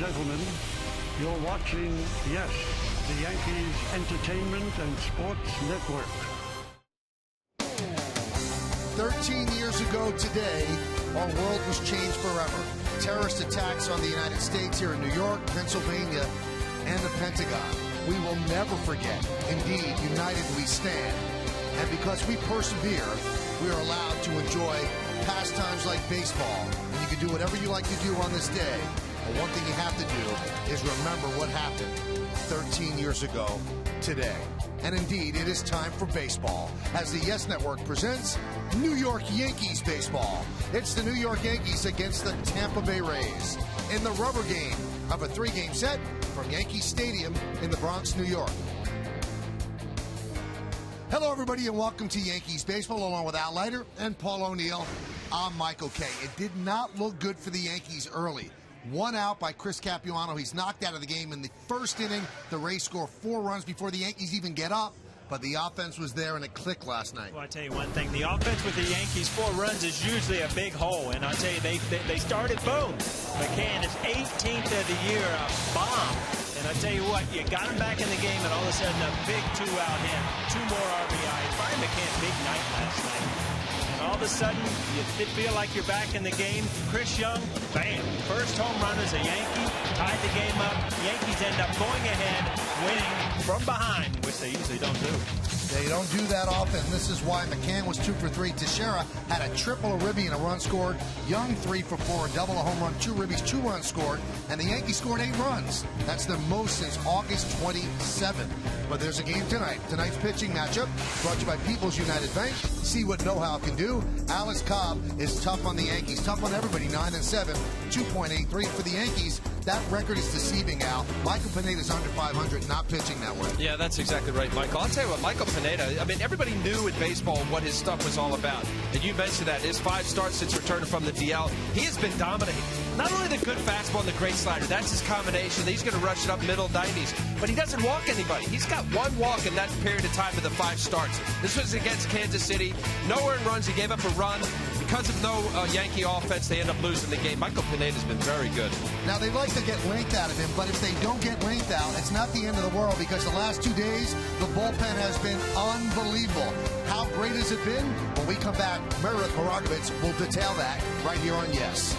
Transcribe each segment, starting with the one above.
gentlemen, you're watching, yes, the Yankees Entertainment and Sports Network. 13 years ago today, our world was changed forever. Terrorist attacks on the United States here in New York, Pennsylvania, and the Pentagon. We will never forget. Indeed, united we stand. And because we persevere, we are allowed to enjoy pastimes like baseball. And you can do whatever you like to do on this day. But one thing you have to do is remember what happened 13 years ago today. And indeed, it is time for baseball, as the Yes Network presents New York Yankees baseball. It's the New York Yankees against the Tampa Bay Rays in the rubber game of a 3-game set from Yankee Stadium in the Bronx, New York. Hello, everybody, and welcome to Yankees baseball, along with Al Leiter and Paul O'Neill. I'm Michael Kay. It did not look good for the Yankees early. 1 out by Chris Capuano. He's knocked out of the game in the first inning. The Rays score 4 runs before the Yankees even get up. But the offense was there, and it clicked last night. Well, I tell you one thing. The offense with the Yankees, 4 runs is usually a big hole. And I tell you, they started, boom. McCann is 18th of the year, a bomb. And I tell you what, you got him back in the game, and all of a sudden a big 2-out hit. 2 more RBIs. Brian McCann, big night last night. And all of a sudden, you feel like you're back in the game. Chris Young, bam, first home run as a Yankee, tied the game up. Yankees end up going ahead, winning from behind, which they usually don't do. They don't do that often. This is why McCann was 2 for 3. Teixeira had a triple, a ribby, and a run scored. Young 3 for 4, a double, a home run, 2 ribbies, 2 runs scored. And the Yankees scored 8 runs. That's their most since August 27. But there's a game tonight. Tonight's pitching matchup brought to you by People's United Bank. See what know-how can do. Alex Cobb is tough on the Yankees. Tough on everybody, 9-7, 2.83 for the Yankees. That record is deceiving, Al. Michael Pineda's under 500, not pitching that way. Yeah, that's exactly right, Michael. I'll tell you what, Michael Pineda, I mean, everybody knew in baseball what his stuff was all about. And you mentioned that. His 5 starts since returning from the DL. He has been dominating. Not only the good fastball and the great slider, that's his combination. He's going to rush it up middle 90s. But he doesn't walk anybody. He's got 1 walk in that period of time of the 5 starts. This was against Kansas City. No earned runs. He gave up a run. Because of no Yankee offense, they end up losing the game. Michael Pineda's been very good. Now, they like to get length out of him, but if they don't get length out, it's not the end of the world, because the last 2 days, the bullpen has been unbelievable. How great has it been? When we come back, Meredith Horogovitz will detail that right here on Yes.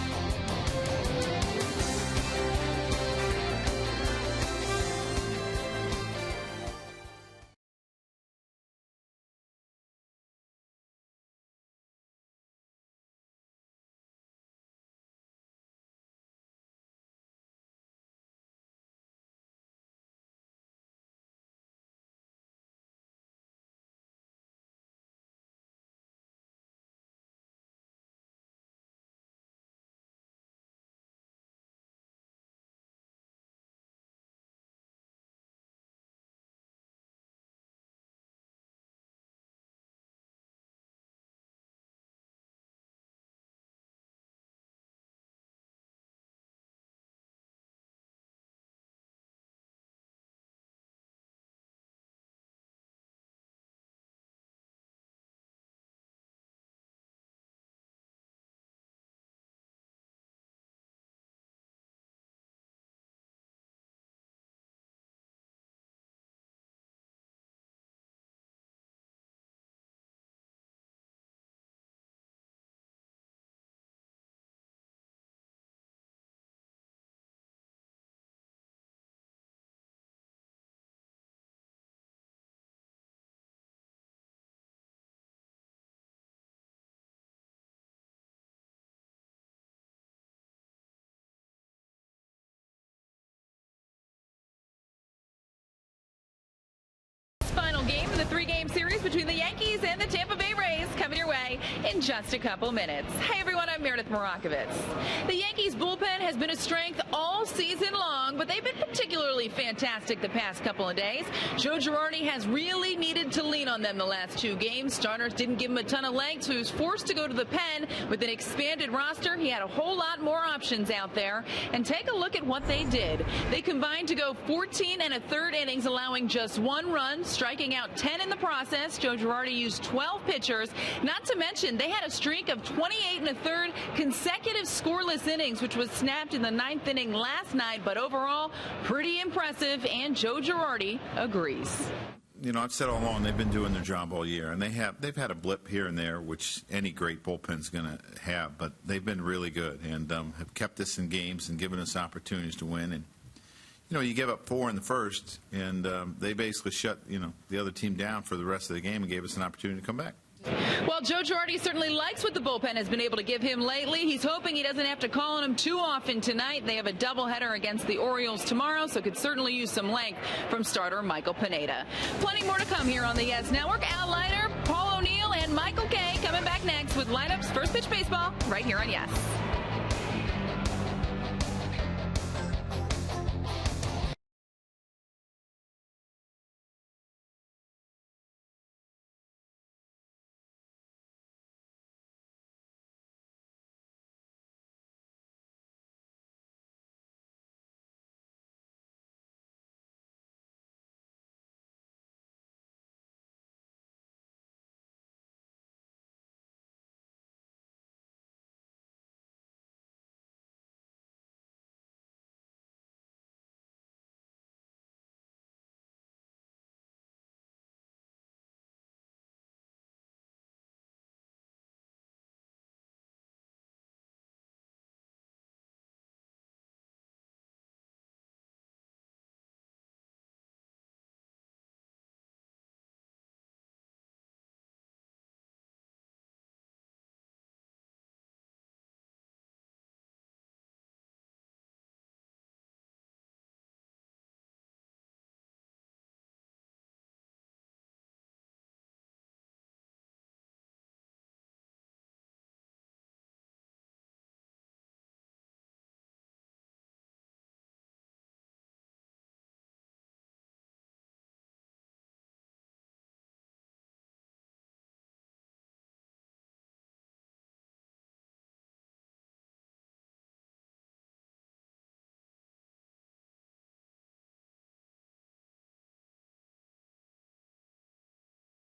Final game of the 3-game series between the Yankees and the Tampa Bay Rays coming your way in just a couple minutes. Hey everyone, I'm Meredith Horogovitz. The Yankees bullpen has been a strength all season long, but they've been particularly particularly fantastic the past couple of days. Joe Girardi has really needed to lean on them the last 2 games. Starters didn't give him a ton of legs, so he was forced to go to the pen. With an expanded roster, he had a whole lot more options out there. And take a look at what they did. They combined to go 14 1/3 innings, allowing just 1 run, striking out 10 in the process. Joe Girardi used 12 pitchers. Not to mention, they had a streak of 28 1/3 consecutive scoreless innings, which was snapped in the 9th inning last night. But overall, pretty impressive, and Joe Girardi agrees. You know, I've said all along they've been doing their job all year, and they've had a blip here and there, which any great bullpen's going to have, but they've been really good and have kept us in games and given us opportunities to win. And you know, you give up 4 in the first, and they basically shut the other team down for the rest of the game and gave us an opportunity to come back. Well, Joe Girardi certainly likes what the bullpen has been able to give him lately. He's hoping he doesn't have to call on him too often tonight. They have a doubleheader against the Orioles tomorrow, so could certainly use some length from starter Michael Pineda. Plenty more to come here on the Yes Network. Al Leiter, Paul O'Neill, and Michael Kay coming back next with lineups First Pitch Baseball right here on Yes.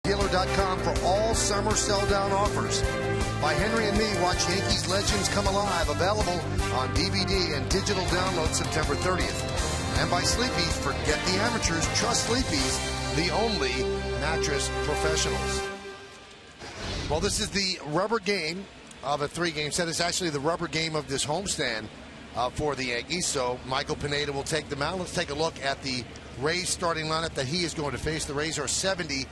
Dealer.com for all summer sell-down offers. By Henry and Me, watch Yankees Legends Come Alive, available on DVD and digital download September 30th. And by Sleepy's, forget the amateurs, trust Sleepy's, the only mattress professionals. Well, this is the rubber game of a 3-game set. It's actually the rubber game of this homestand for the Yankees. So Michael Pineda will take them out. Let's take a look at the Rays starting lineup that he is going to face. The Rays are 70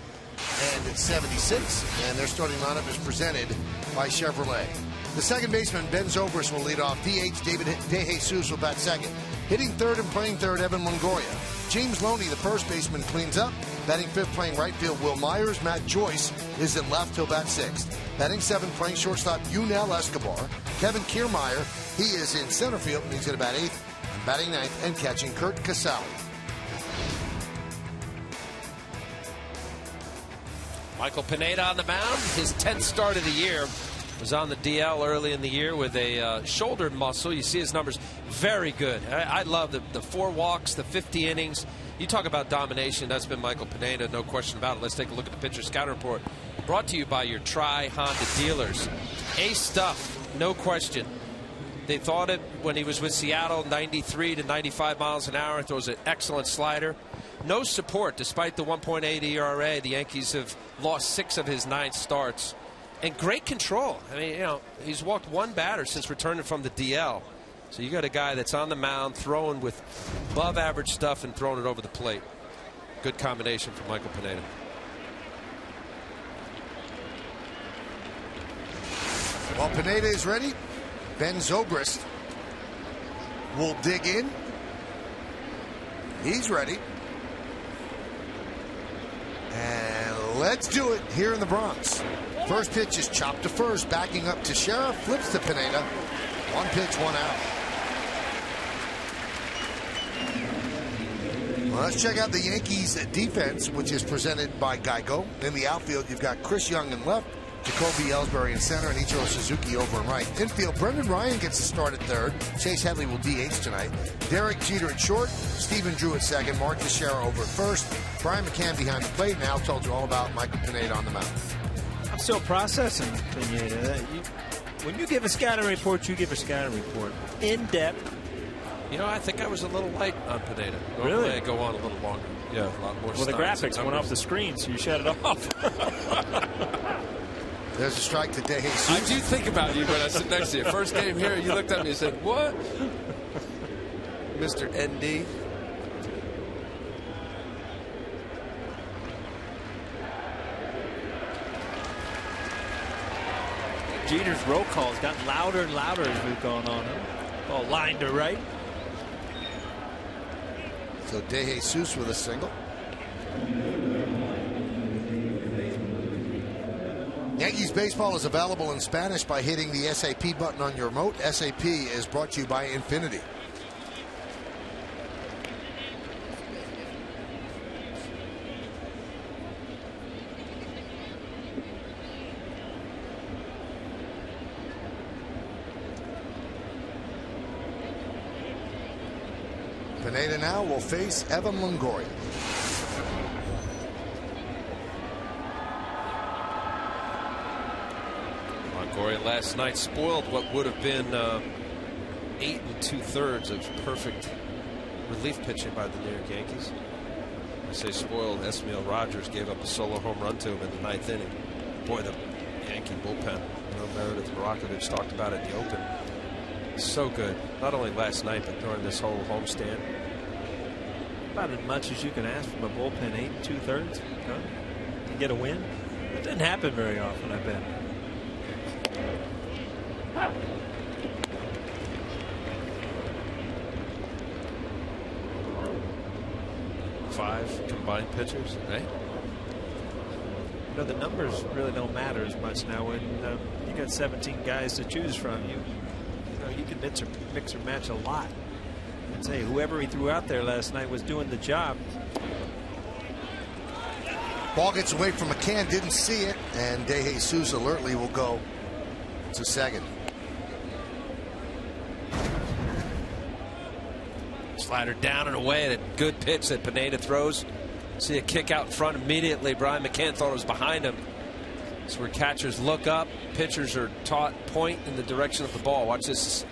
and 76, and their starting lineup is presented by Chevrolet. The second baseman, Ben Zobrist, will lead off. DH David DeJesus will bat second. Hitting third and playing third, Evan Longoria. James Loney, the first baseman, cleans up. Batting fifth, playing right field, Will Myers. Matt Joyce is in left. He'll bat sixth. Batting seventh, playing shortstop, Yunel Escobar. Kevin Kiermaier, he is in center field, and he's going to bat eighth. And batting ninth and catching, Kurt Casali. Michael Pineda on the mound. His 10th start of the year. Was on the DL early in the year with a shoulder muscle. You see his numbers, very good. I love the 4 walks, the 50 innings. You talk about domination. That's been Michael Pineda, no question about it. Let's take a look at the pitcher scout report. Brought to you by your Tri-Honda dealers. Ace stuff, no question. They thought it when he was with Seattle, 93 to 95 miles an hour. Throws an excellent slider. No support, despite the 1.8 ERA. The Yankees have lost 6 of his 9 starts. And great control. I mean, you know, he's walked 1 batter since returning from the DL. So you got a guy that's on the mound, throwing with above average stuff and throwing it over the plate. Good combination for Michael Pineda. While Pineda is ready, Ben Zobrist will dig in. He's ready. And let's do it here in the Bronx. First pitch is chopped to first, backing up to Sheriff, flips to Pineda. 1 pitch, 1 out. Well, let's check out the Yankees defense, which is presented by Geico. In the outfield, you've got Chris Young in left, Jacoby Ellsbury in center, and Ichiro Suzuki over in right. Infield, Brendan Ryan gets the start at third. Chase Headley will DH tonight. Derek Jeter at short. Stephen Drew at second. Mark Teixeira over at first. Brian McCann behind the plate. And Al told you all about Michael Pineda on the mound. I'm still processing Pineda. When you give a scouting report, you give a scouting report. In depth. You know, I think I was a little light on Pineda. Really? I go on a little longer. Yeah, a lot more. Well, the graphics went off the screen, so you shut it off. There's a strike to DeJesus. I do think about you when I sit next to you. First game here, you looked at me and said, "What?" Mr. ND. Jeter's roll calls got louder and louder as we've gone on. Ball lined to right. So DeJesus with a single. Yankees baseball is available in Spanish by hitting the SAP button on your remote. SAP is brought to you by Infinity. Pineda now will face Evan Longoria. Longoria last night spoiled what would have been 8 2/3 of perfect relief pitching by the New York Yankees. I say spoiled. Esmiel Rogers gave up a solo home run to him in the 9th inning. Boy, the Yankee bullpen. Meredith Marakovich talked about it in the Open. So good. Not only last night, but during this whole homestand. About as much as you can ask from a bullpen. 8 2/3 to get a win. It didn't happen very often, I bet. Five combined pitchers, right? You know, the numbers really don't matter as much now when you got 17 guys to choose from. You can mix or match a lot. I'd say whoever he threw out there last night was doing the job. Ball gets away from McCann, didn't see it, and DeJesus alertly will go to second. Slider down and away, and a good pitch that Pineda throws. See a kick out in front immediately. Brian McCann thought it was behind him. It's where catchers look up, pitchers are taught point in the direction of the ball. Watch this.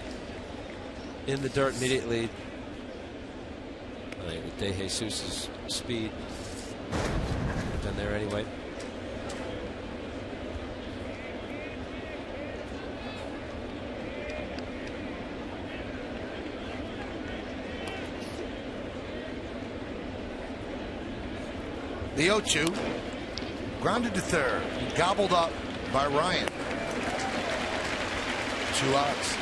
In the dirt immediately. I think with DeJesus' speed. Been there anyway. The 0-2. Grounded to third. Gobbled up by Ryan. 2 outs.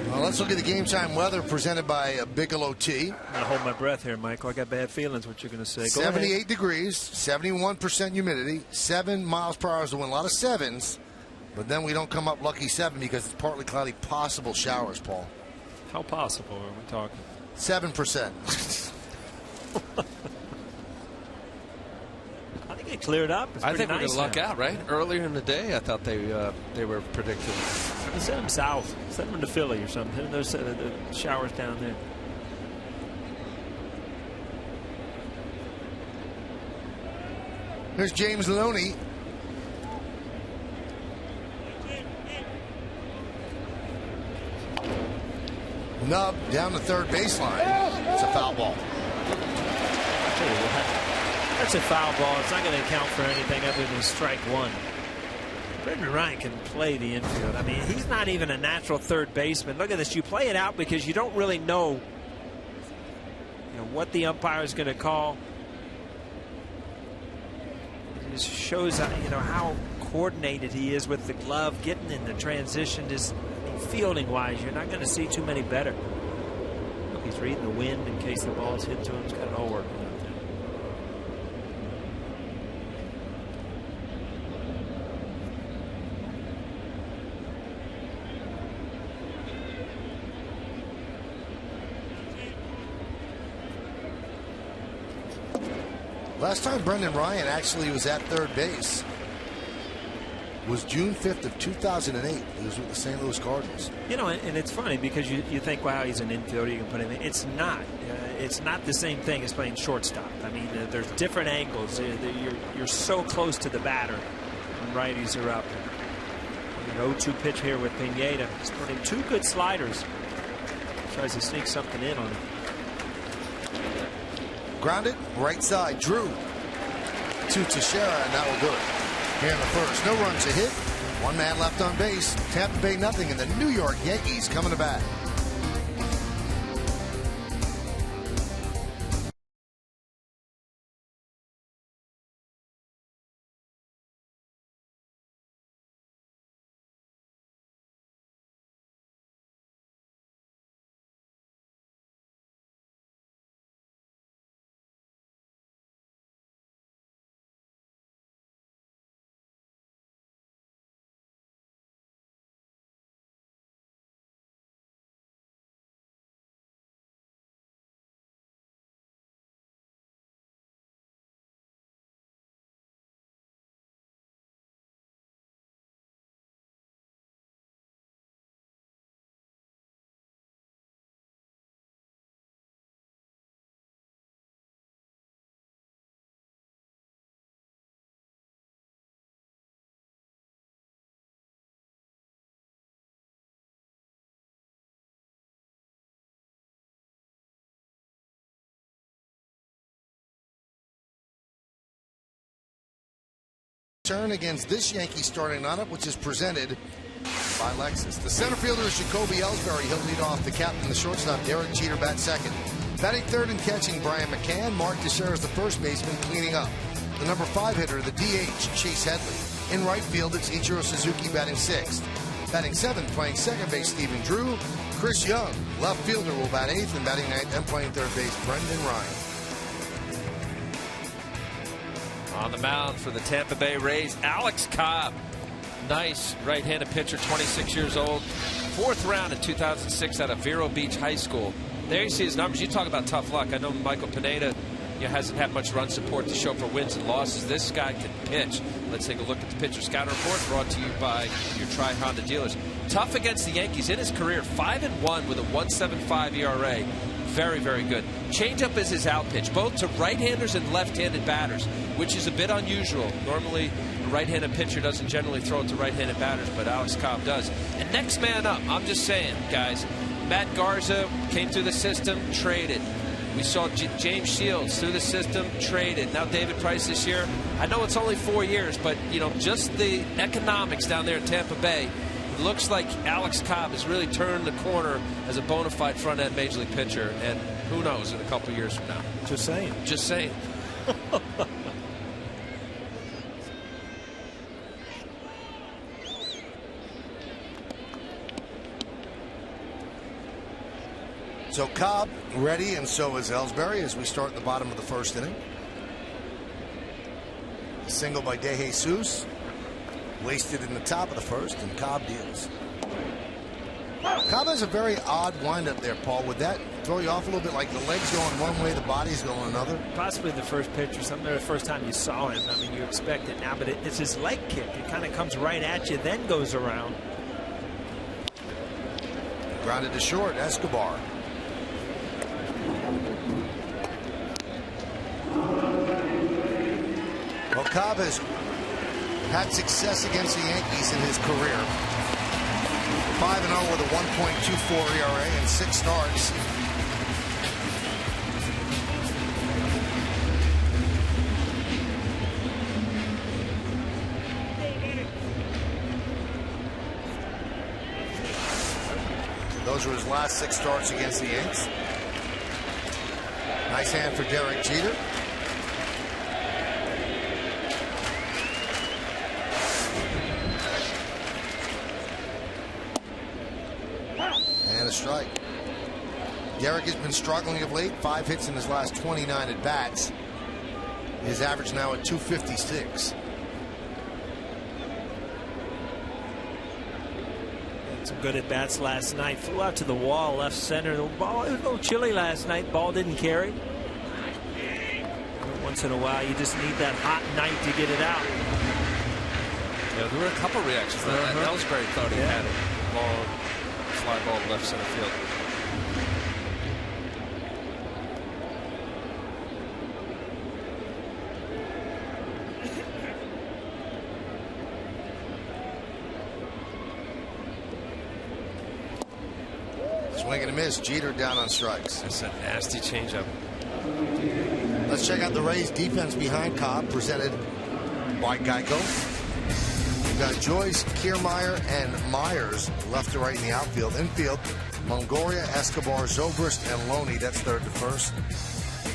Well, let's look at the game time weather presented by Bigelow Tea. I'm going to hold my breath here, Michael. I got bad feelings what you're going to say. Go 78 ahead. degrees, 71% humidity, 7 miles per hour is the wind. A lot of sevens, but then we don't come up lucky 7 because it's partly cloudy, possible showers, Paul. How possible are we talking? 7%. I think it cleared up. It's I think nice we're going to luck now. out, right? Earlier in the day, I thought they were predicting. Send them south. Send them to Philly or something. There's the showers down there. Here's James Loney. Nub down the third baseline. It's a foul ball. That's a foul ball. It's not going to count for anything other than strike 1. Brendan Ryan can play the infield. I mean, he's not even a natural third baseman. Look at this. You play it out because you don't really know, what the umpire is going to call. It just shows how coordinated he is with the glove, getting in the transition. Just fielding wise, you're not going to see too many better. Look, he's reading the wind in case the ball's hit to him. He's got it all working out there. Last time Brendan Ryan actually was at third base was June 5th of 2008. He was with the St. Louis Cardinals. You know, and it's funny because you think, wow, he's an infielder, you can put him in. It's not. It's not the same thing as playing shortstop. I mean, there's different angles. You're so close to the batter when righties are up. An 0-2 pitch here with Pineda. He's putting 2 good sliders. Tries to sneak something in on him. Grounded, right side, Drew to Teixeira, and that will do it. Here in the first, no runs a hit, 1 man left on base. Tampa Bay nothing, and the New York Yankees coming to bat. Turn against this Yankee starting lineup, which is presented by Lexus. The center fielder is Jacoby Ellsbury. He'll lead off. The captain, the shortstop, Derek Jeter, bats second. Batting third and catching, Brian McCann. Mark Teixeira is the first baseman, cleaning up. The number 5 hitter, the DH, Chase Headley. In right field, it's Ichiro Suzuki batting sixth. Batting seventh, playing second base, Stephen Drew. Chris Young, left fielder, will bat eighth, and batting ninth and playing third base, Brendan Ryan. On the mound for the Tampa Bay Rays, Alex Cobb. Nice right-handed pitcher, 26 years old. 4th round in 2006 out of Vero Beach High School. There you see his numbers. You talk about tough luck. I know Michael Pineda hasn't had much run support to show for wins and losses. This guy can pitch. Let's take a look at the pitcher scouting report brought to you by your Tri-Honda dealers. Tough against the Yankees in his career, 5-1 with a 1.75 ERA. Very, very good. Changeup is his out pitch, both to right-handers and left-handed batters, which is a bit unusual. Normally, a right-handed pitcher doesn't generally throw it to right-handed batters, but Alex Cobb does. And next man up, I'm just saying, guys, Matt Garza came through the system, traded. We saw James Shields through the system, traded. Now David Price this year. I know it's only 4 years, but, you know, just the economics down there in Tampa Bay, it looks like Alex Cobb has really turned the corner as a bona fide front-end major league pitcher, and who knows in a couple years from now. Just saying. Just saying. So Cobb ready, and so is Ellsbury as we start the bottom of the first inning. A single by De Jesus. Wasted in the top of the first, and Cobb deals. Cobb has a very odd windup there, Paul. Would that throw you off a little bit, like the legs going one way, the body's going another? Possibly the first pitch or something, or the first time you saw him. I mean, you expect it now, but it's his leg kick. It kind of comes right at you, then goes around. Grounded to short, Escobar. Well, Cobb has had success against the Yankees in his career. 5-0 with a 1.24 ERA and 6 starts. Those were his last 6 starts against the Yanks. Nice hand for Derek Jeter. A strike. Derek has been struggling of late. 5 hits in his last 29 at bats. His average now at 256. Some good at bats last night. Flew out to the wall, left center. The ball, it was a little chilly last night. Ball didn't carry. Once in a while, you just need that hot night to get it out. Yeah, there were a couple reactions. Ellsbury thought he had it. Long fly ball left center field. Swing and a miss. Jeter down on strikes. That's a nasty changeup. Let's check out the Rays defense behind Cobb, presented by Geico. We've got Joyce, Kiermaier, and Myers left to right in the outfield. Infield, Longoria, Escobar, Zobrist, and Loney. That's third to first.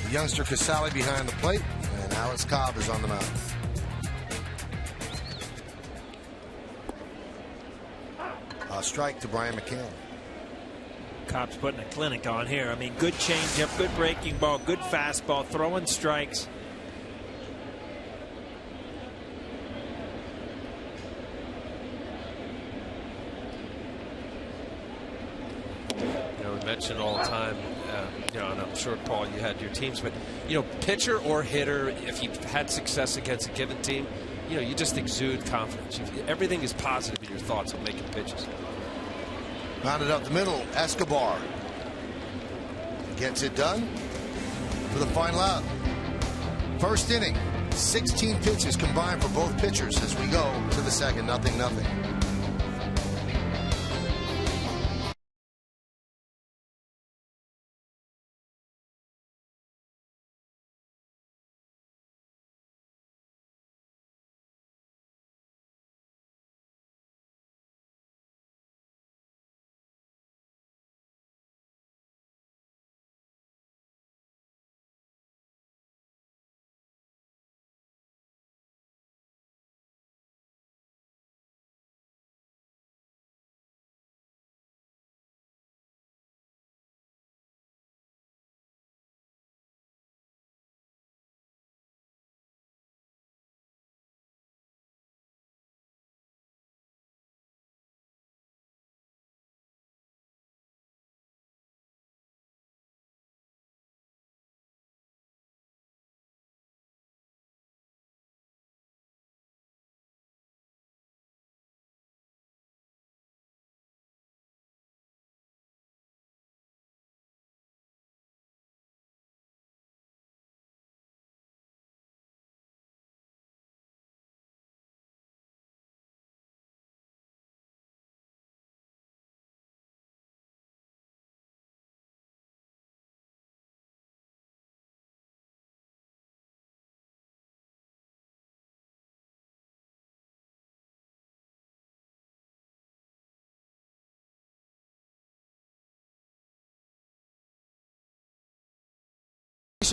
The youngster Casale behind the plate, and Alex Cobb is on the mound. A strike to Brian McCann. Cobb's putting a clinic on here. I mean, good changeup, good breaking ball, good fastball, throwing strikes. You know, we mention all the time, you know, and I'm sure, Paul, you had your teams, but, you know, pitcher or hitter, if you've had success against a given team, you know, you just exude confidence. Everything is positive in your thoughts of making pitches. Rounded up the middle, Escobar gets it done for the final out. First inning, 16 pitches combined for both pitchers as we go to the second. 0-0.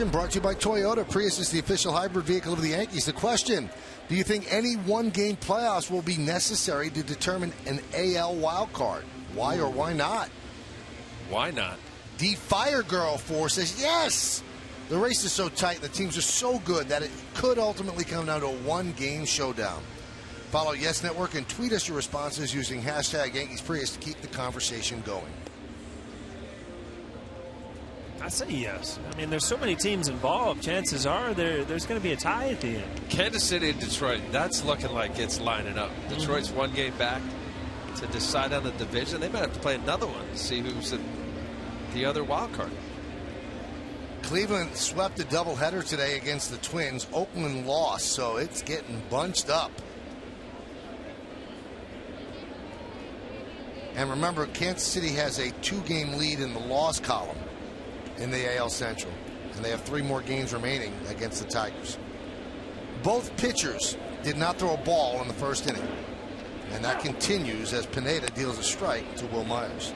Brought to you by Toyota. Prius is the official hybrid vehicle of the Yankees. The question, do you think any one-game playoffs will be necessary to determine an AL wild card? Why or why not? Why not? The Fire Girl 4 says yes. The race is so tight, the teams are so good that it could ultimately come down to a one-game showdown. Follow Yes Network and tweet us your responses using hashtag Yankees Prius to keep the conversation going. I say yes. I mean, there's so many teams involved. Chances are there's going to be a tie at the end. Kansas City and Detroit, that's looking like it's lining up. Detroit's one game back to decide on the division. They might have to play another one to see who's the other wild card. Cleveland swept a doubleheader today against the Twins. Oakland lost, so it's getting bunched up. And remember, Kansas City has a 2-game lead in the loss column in the AL Central, and they have 3 more games remaining against the Tigers. Both pitchers did not throw a ball in the first inning, and that continues as Pineda deals a strike to Will Myers.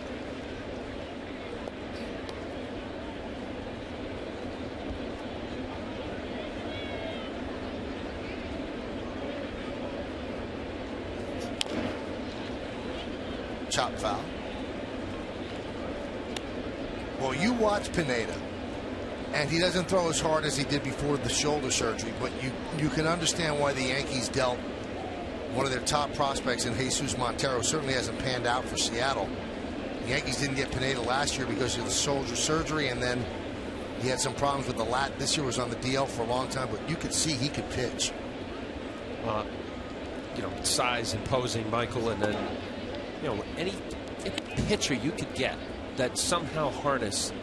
Chop foul. Well, you watch Pineda, and he doesn't throw as hard as he did before the shoulder surgery, but you can understand why the Yankees dealt one of their top prospects in Jesus Montero. Certainly hasn't panned out for Seattle. The Yankees didn't get Pineda last year because of the shoulder surgery, and then He had some problems with the lat. This year was on the DL for a long time, but you could see he could pitch. You know, size imposing, Michael, and then, you know, any pitcher you could get that somehow harness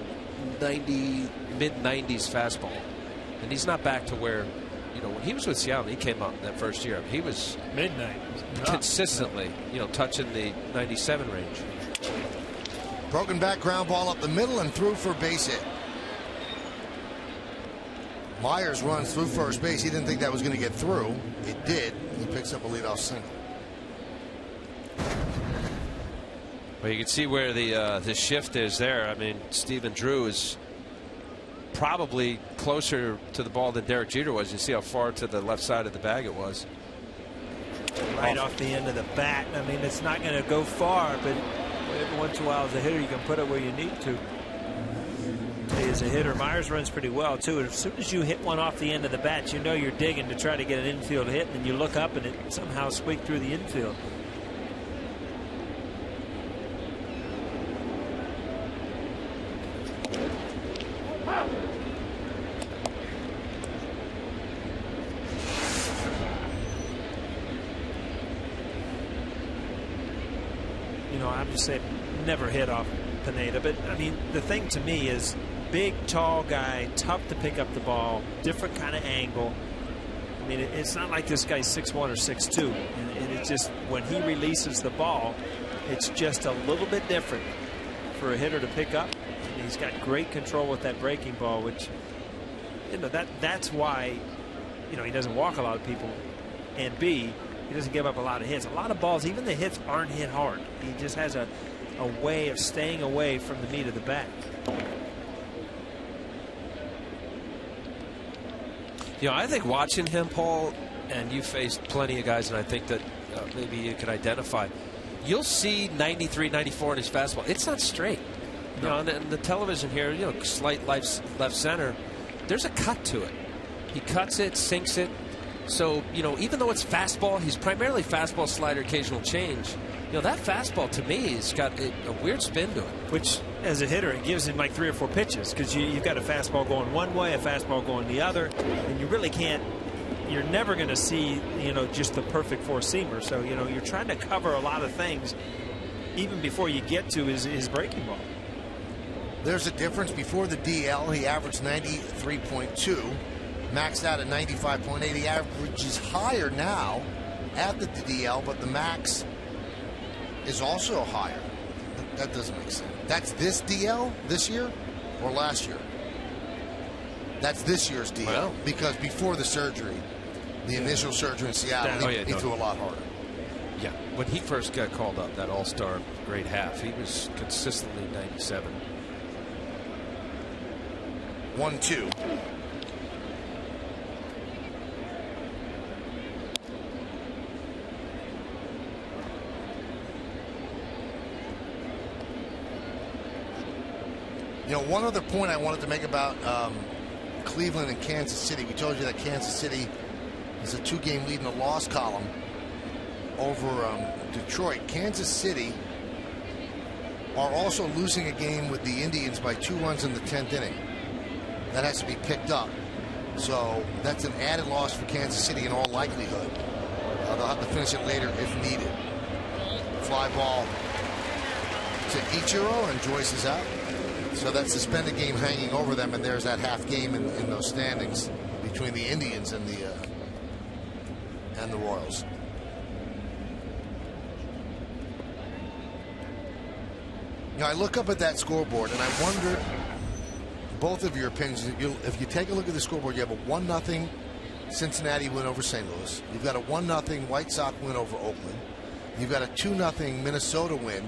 mid-90s fastball. And he's not back to where, you know, when he was with Seattle, he came up that first year. He was mid-90s consistently, you know, touching the 97 range. Broken back ground ball up the middle and through for a base hit. Myers runs through first base. He didn't think that was going to get through. It did. He picks up a leadoff single. Well, you can see where the shift is there. I mean, Stephen Drew is probably closer to the ball than Derek Jeter was. You see how far to the left side of the bag it was. Right off the end of the bat. I mean, it's not going to go far, but every once in a while as a hitter you can put it where you need to. As a hitter, Myers runs pretty well too. And as soon as you hit one off the end of the bat, you know you're digging to try to get an infield hit, and then you look up and it somehow squeaked through the infield. You know, I'm just saying, never hit off Pineda, but I mean, the thing to me is, big, tall guy, tough to pick up the ball, different kind of angle. I mean, it's not like this guy's 6'1" or 6'2", and it's just when he releases the ball, it's just a little bit different for a hitter to pick up. And he's got great control with that breaking ball, which, you know, that's why, you know, he doesn't walk a lot of people, and B, he doesn't give up a lot of hits. A lot of balls, even the hits, aren't hit hard. He just has a way of staying away from the meat of the bat. You know, I think watching him, Paul, and you faced plenty of guys, and I think that maybe you can identify. You'll see 93, 94 in his fastball. It's not straight. You know, on the television here, you know, slight left center. There's a cut to it. He cuts it, sinks it. So, you know, even though it's fastball, he's primarily fastball, slider, occasional change. You know, that fastball to me has got a weird spin to it. Which, as a hitter, it gives him like 3 or 4 pitches, because you've got a fastball going one way, a fastball going the other, and you really can't. You're never going to see, you know, just the perfect four-seamer. So, you know, you're trying to cover a lot of things even before you get to his breaking ball. There's a difference. Before the DL, he averaged 93.2, maxed out at 95.8. He averages higher now at the DL, but the max is also higher. That doesn't make sense. That's this DL this year or last year? That's this year's DL. Well, because before the surgery, the initial surgery in Seattle, he threw a lot harder. Yeah, when he first got called up, that all-star grade half, he was consistently 97. 1-2. You know, one other point I wanted to make about Cleveland and Kansas City. We told you that Kansas City is a 2-game lead in the loss column over Detroit. Kansas City are also losing a game with the Indians by 2 runs in the 10th inning. That has to be picked up. So that's an added loss for Kansas City in all likelihood. They'll have to finish it later if needed. Fly ball to Ichiro, and Joyce is out. So that suspended game hanging over them, and there's that half game in those standings between the Indians and the Royals. Now I look up at that scoreboard and I wonder, both of your opinions, if you take a look at the scoreboard, you have a 1-0 Cincinnati win over St. Louis. You've got a 1-0 White Sox win over Oakland. You've got a 2-0 Minnesota win,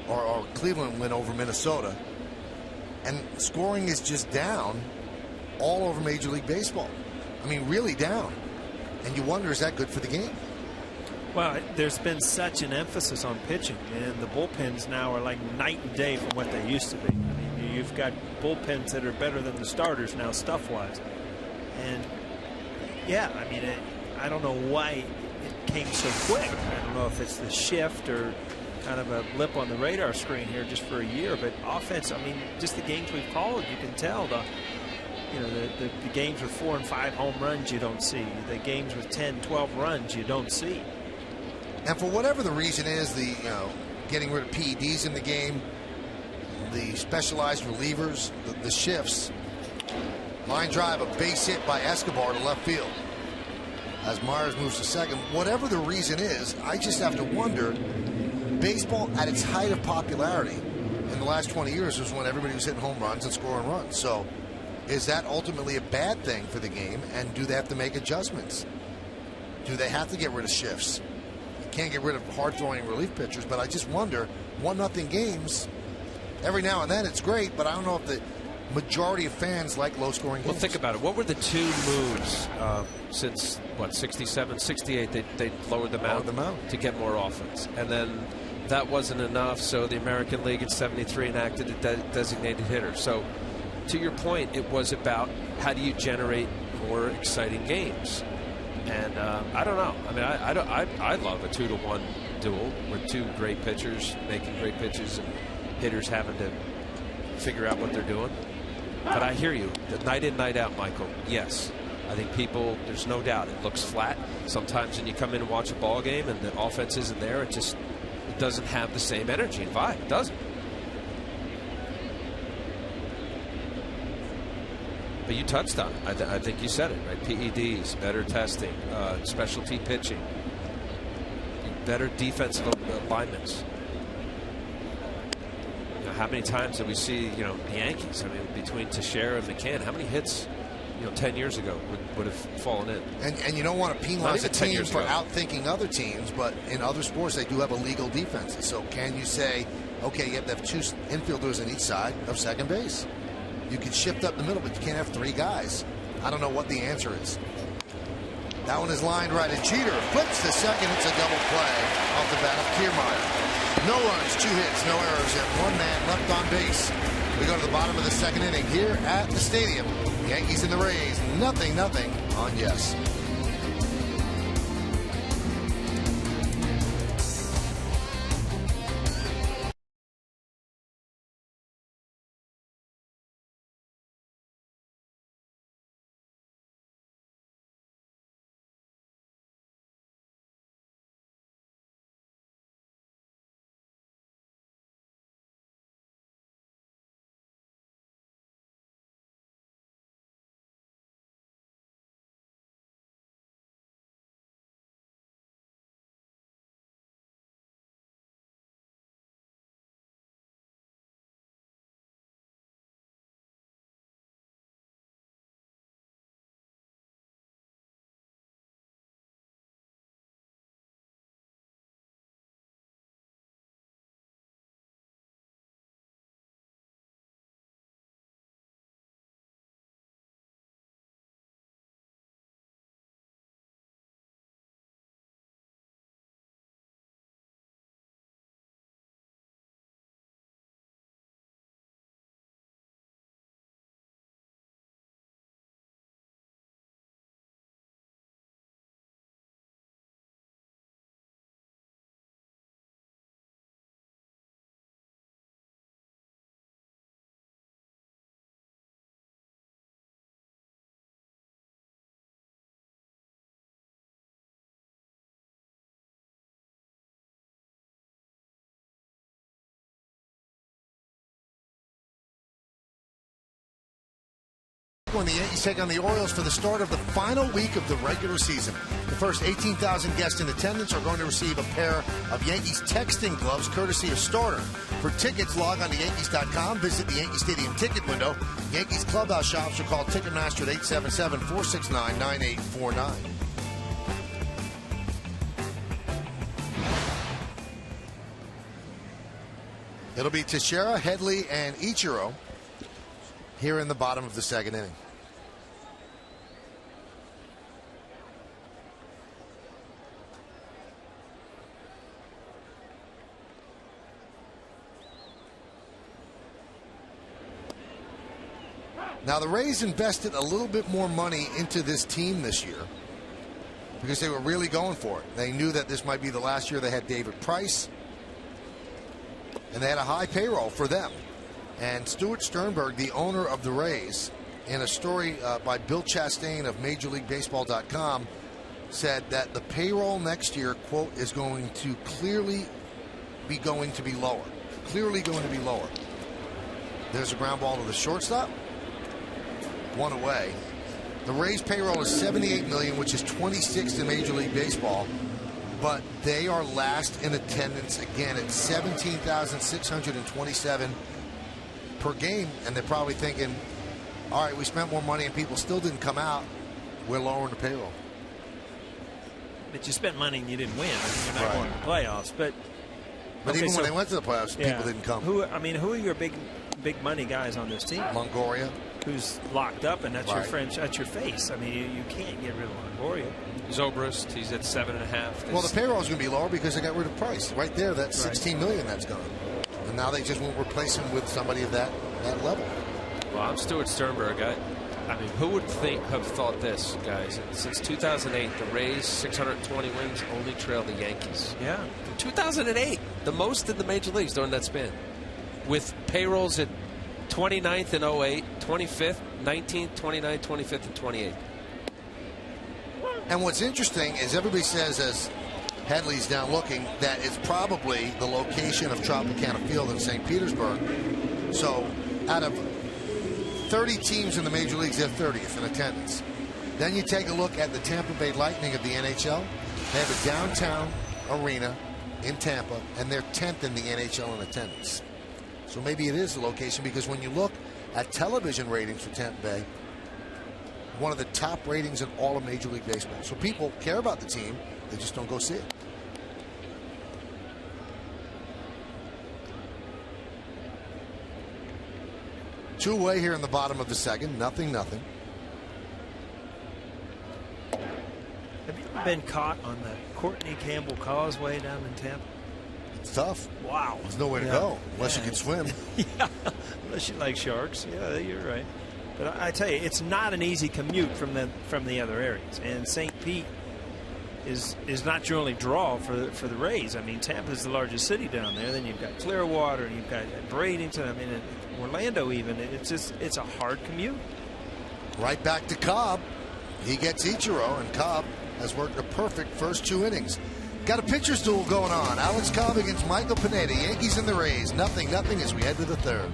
or Cleveland win over Minnesota. And scoring is just down all over Major League Baseball. I mean, really down. And you wonder, is that good for the game? Well, there's been such an emphasis on pitching, and the bullpens now are like night and day from what they used to be. I mean, you've got bullpens that are better than the starters now, stuff-wise. And, yeah, I mean, I don't know why it came so quick. I don't know if it's the shift or kind of a blip on the radar screen here just for a year, but offense, I mean, just the games we've called, you can tell You know, the games with 4 and 5 home runs you don't see. The games with 10, 12 runs you don't see. And for whatever the reason is, getting rid of PEDs in the game, the specialized relievers, the shifts. Line drive, a base hit by Escobar to left field. As Myers moves to second, whatever the reason is, I just have to wonder, baseball at its height of popularity in the last 20 years was when everybody was hitting home runs and scoring runs. So is that ultimately a bad thing for the game, and do they have to make adjustments? Do they have to get rid of shifts? You can't get rid of hard-throwing relief pitchers, but I just wonder, 1-0 games, every now and then it's great, but I don't know if the majority of fans like low-scoring games. Well, think about it. What were the 2 moves since, 67, 68? They lowered them out to get more offense. And then that wasn't enough, so the American League in 73 enacted a designated hitter. So to your point, it was about how do you generate more exciting games. And I don't know. I mean, I love a 2-to-1 duel with 2 great pitchers making great pitches and hitters having to figure out what they're doing. But I hear you. The night in, night out, Michael. Yes. I think people, there's no doubt, it looks flat. Sometimes when you come in and watch a ball game and the offense isn't there, it doesn't have the same energy and vibe. It doesn't. But you touched on it. I think you said it, right? PEDs, better testing, specialty pitching, better defensive alignments. How many times did we see, the Yankees? I mean, between Teixeira and McCann, how many hits, 10 years ago would have fallen in? And you don't want to penalize a team for outthinking other teams, but in other sports they do have illegal defenses. So can you say, okay, you have to have 2 infielders on each side of second base? You can shift up the middle, but you can't have 3 guys. I don't know what the answer is. That one is lined right, and Jeter flips to second. It's a double play off the bat of Kiermaier. No runs, 2 hits, no errors, and 1 man left on base. We go to the bottom of the second inning here at the stadium. The Yankees and the Rays, 0-0 on yes. When the Yankees take on the Orioles for the start of the final week of the regular season. The first 18,000 guests in attendance are going to receive a pair of Yankees texting gloves courtesy of Starter. For tickets, log on to Yankees.com, visit the Yankee Stadium ticket window. Yankees clubhouse shops, or call Ticketmaster at 877-469-9849. It'll be Teixeira, Headley, and Ichiro here in the bottom of the second inning. Now, the Rays invested a little bit more money into this team this year because they were really going for it. They knew that this might be the last year they had David Price, and they had a high payroll for them. And Stuart Sternberg, the owner of the Rays, in a story by Bill Chastain of MajorLeagueBaseball.com, said that the payroll next year, quote, is going to clearly be lower. Clearly going to be lower. There's a ground ball to the shortstop. One away. The Rays payroll is $78 million, which is 26th in Major League Baseball. But they are last in attendance again at 17,627 per game. And they're probably thinking, all right, we spent more money and people still didn't come out. We're lowering the payroll. But you spent money and you didn't win. You're not going to the playoffs. But even when they went to the playoffs, people didn't come. Who are your big money guys on this team? Longoria, who's locked up, and that's your friend, that's your face. I mean, you can't get rid of Longoria. Zobrist, he's at 7.5. Well, the payroll is going to be lower because they got rid of Price. Right there, that's $16 million that's gone. And now they just won't replace him with somebody of that level. Well, I'm Stuart Sternberg. I mean, who would have thought this, guys? Since 2008, the Rays, 620 wins, only trail the Yankees. Yeah. 2008, the most in the major leagues during that span. With payrolls at 29th in 08, 25th, 19th, 29th, 25th, and 28th. And what's interesting is everybody says, as Headley's down looking, that it's probably the location of Tropicana Field in St. Petersburg. So out of 30 teams in the major leagues, they're 30th in attendance. Then you take a look at the Tampa Bay Lightning of the NHL. They have a downtown arena in Tampa, and they're 10th in the NHL in attendance. So maybe it is the location, because when you look at television ratings for Tampa Bay, one of the top ratings in all of Major League Baseball. So people care about the team, they just don't go see it. Two away here in the bottom of the second. Nothing. Have you ever been caught on the Courtney Campbell Causeway down in Tampa? It's tough. Wow. There's nowhere to go unless you can swim. Yeah, unless you like sharks. Yeah, you're right. But I tell you, it's not an easy commute from the other areas. And St. Pete is not your only draw for the Rays. I mean, Tampa's the largest city down there. Then you've got Clearwater, and you've got Bradenton. I mean, Orlando even. It's a hard commute. Right back to Cobb. He gets Ichiro, and Cobb has worked a perfect first 2 innings. Got a pitcher's duel going on. Alex Cobb against Michael Pineda. Yankees and the Rays. Nothing as we head to the third.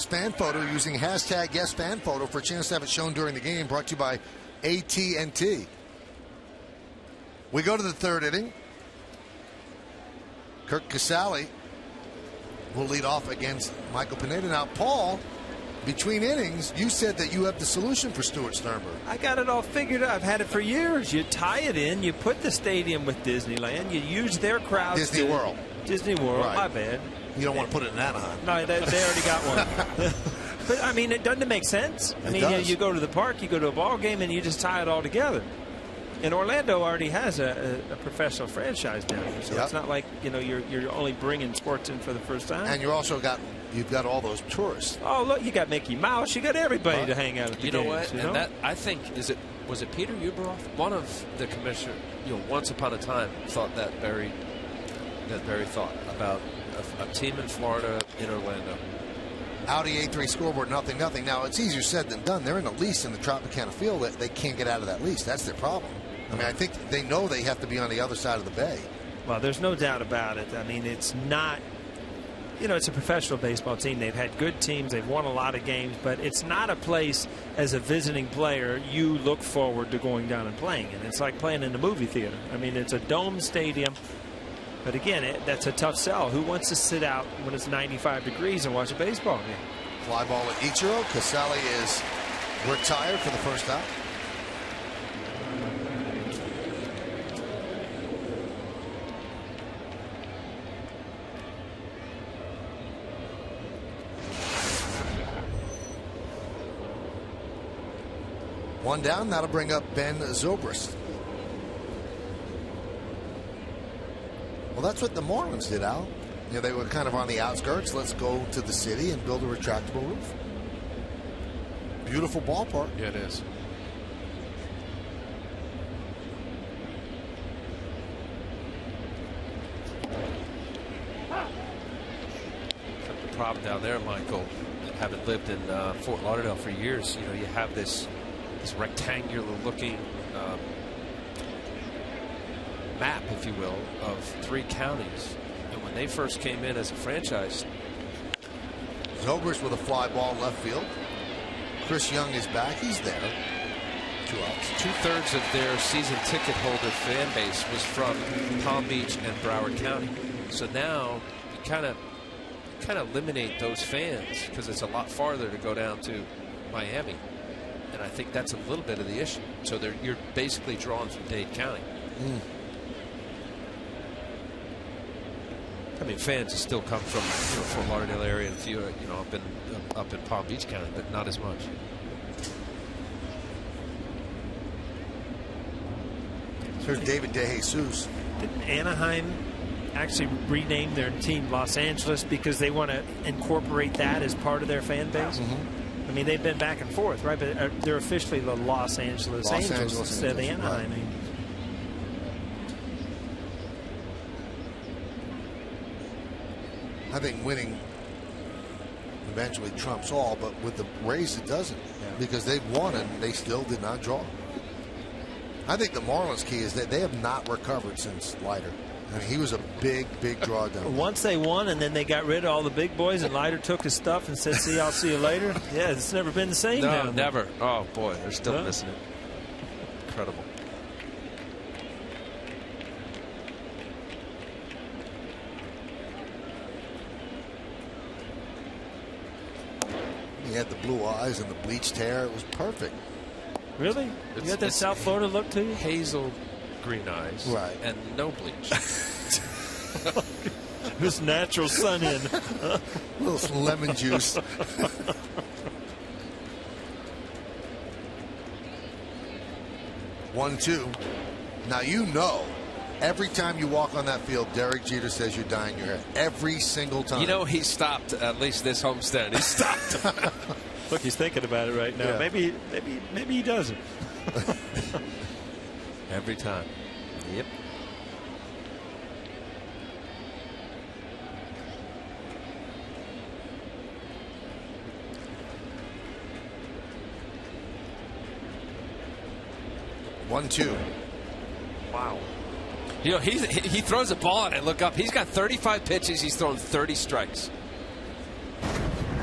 Fan photo using hashtag #YesFanPhoto for a chance to have it shown during the game. Brought to you by AT&T. We go to the third inning. Kirk Casale will lead off against Michael Pineda. Now, Paul between innings, you said that you have the solution for Stuart Sternberg. I got it all figured out. I've had it for years. You tie it in. You put the stadium with Disneyland. You use their crowds. Disney World. Disney World. Right. My bad. You don't want to put it in Anaheim. No, they already got one. But, I mean, doesn't it make sense? I mean, you go to the park, you go to a ball game, and you just tie it all together. And Orlando already has a professional franchise down here, so it's not like you're only bringing sports in for the first time. And you've got all those tourists. Oh, look, you got Mickey Mouse, you got everybody to hang out at the games. You know what? And that, I think, was it Peter Uberoff? One of the commissioners, once upon a time thought that very thought about a team in Florida, in Orlando. Audi A3 scoreboard, 0-0. Now, it's easier said than done. They're in a lease in the Tropicana field. They can't get out of that lease. That's their problem. I mean, I think they know they have to be on the other side of the bay. Well, there's no doubt about it. I mean, it's not, it's a professional baseball team. They've had good teams. They've won a lot of games, but it's not a place as a visiting player you look forward to going down and playing in. It's like playing in a movie theater. I mean, it's a dome stadium. But again, that's a tough sell. Who wants to sit out when it's 95 degrees and watch a baseball game? Fly ball at Ichiro. Caselli is retired for the first time. One down. That'll bring up Ben Zobrist. Well, that's what the Marlins did, Al. They were kind of on the outskirts. Let's go to the city and build a retractable roof. Beautiful ballpark. Yeah, it is. The problem down there, Michael, having lived in Fort Lauderdale for years, you have this rectangular looking map, if you will, of 3 counties. And when they first came in as a franchise, Zobrist with a fly ball left field. Chris Young is back. He's there. 2 outs. 2/3 of their season ticket holder fan base was from Palm Beach and Broward County. So now you kind of eliminate those fans because it's a lot farther to go down to Miami. And I think that's a little bit of the issue. So you're basically drawing from Dade County. I mean, fans still come from Fort Lauderdale area and a few up in Palm Beach County, but not as much. Here's David DeJesus. Didn't Anaheim actually rename their team Los Angeles because they want to incorporate that as part of their fan base? I mean, they've been back and forth, right? But they're officially the Los Angeles Angels instead of the Anaheim. Right. I think winning eventually trumps all, but with the Rays it doesn't, because they've won and they still did not draw. I think the Marlins' key is that they have not recovered since Leiter. I mean, he was a big drawdown. Once they won and then they got rid of all the big boys and Leiter took his stuff and said, "See, I'll see you later." Yeah, it's never been the same. No, never. Oh boy, they're still missing it. Incredible. He had the blue eyes and the bleached hair. It was perfect. Really? You got that South Florida look to you? Hazel green eyes. Right. And no bleach. This natural sun in. A little lemon juice. 1-2. Now every time you walk on that field, Derek Jeter says you're dyeing your hair. Every single time. He stopped at least this homestand. He stopped. Look, he's thinking about it right now. Yeah. Maybe he doesn't. Every time. Yep. Wow. He throws a ball and I look up. He's got 35 pitches. He's thrown 30 strikes.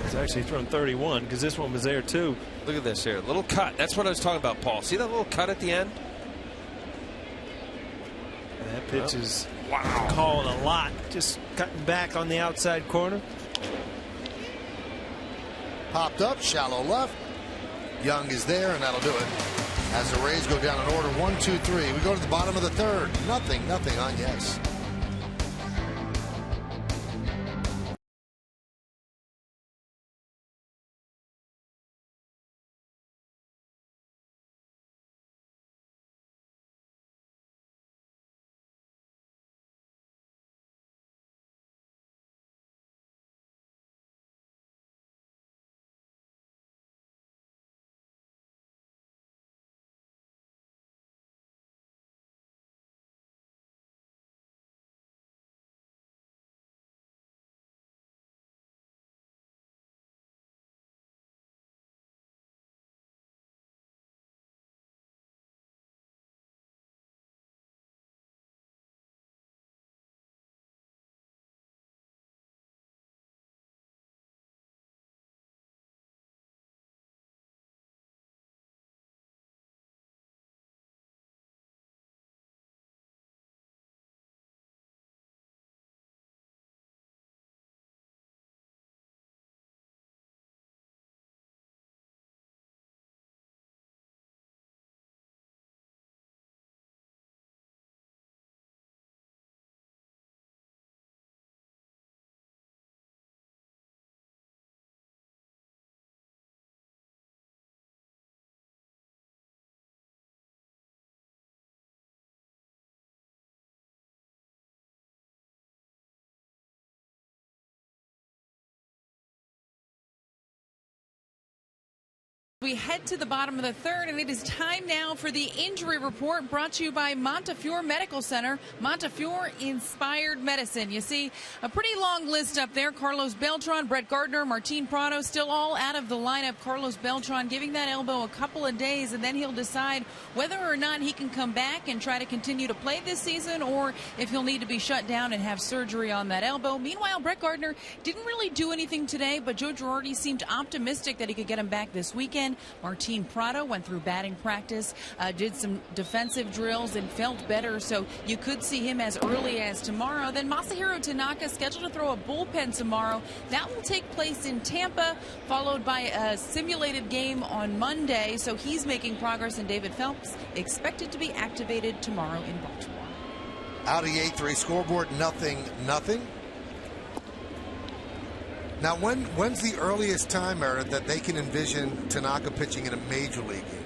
He's actually thrown 31 because this one was there too. Look at this here. Little cut. That's what I was talking about, Paul. See that little cut at the end? And that pitch is calling a lot. Just cutting back on the outside corner. popped up, shallow left. Young is there, and that'll do it. As the Rays go down in order, 1, 2, 3. We go to the bottom of the third. Nothing on yes. We head to the bottom of the third, and it is time now for the injury report brought to you by Montefiore Medical Center. Montefiore Inspired Medicine. You see a pretty long list up there. Carlos Beltran, Brett Gardner, Martin Prado, still all out of the lineup. Carlos Beltran giving that elbow a couple of days, and then he'll decide whether or not he can come back and try to continue to play this season, or if he'll need to be shut down and have surgery on that elbow. Meanwhile, Brett Gardner didn't really do anything today, but Joe Girardi seemed optimistic that he could get him back this weekend. Martin Prado went through batting practice, did some defensive drills, and felt better, so you could see him as early as tomorrow. Then Masahiro Tanaka scheduled to throw a bullpen tomorrow. That will take place in Tampa, followed by a simulated game on Monday, so he's making progress, and David Phelps expected to be activated tomorrow in Baltimore. Out of the 8-3 scoreboard, nothing. Now, when's the earliest time, Meredith, that they can envision Tanaka pitching in a major league game?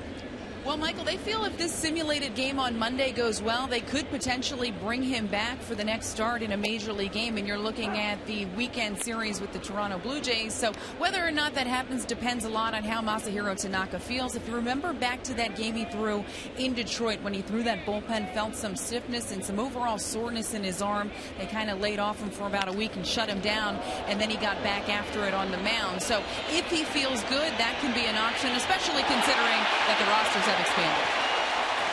Well, Michael, they feel if this simulated game on Monday goes well, they could potentially bring him back for the next start in a major league game, and you're looking at the weekend series with the Toronto Blue Jays. So whether or not that happens depends a lot on how Masahiro Tanaka feels. If you remember back to that game he threw in Detroit, when he threw that bullpen, felt some stiffness and some overall soreness in his arm. They kind of laid off him for about a week and shut him down, and then he got back after it on the mound. So if he feels good, that can be an option, especially considering that the rosters have expanded.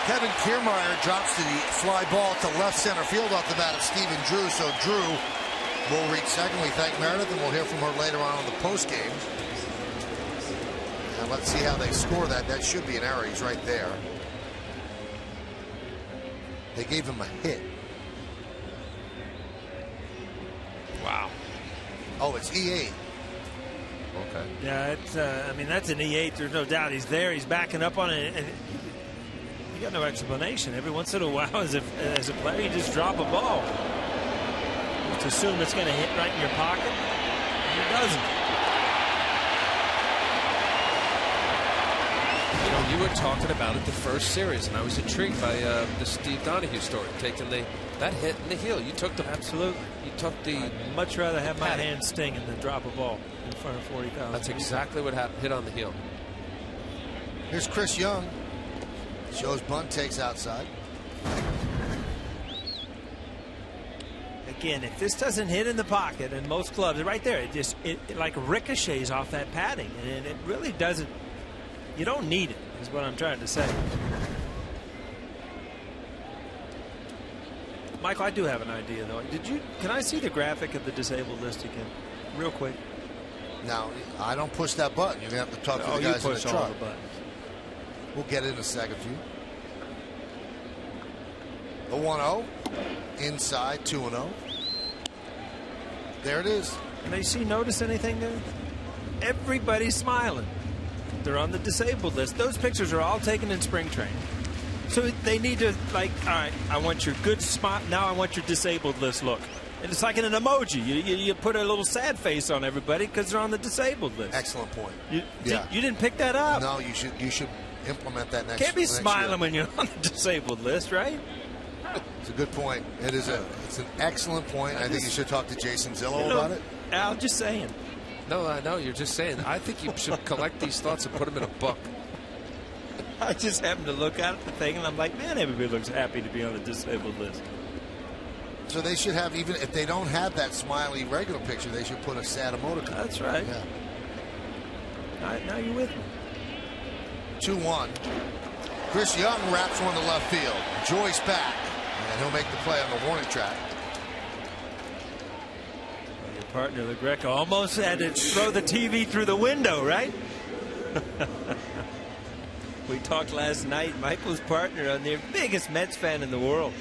Kevin Kiermaier drops the fly ball to left center field off the bat of Stephen Drew. So Drew will reach second. We thank Meredith, and we'll hear from her later on the post game. And let's see how they score that. That should be an error. He's right there. They gave him a hit. Wow. Oh, it's E8. Okay. Yeah, it's, I mean, that's an E8. There's no doubt. He's there. He's backing up on it. And you got no explanation. Every once in a while, as a player, you just drop a ball. Just assume it's going to hit right in your pocket. And it doesn't. You know, you were talking about it the first series, and I was intrigued by the Steve Donahue story, taking that hit in the heel. You took the absolutely. You took the. I'd much rather have my hand stinging than drop a ball in front of 40,000. That's exactly what happened. Hit on the heel. Here's Chris Young. Shows bunt, takes outside. Again, if this doesn't hit in the pocket, and most clubs, right there, it like ricochets off that padding, and it really doesn't. You don't need it, is what I'm trying to say. Michael, I do have an idea, though. Can I see the graphic of the disabled list again, real quick? Now, I don't push that button. You're going to have to talk to the guys in the truck. All the buttons. We'll get it in a second for you. The 1-0. Inside, 2-0. There it is. Can you notice anything there? Everybody's smiling. They're on the disabled list. Those pictures are all taken in spring training. So they need to, like, all right, I want your good smile. Now I want your disabled list look. And it's like in an emoji. You put a little sad face on everybody because they're on the disabled list. Excellent point. You didn't pick that up. No, you should implement that next year. Can't be smiling when you're on the disabled list, right? It's a good point. It's an excellent point. I think you should talk to Jason Zillow about it. Al, just saying. No, I know. You're just saying. I think you should collect these thoughts and put them in a book. I just happened to look at the thing, and I'm like, man, everybody looks happy to be on the disabled list. So they should have, even if they don't have that smiley regular picture, they should put a sad emoticon. That's right. Yeah. All right, now you're with me. 2-1. Chris Young wraps one to left field. Joyce back, and he'll make the play on the warning track. Well, your partner, LaGreca, almost had to throw the TV through the window, right? We talked last night. Michael's partner on the biggest Mets fan in the world.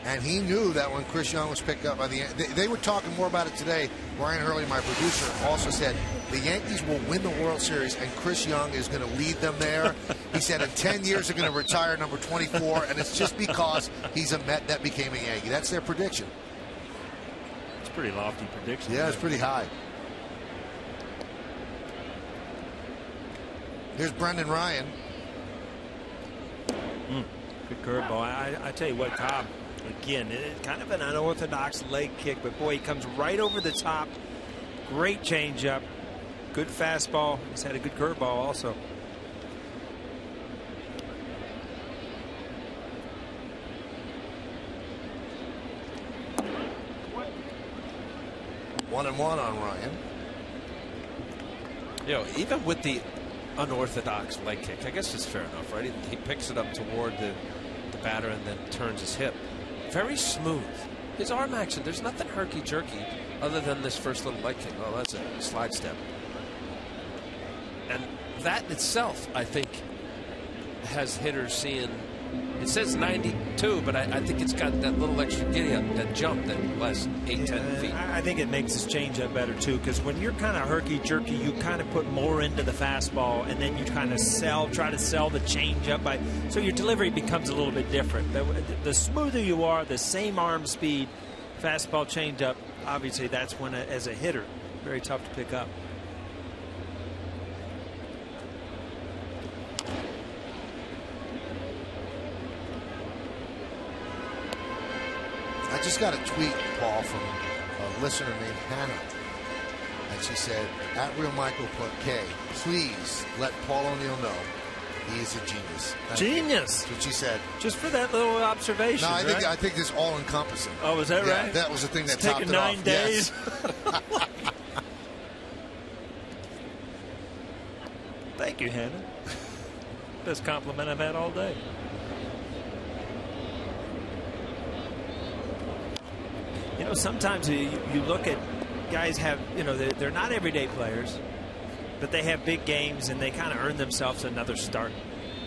And he knew that when Chris Young was picked up by the Yankees. They were talking more about it today. Ryan Hurley, my producer, also said the Yankees will win the World Series and Chris Young is going to lead them there. He said in 10 years they're going to retire number 24, and it's just because he's a Met that became a Yankee. That's their prediction. It's a pretty lofty prediction. Yeah, it's pretty high. Here's Brendan Ryan. Good curveball. I tell you what, Cobb, again, it's kind of an unorthodox leg kick, but boy, he comes right over the top. Great changeup. Good fastball. He's had a good curveball also. One and one on Ryan. You know, even with the unorthodox leg kick, I guess it's fair enough, right? He picks it up toward the batter and then turns his hip. Very smooth. His arm action, there's nothing herky-jerky other than this first little leg kick. Oh, that's a slide step. And that itself, I think, has hitters seeing, it says 92, but I think it's got that little extra giddy up, that jump, that last 8-10 feet. I think it makes his changeup better too, because when you're kind of herky-jerky, you kind of put more into the fastball, and then you kind of try to sell the changeup. So your delivery becomes a little bit different. The smoother you are, the same arm speed, fastball, changeup, obviously that's when, as a hitter, very tough to pick up. I just got a tweet, Paul, from a listener named Hannah. And she said, at Real Michael K, please let Paul O'Neill know he is a genius. Genius. That's what she said. Just for that little observation. No, right? I think it's all encompassing. Oh, is that right? That was the thing that it's topped taken it 9 off. days. Yes. Thank you, Hannah. Best compliment I've had all day. You know, sometimes you look at guys have, you know, they're not everyday players, but they have big games and they kind of earn themselves another start.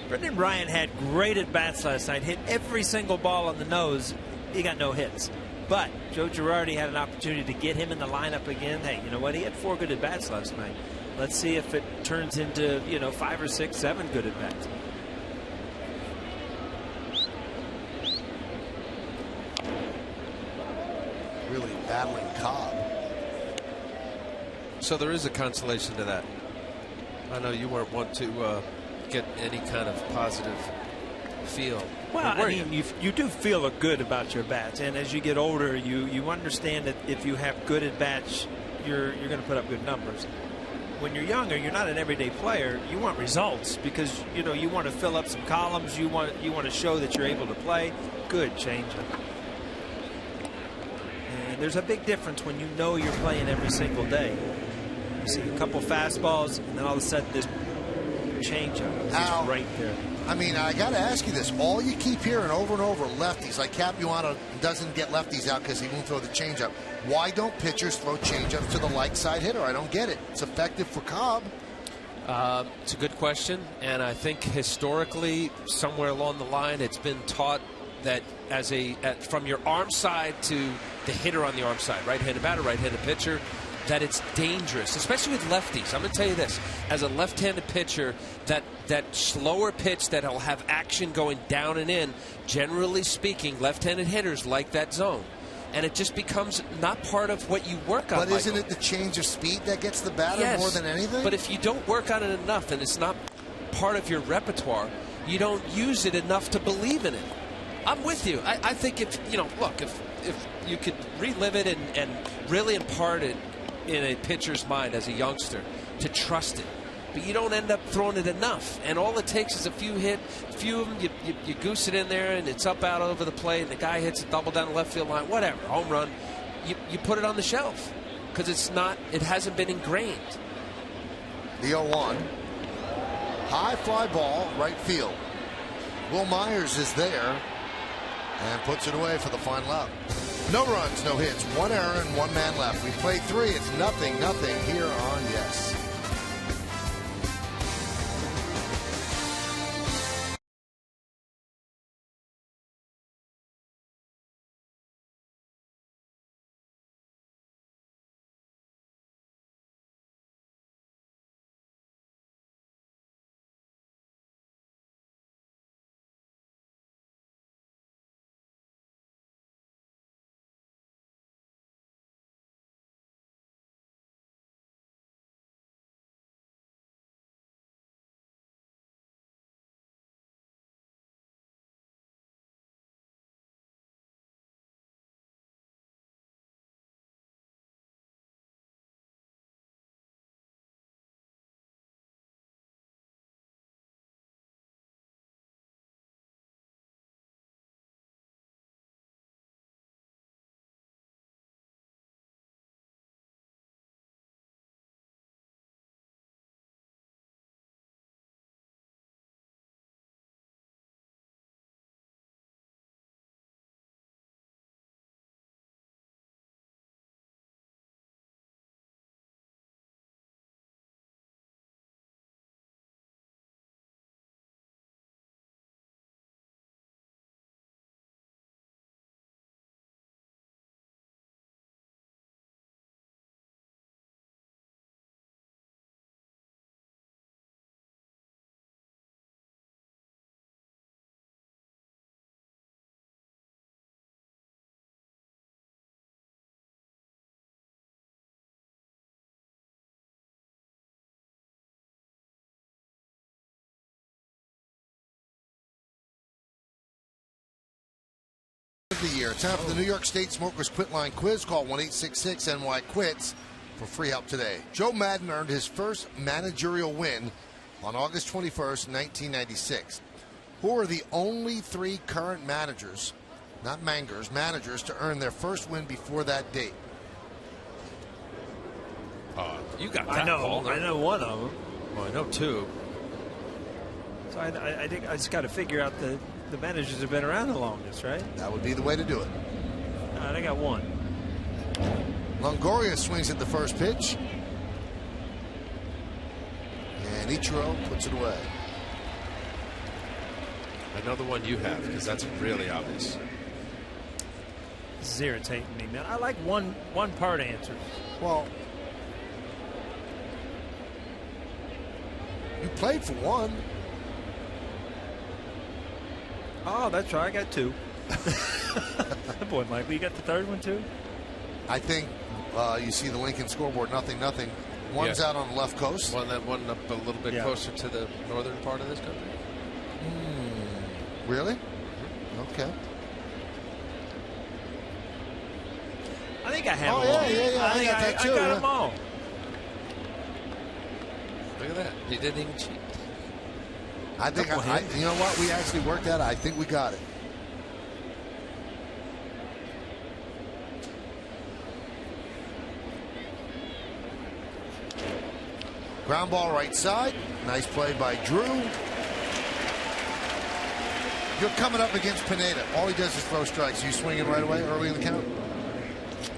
Brendan Ryan had great at-bats last night, hit every single ball on the nose. He got no hits. But Joe Girardi had an opportunity to get him in the lineup again. Hey, you know what? He had 4 good at-bats last night. Let's see if it turns into, you know, 5 or 6, 7 good at-bats. Really battling Cobb. So there is a consolation to that. I know you weren't one to get any kind of positive feel. Well, I mean, you do feel good about your bats, and as you get older, you understand that if you have good at bats, you're going to put up good numbers. When you're younger, you're not an everyday player. You want results because you know you want to fill up some columns. You want to show that you're able to play. Good changeup. And there's a big difference when you know you're playing every single day. You see a couple fastballs, and then all of a sudden this changeup is just right there. I mean, I got to ask you this. All you keep hearing over and over, lefties, like Capuano doesn't get lefties out because he won't throw the changeup. Why don't pitchers throw changeups to the light side hitter? I don't get it. It's effective for Cobb. It's a good question, and I think historically, somewhere along the line, it's been taught that from your arm side to the hitter on the arm side, right-handed batter, right-handed pitcher, that it's dangerous, especially with lefties. I'm going to tell you this. As a left-handed pitcher, that slower pitch that'll have action going down and in, generally speaking, left-handed hitters like that zone. And it just becomes not part of what you work on. But isn't it the change of speed that gets the batter more than anything? But if you don't work on it enough and it's not part of your repertoire, you don't use it enough to believe in it. I'm with you. I think if you could relive it and really impart it in a pitcher's mind as a youngster to trust it, but you don't end up throwing it enough, and all it takes is a few of them, you goose it in there and it's up out over the plate and the guy hits a double down the left field line, whatever, home run, you put it on the shelf because it hasn't been ingrained. The 0-1, high fly ball, right field. Will Myers is there and puts it away for the final out. No runs, no hits, 1 error and 1 man left. We played 3. It's 0-0 here on Yes. The year. Time for the New York State Smokers Quit Line Quiz. Call 1-866-NY-QUITS for free help today. Joe Madden earned his first managerial win on August 21st, 1996. Who are the only 3 current managers, not mangers, managers to earn their first win before that date? You got that. I know one of them. Well, I know 2. So I think I just got to figure out the managers have been around the longest, right? That would be the way to do it. I got 1. Longoria swings at the first pitch. And Ichiro puts it away. I know the one you have because that's really obvious. This is irritating me, man. I like one part answers. Well, you played for 1. Oh, that's right. I got 2. Boy, Michael, you got the 3rd one too? I think you see the Lincoln scoreboard, 0-0. One's out on the left coast. One up a little bit closer to the northern part of this country. Really? Okay. I think I have them all. Yeah. I got them all. Look at that. You didn't even cheat. I think, you know what? We actually worked that out. I think we got it. Ground ball right side. Nice play by Drew. You're coming up against Pineda. All he does is throw strikes. You swinging right away early in the count?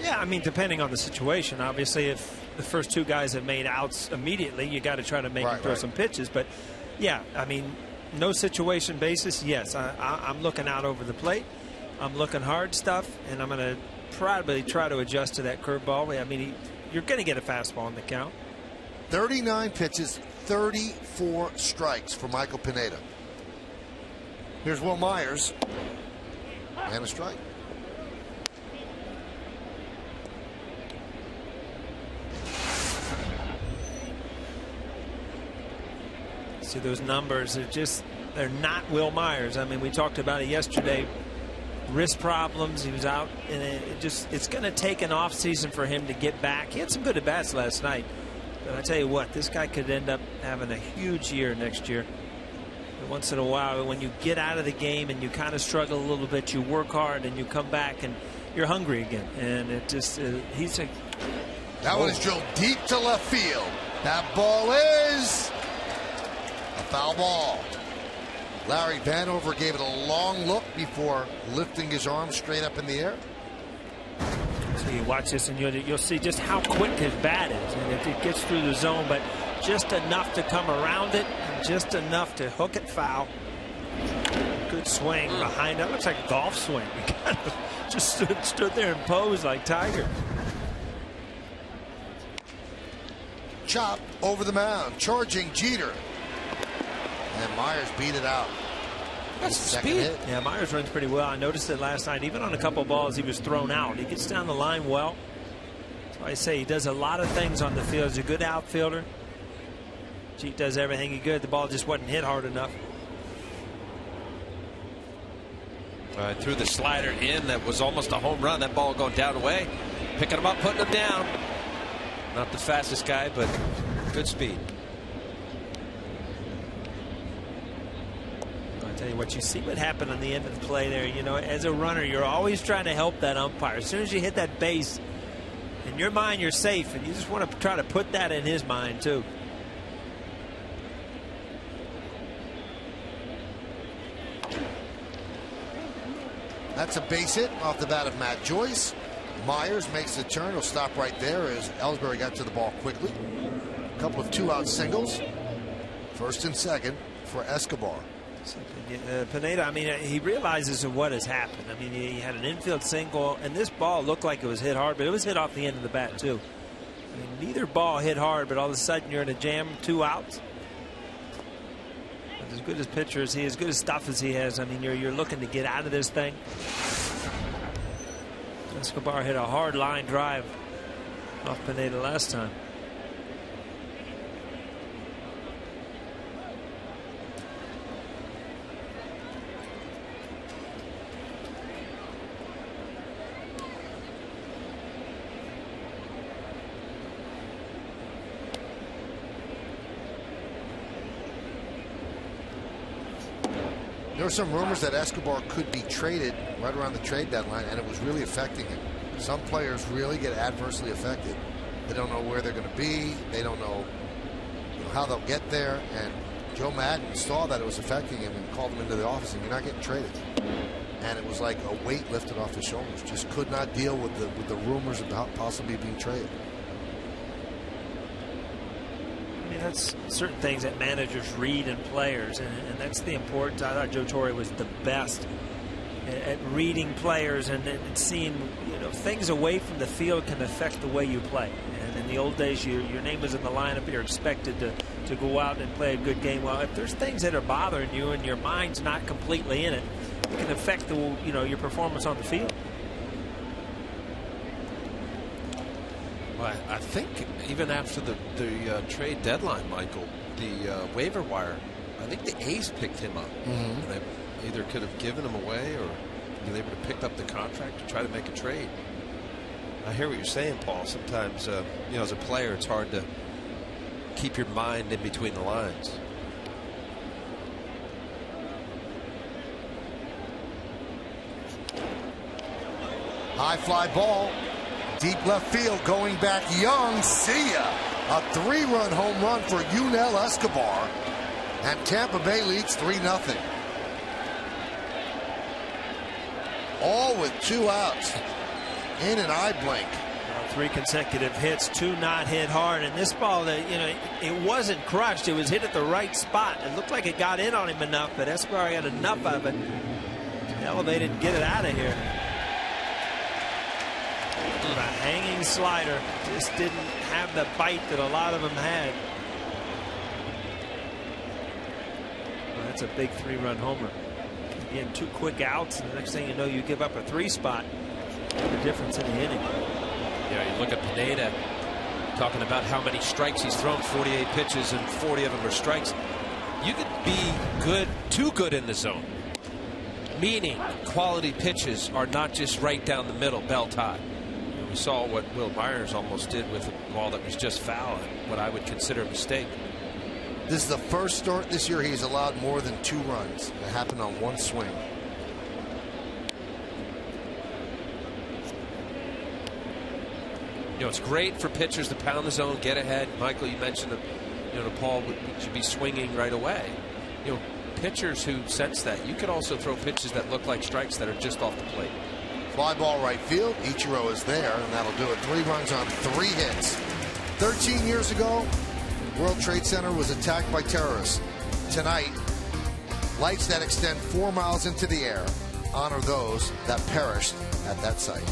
Yeah, I mean, depending on the situation. Obviously, if the first 2 guys have made outs immediately, you got to try to make them throw some pitches. But yeah, I mean, no situation basis. Yes, I'm looking out over the plate. I'm looking hard stuff, and I'm going to probably try to adjust to that curveball. I mean, you're going to get a fastball in the count. 39 pitches, 34 strikes for Michael Pineda. Here's Will Myers. And a strike. See those numbers, they're not Will Myers. I mean, we talked about it yesterday. Wrist problems, he was out, and it's going to take an off season for him to get back. He had some good at-bats last night, but I tell you what, this guy could end up having a huge year next year. And once in a while, when you get out of the game and you kind of struggle a little bit, you work hard and you come back and you're hungry again. And it just that one is drilled deep to left field. That ball is a foul ball. Larry Vanover gave it a long look before lifting his arm straight up in the air. So you watch this and you'll see just how quick his bat is, and if it gets through the zone, but just enough to come around it, and just enough to hook it foul. Good swing behind it. Looks like a golf swing. He kind of just stood there and posed like Tiger. Chop over the mound, charging Jeter. And Myers beat it out. That's second speed. hit. Yeah, Myers runs pretty well. I noticed it last night. Even on a couple balls, he was thrown out. He gets down the line well. That's why I say he does a lot of things on the field. He's a good outfielder. Jeter does everything he could. The ball just wasn't hit hard enough. Threw the slider in. That was almost a home run. That ball going down away. Picking him up, putting him down. Not the fastest guy, but good speed. Tell you what, you see what happened on the end of the play there. You know, as a runner, you're always trying to help that umpire. As soon as you hit that base, in your mind, you're safe, and you just want to try to put that in his mind too. That's a base hit off the bat of Matt Joyce. Myers makes the turn. He'll stop right there as Ellsbury got to the ball quickly. A couple of two-out singles. First and second for Escobar. Pineda, I mean, he realizes what has happened. I mean, he had an infield single, and this ball looked like it was hit hard, but it was hit off the end of the bat, too. I mean, neither ball hit hard, but all of a sudden you're in a jam, 2 outs. But as good as pitcher as he is, as good as stuff as he has, I mean, you're looking to get out of this thing. Escobar hit a hard line drive off Pineda last time. There were some rumors that Escobar could be traded right around the trade deadline, and it was really affecting him. Some players really get adversely affected. They don't know where they're going to be. They don't know how they'll get there. And Joe Madden saw that it was affecting him and called him into the office, and you're not getting traded. And it was like a weight lifted off his shoulders. Just could not deal with the rumors about possibly being traded. That's certain things that managers read in players, and that's the importance. I thought Joe Torre was the best at reading players and seeing, you know, things away from the field can affect the way you play. And in the old days, your name was in the lineup. You're expected to go out and play a good game. Well, if there's things that are bothering you and your mind's not completely in it, it can affect your performance on the field. I think even after the trade deadline, Michael, the waiver wire, I think the A's picked him up. Mm-hmm. They either could have given him away or they would have picked up the contract to try to make a trade. I hear what you're saying, Paul. Sometimes, as a player, it's hard to keep your mind in between the lines. High fly ball. Deep left field, going back Young. See ya. A 3-run home run for Yunel Escobar. And Tampa Bay leads 3-0. All with 2 outs. In an eye blink. 3 consecutive hits, 2 not hit hard. And this ball, it wasn't crushed. It was hit at the right spot. It looked like it got in on him enough, but Escobar got enough of it to elevate it and get it out of here. A hanging slider, just didn't have the bite that a lot of them had. Well, that's a big 3-run homer. Again, 2 quick outs, and the next thing you know, you give up a 3 spot. The difference in the inning. Yeah, you look at Pineda, talking about how many strikes he's thrown, 48 pitches, and 40 of them are strikes. You could be good, too good in the zone. Meaning, quality pitches are not just right down the middle, bell tie. We saw what Will Myers almost did with a ball that was just foul, what I would consider a mistake. This is the first start this year he's allowed more than 2 runs. It happened on 1 swing. You know, it's great for pitchers to pound the zone, get ahead. Michael, you mentioned that, you know, Paul should be swinging right away. You know, pitchers who sense that, you can also throw pitches that look like strikes that are just off the plate. Fly ball right field. Ichiro is there, and that'll do it. 3 runs on 3 hits. 13 years ago, World Trade Center was attacked by terrorists. Tonight, lights that extend 4 miles into the air honor those that perished at that site.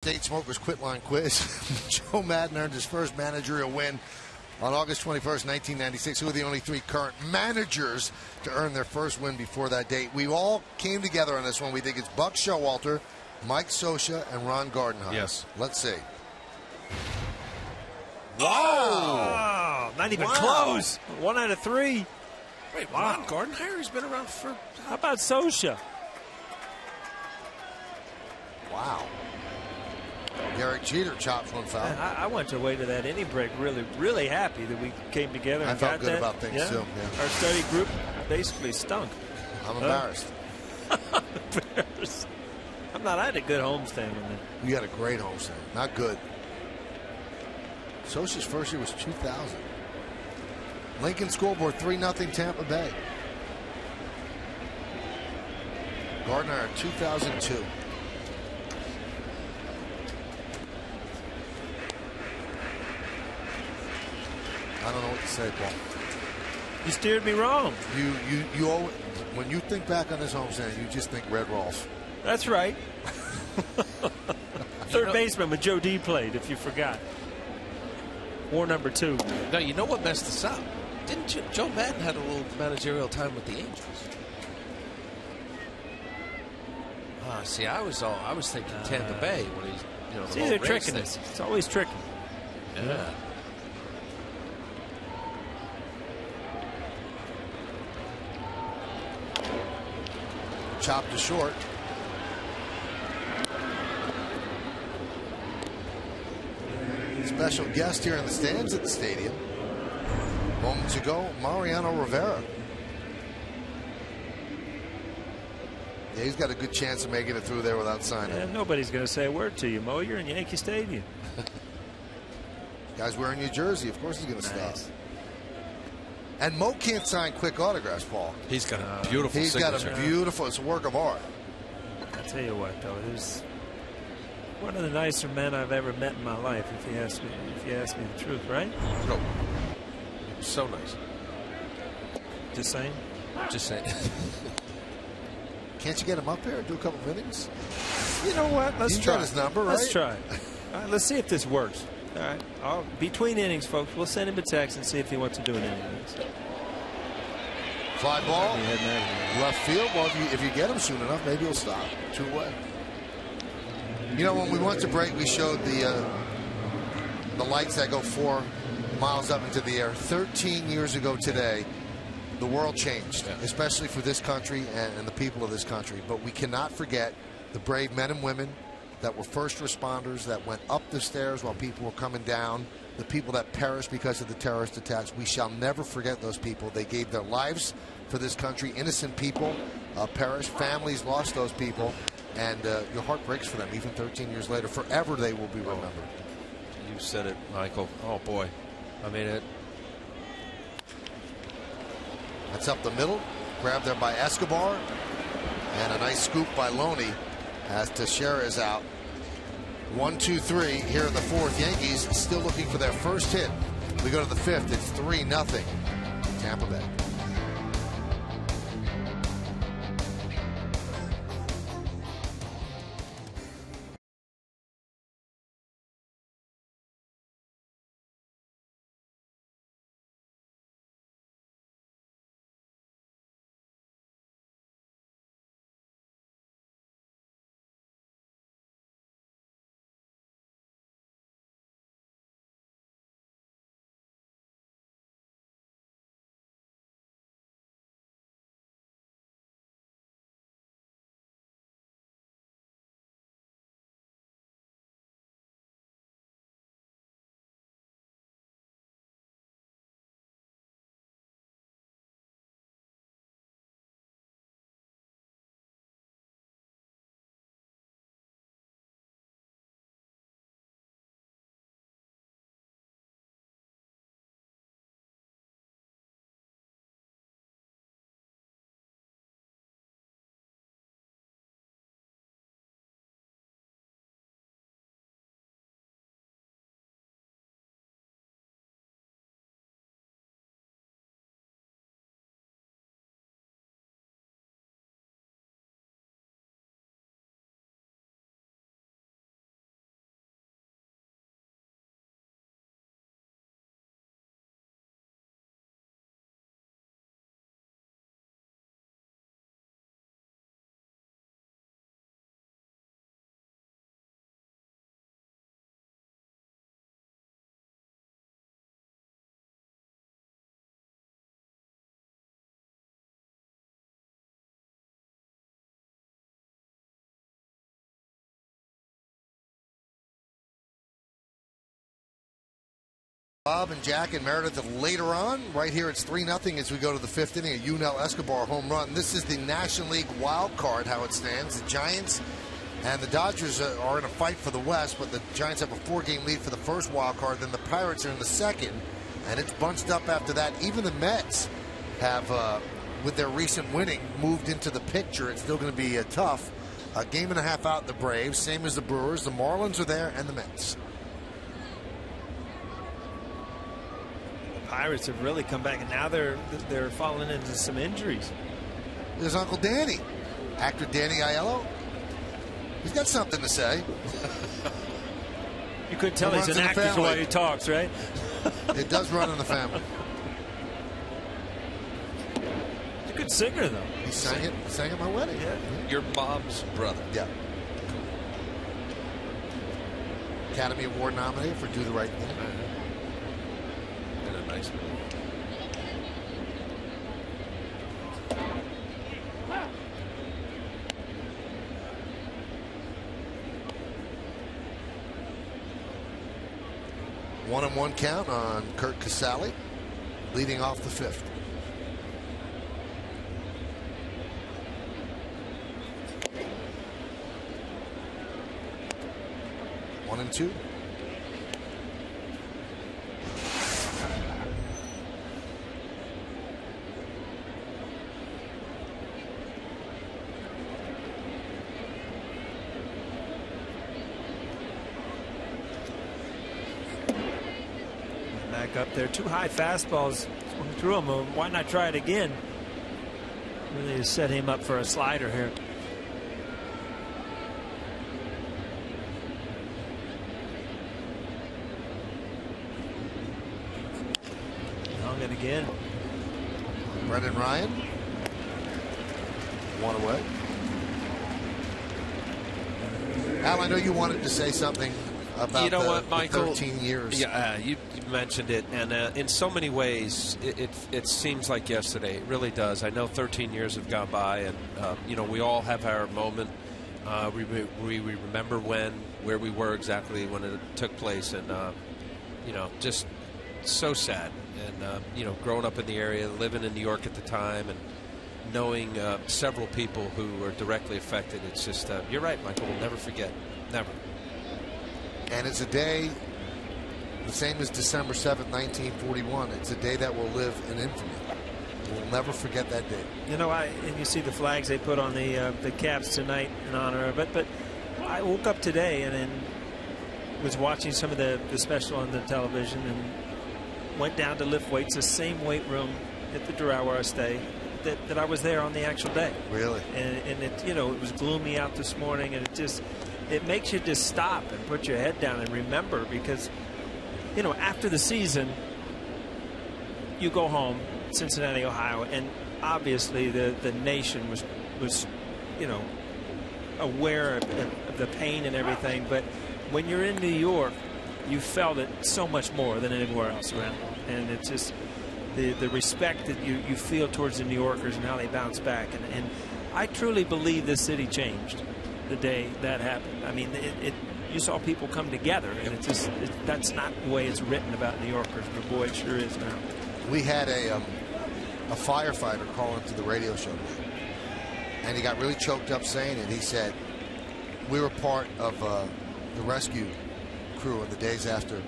State Smokers Quit Line Quiz. Joe Madden earned his first managerial win on August 21st, 1996. Who are the only 3 current managers to earn their first win before that date? We all came together on this one. We think it's Buck Showalter, Mike Scioscia, and Ron Gardenhire. Yes. Let's see. Wow! Not even close. 1 out of 3. Wait, Ron Gardenhire? He's been around for... How about Scioscia? Wow. Derek Jeter chops one foul. Man, I went away to that inning break really happy that we came together and I felt got good that. about things too. Yeah. Our study group basically stunk. I'm embarrassed. Embarrassed. I'm not. I had a good homestand on that. You had a great homestand. Not good. Scioscia's first year was 2000. Lincoln scoreboard 3-0 Tampa Bay. Gardner 2002. I don't know what to say, Paul. You steered me wrong. You always, when you think back on this homestand, you just think Red Rolf. That's right. Third baseman with Joe D played, if you forgot. War number 2. Now, you know what messed us up? Didn't Joe Madden had a little managerial time with the Angels? See, I was thinking Tampa Bay when he's, you know, see, they're tricking us. It's always tricky. Yeah. Chopped to short. Special guest here in the stands at the stadium. Moments ago, Mariano Rivera. Yeah, he's got a good chance of making it through there without signing. Yeah, nobody's going to say a word to you, Mo. You're in Yankee Stadium. Guy's wearing your jersey. Of course he's going to stop. And Mo can't sign quick autographs, Paul. He's got a beautiful He's signature. got a beautiful, it's a work of art. I'll tell you what, though, there's one of the nicer men I've ever met in my life, if you ask me the truth, right? No. So nice. Just saying? Just saying. Can't you get him up here and do a couple of innings? You know what? Let's try. Got his number, right? Let's try. All right, let's see if this works. All right. Between innings, folks, we'll send him a text and see if he wants to do an inning. Fly ball, left field. Well, if you get him soon enough, maybe he'll stop. 2-away. You know, when we went to break, we showed the lights that go 4 miles up into the air. 13 years ago today, the world changed, especially for this country and the people of this country. But we cannot forget the brave men and women that were first responders that went up the stairs while people were coming down, the people that perished because of the terrorist attacks. We shall never forget those people. They gave their lives for this country. Innocent people perished. Families lost those people. And your heart breaks for them, even 13 years later. Forever they will be remembered. You said it, Michael. Oh, boy. I mean it. That's up the middle. Grabbed there by Escobar. And a nice scoop by Loney as Teixeira is out. 1, 2, 3 here in the fourth. Yankees still looking for their first hit. We go to the fifth. It's 3-0 Tampa Bay. Bob and Jack and Meredith later on. Right here, it's 3-0 as we go to the fifth inning. A Yunel Escobar home run. This is the National League wild card, how it stands. The Giants and the Dodgers are in a fight for the West, but the Giants have a 4-game lead for the first wild card. Then the Pirates are in the second, and it's bunched up after that. Even the Mets have, with their recent winning, moved into the picture. It's still going to be tough. A game and a half out the Braves, same as the Brewers. The Marlins are there, and the Mets. Pirates have really come back, and now they're falling into some injuries. There's Uncle Danny, actor Danny Aiello. He's got something to say. You couldn't tell he's an actor the way he talks, right? It does run in the family. He's a good singer, though. He sang at my wedding. Yeah. Your mom's brother. Yeah. Academy Award nominated for Do the Right Thing. And a nice movie. One-on-one count on Kurt Casale, leading off the fifth. 1-2. Back up there. 2 high fastballs through him. Why not try it again? Really to set him up for a slider here. Long it again. Brendan Ryan. 1 away. Al, I know you wanted to say something about what, Michael? 13 years. Yeah, you mentioned it, and in so many ways, it seems like yesterday. It really does. I know 13 years have gone by, and we all have our moment. We remember where we were exactly when it took place, and just so sad. And growing up in the area, living in New York at the time, and knowing several people who were directly affected. It's just you're right, Michael. We'll never forget. Never. And it's a day the same as December 7th, 1941. It's a day that will live in infamy. We'll never forget that day. And you see the flags they put on the caps tonight in honor of it. But I woke up today and then was watching some of the special on the television and went down to lift weights, the same weight room at the Doral where I stay that I was there on the actual day. Really? And it was gloomy out this morning, and it makes you just stop and put your head down and remember, because after the season you go home, Cincinnati, Ohio, and obviously the nation was aware of the pain and everything, but when you're in New York you felt it so much more than anywhere else around, and it's just the respect that you feel towards the New Yorkers and how they bounce back, and I truly believe this city changed the day that happened. I mean, you saw people come together, and that's not the way it's written about New Yorkers, but boy, it sure is now. We had a firefighter call into the radio show today, and he got really choked up saying it. He said, we were part of the rescue crew in the days after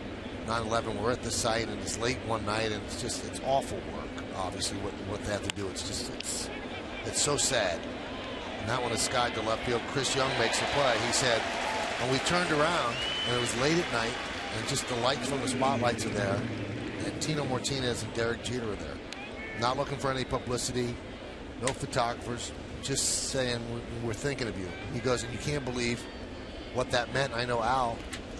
9/11. We're at the site, and it's late one night, and it's awful work, obviously, what they have to do. It's so sad. And that one is skied to left field. Chris Young makes the play. He said, and we turned around, and it was late at night, and just the lights from the spotlights are there, and Tino Martinez and Derek Jeter are there. Not looking for any publicity, no photographers, just saying we're thinking of you. He goes, and you can't believe what that meant. I know, Al,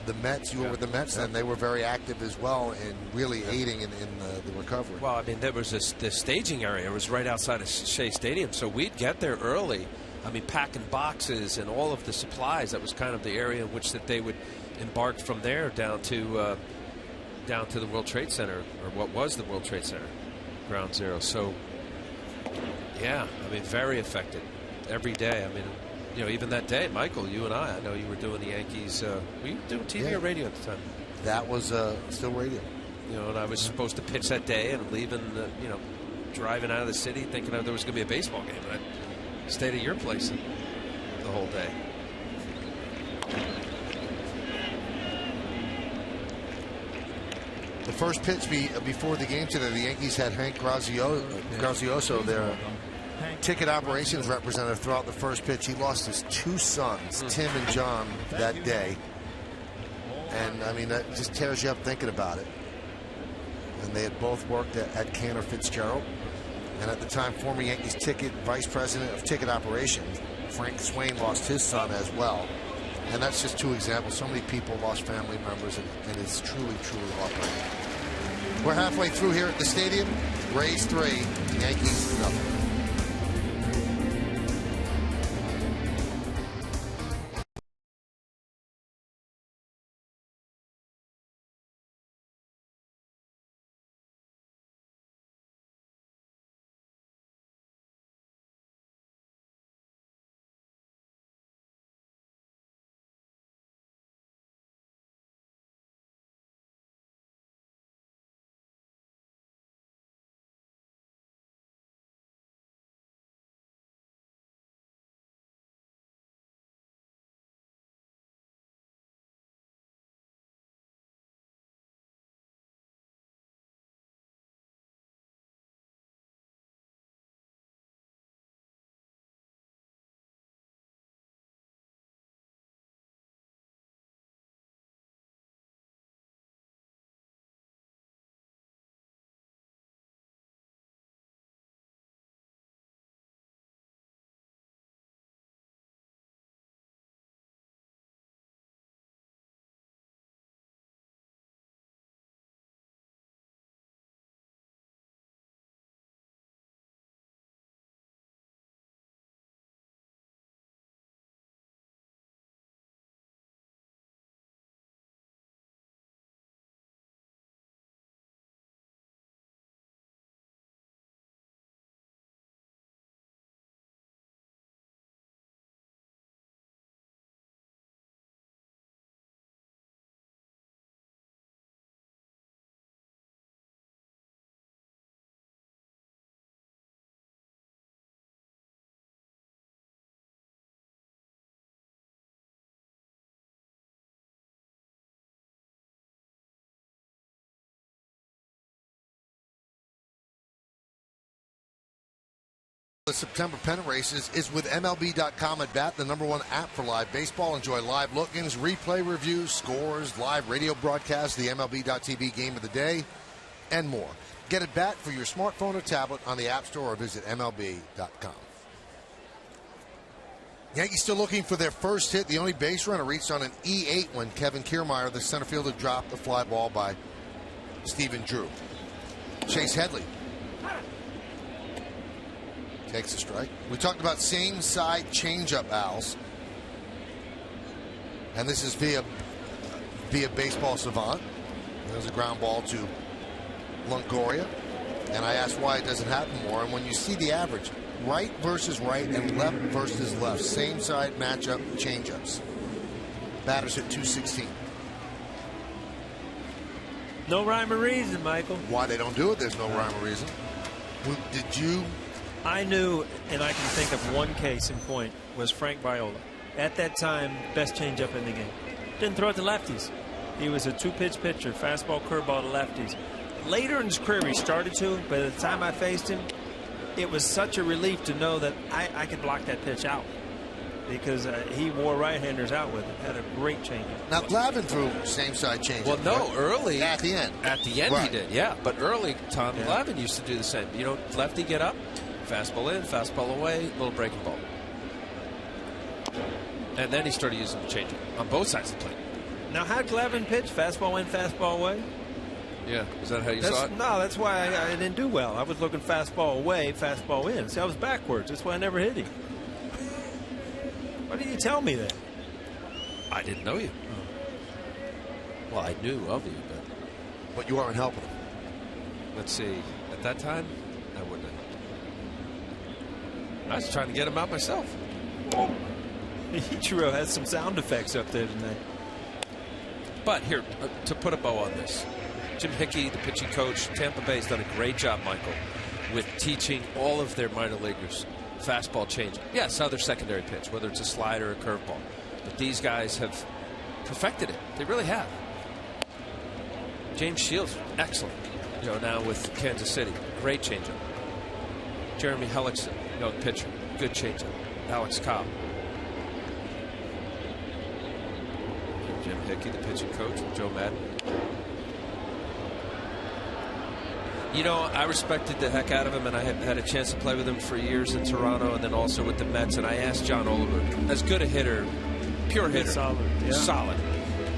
the Mets, you were with the Mets then, they were very active as well in really aiding in the recovery. Well, I mean, there was the staging area was right outside of Shea Stadium, so we'd get there early. I mean, packing boxes and all of the supplies. That was kind of the area in which that they would embark from there down to the World Trade Center, or what was the World Trade Center, Ground Zero. So, yeah, I mean, very affected every day. I mean, even that day, Michael, you and I know you were doing the Yankees. Were you doing TV or radio at the time? That was still radio. And I was supposed to pitch that day, and leaving, driving out of the city thinking there was going to be a baseball game. And I stayed at your place the whole day. The first pitch before the game today, the Yankees had Hank Grazioso, their ticket operations representative, throughout the first pitch. He lost his 2 sons, Tim and John, that day. And, I mean, that just tears you up thinking about it. And they had both worked at Cantor Fitzgerald. And at the time, former Yankees vice president of ticket operations, Frank Swain, lost his son as well. And that's just 2 examples. So many people lost family members, and it's truly, truly heartbreaking. We're halfway through here at the stadium. Rays 3, Yankees 0. The September pennant races is with MLB.com at bat, the #1 app for live baseball. Enjoy live look-ins, replay reviews, scores, live radio broadcasts, the MLB.TV game of the day, and more. Get at bat for your smartphone or tablet on the App Store or visit MLB.com. Yankees still looking for their first hit. The only base runner reached on an E8 when Kevin Kiermaier, the center fielder, dropped the fly ball by Stephen Drew. Chase Headley takes a strike. We talked about same side changeup, Als. And this is via Baseball Savant. There's a ground ball to Longoria. And I asked why it doesn't happen more. And when you see the average, right versus right and left versus left, same side matchup changeups. Batters hit 216. No rhyme or reason, Michael. Why they don't do it, there's no rhyme or reason. Did you? I knew, and I can think of one case in point, was Frank Viola. At that time, best changeup in the game. Didn't throw it to lefties. He was a two-pitch pitcher, fastball, curveball to lefties. Later in his career, he started to, but at the time I faced him, it was such a relief to know that I could block that pitch out, because he wore right-handers out with it. Had a great changeup. Now, Glavine threw same-side changeup. Well, no, right? early. At the end. At the end right. he did, yeah. But early, Tom Glavine used to do the same. You know, lefty get up, fastball in, fastball away, little breaking ball. And then he started using the changeup on both sides of the plate. Now, how'd Glavine pitch? Fastball in, fastball away? Yeah, is that how you saw it? No, that's why I didn't do well. I was looking fastball away, fastball in. See, I was backwards. That's why I never hit him. Why didn't you tell me that? I didn't know you. Well, I knew of you, but you weren't helping him. Let's see. At that time, I wouldn't have helped him. I was trying to get him out myself. Ichiro has some sound effects up there tonight. But here, to put a bow on this, Jim Hickey, the pitching coach, Tampa Bay, has done a great job, Michael, with teaching all of their minor leaguers fastball changeup. Yes, other secondary pitch, whether it's a slider or a curveball. But these guys have perfected it. They really have. James Shields, excellent. You know, now with Kansas City, great changeup. Jeremy Hellickson, young pitcher, good changeup. Alex Cobb. Jim Hickey, the pitching coach, Joe Madden. You know, I respected the heck out of him, and I had a chance to play with him for years in Toronto and then also with the Mets. And I asked John Oliver, as good a hitter, pure hitter, solid. Yeah. Solid.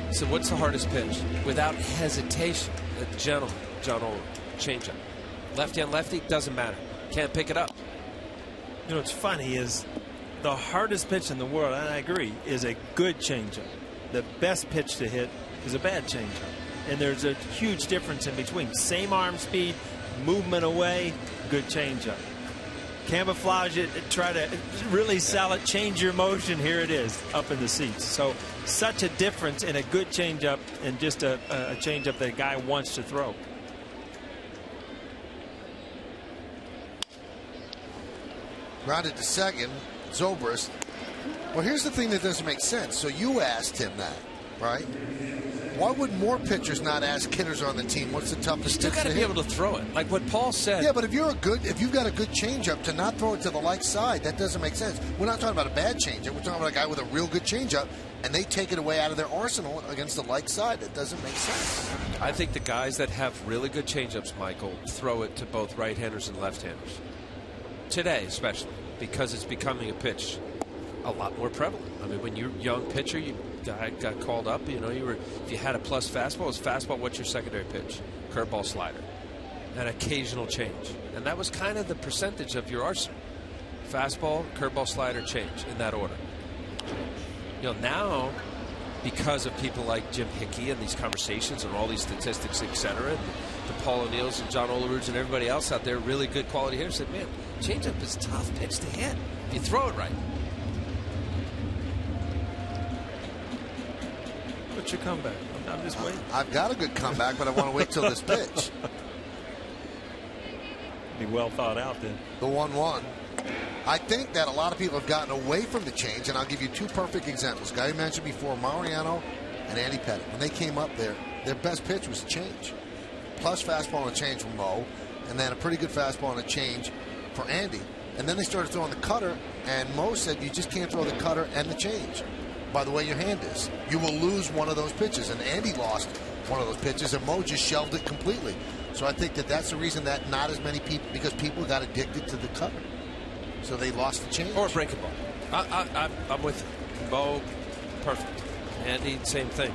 I said, what's the hardest pitch? Without hesitation, a gentleman, John Oliver, changeup. Lefty on lefty, doesn't matter. Can't pick it up. You know, what's funny is the hardest pitch in the world, and I agree, is a good changeup. The best pitch to hit is a bad changeup. And there's a huge difference in between. Same arm speed, movement away, good changeup. Camouflage it, try to really sell it, change your motion. Here it is, up in the seats. So such a difference in a good changeup and just a changeup that a guy wants to throw. Grounded to second, Zobrist. Well, here's the thing that doesn't make sense. So you asked him that, right? Why would more pitchers not ask hitters on the team what's the toughest Still pitch got to be able to throw it, like what Paul said. Yeah, but if you've got a good changeup, to not throw it to the light side, that doesn't make sense. We're not talking about a bad changeup. We're talking about a guy with a real good changeup, and they take it away out of their arsenal against the light side. That doesn't make sense. I think the guys that have really good changeups, Michael, throw it to both right-handers and left-handers. Today, especially, because it's becoming a pitch a lot more prevalent. I mean, when you're a young pitcher, you got called up, you know, if you had a plus fastball, it was fastball, what's your secondary pitch? Curveball, slider. An occasional change. And that was kind of the percentage of your arsenal. Fastball, curveball, slider, change in that order. You know, now, because of people like Jim Hickey and these conversations and all these statistics, etc., and the Paul O'Neills and John Oliver's and everybody else out there, really good quality hitters, said, man, changeup is a tough pitch to hit if you throw it right. What's your comeback? I'm just waiting. I've got a good comeback, but I want to wait till this pitch. Be well thought out then. The 1-1. I think that a lot of people have gotten away from the change, and I'll give you two perfect examples. Guy you mentioned before, Mariano and Andy Pettit. When they came up there, their best pitch was a change. Plus fastball and a change from Mo, and then a pretty good fastball and a change for Andy. And then they started throwing the cutter, and Mo said you just can't throw the cutter and the change by the way your hand is. You will lose one of those pitches, and Andy lost one of those pitches, and Mo just shelved it completely. So I think that that's the reason that not as many people, because people got addicted to the cutter. So they lost the change. Or a breaking ball. I'm with you. Mo, perfect. Andy, same thing.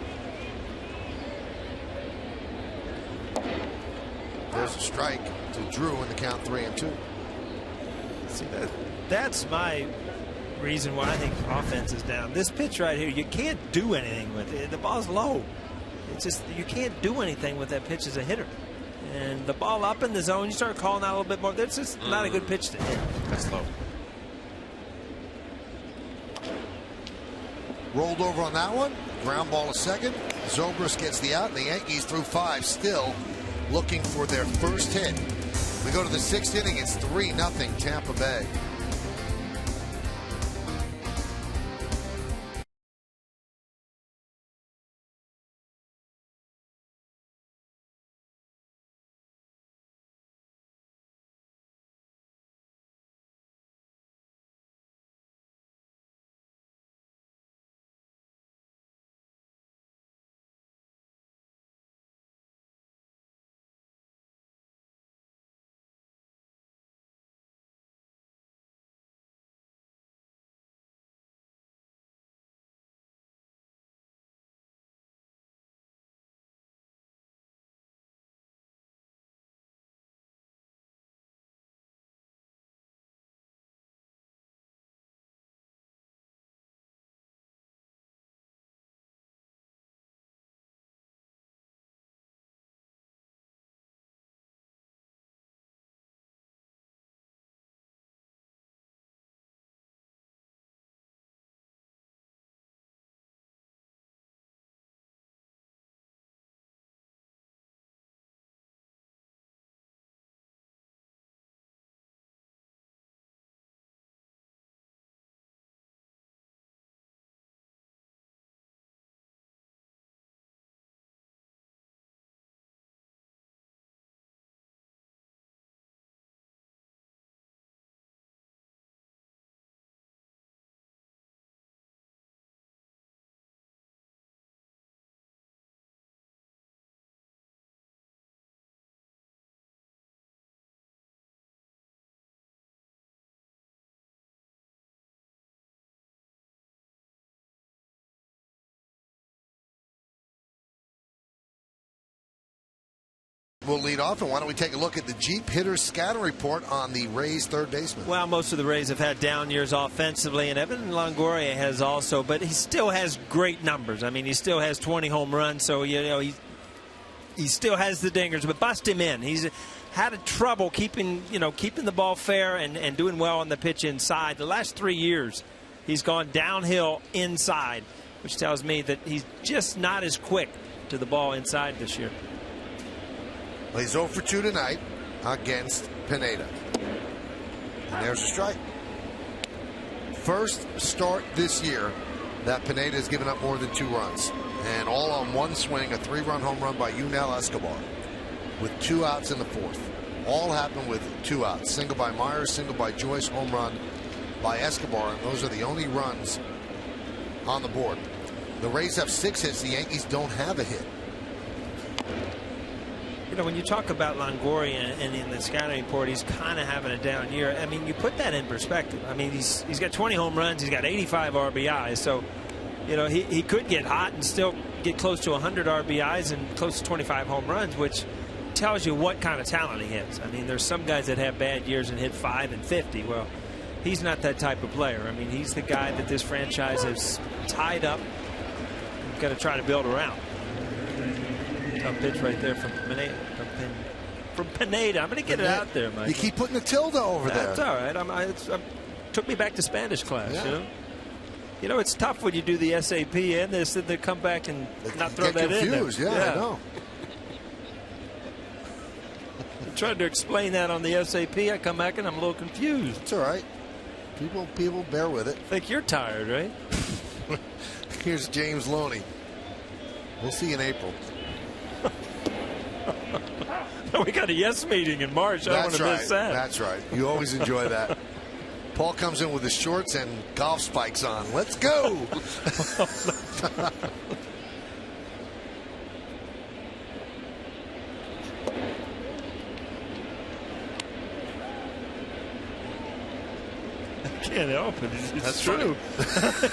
There's a strike to Drew in the count 3-2. See, that's my reason why I think offense is down. This pitch right here, you can't do anything with it. The ball's low. It's just you can't do anything with that pitch as a hitter. And the ball up in the zone, you start calling out a little bit more. That's just not a good pitch to hit. That's low. Rolled over on that one. Ground ball to second. Zobrist gets the out, and the Yankees through 5 still looking for their first hit. We go to the 6th inning. It's 3-0 Tampa Bay. We'll lead off, and why don't we take a look at the Jeep hitters scatter report on the Rays third baseman. Well, most of the Rays have had down years offensively, and Evan Longoria has also, but he still has great numbers. I mean, he still has 20 home runs, so you know he still has the dingers, but bust him in. He's had a trouble keeping the ball fair and doing well on the pitch inside. The last 3 years, he's gone downhill inside, which tells me that he's just not as quick to the ball inside this year. Well, he's 0 for 2 tonight against Pineda. And there's a strike. First start this year that Pineda has given up more than 2 runs. And all on one swing, a 3-run home run by Yunel Escobar with 2 outs in the 4th. All happened with 2 outs. Single by Myers, single by Joyce, home run by Escobar. And those are the only runs on the board. The Rays have 6 hits. The Yankees don't have a hit. You know, when you talk about Longoria and in the scouting report, he's kind of having a down year. I mean, you put that in perspective. I mean, he's got 20 home runs. He's got 85 RBIs. So, you know, he could get hot and still get close to 100 RBIs and close to 25 home runs, which tells you what kind of talent he has. I mean, there's some guys that have bad years and hit 5 and 50. Well, he's not that type of player. I mean, he's the guy that this franchise has tied up and got to try to build around. Tough pitch right there from Pineda. From Pineda. I'm going to get it out there, Mike. You keep putting the tilde over there. That's all right. Took me back to Spanish class, yeah. You know, it's tough when you do the SAP and this, and they come back and not throw that confused. in there. Yeah, I know. I tried to explain that on the SAP. I come back and I'm a little confused. It's all right. People bear with it. I think you're tired, right? Here's James Loney. We'll see you in April. We got a yes meeting in March. I don't want to miss that. That's right. You always enjoy that. Paul comes in with his shorts and golf spikes on. Let's go. Can't help it. It's That's true.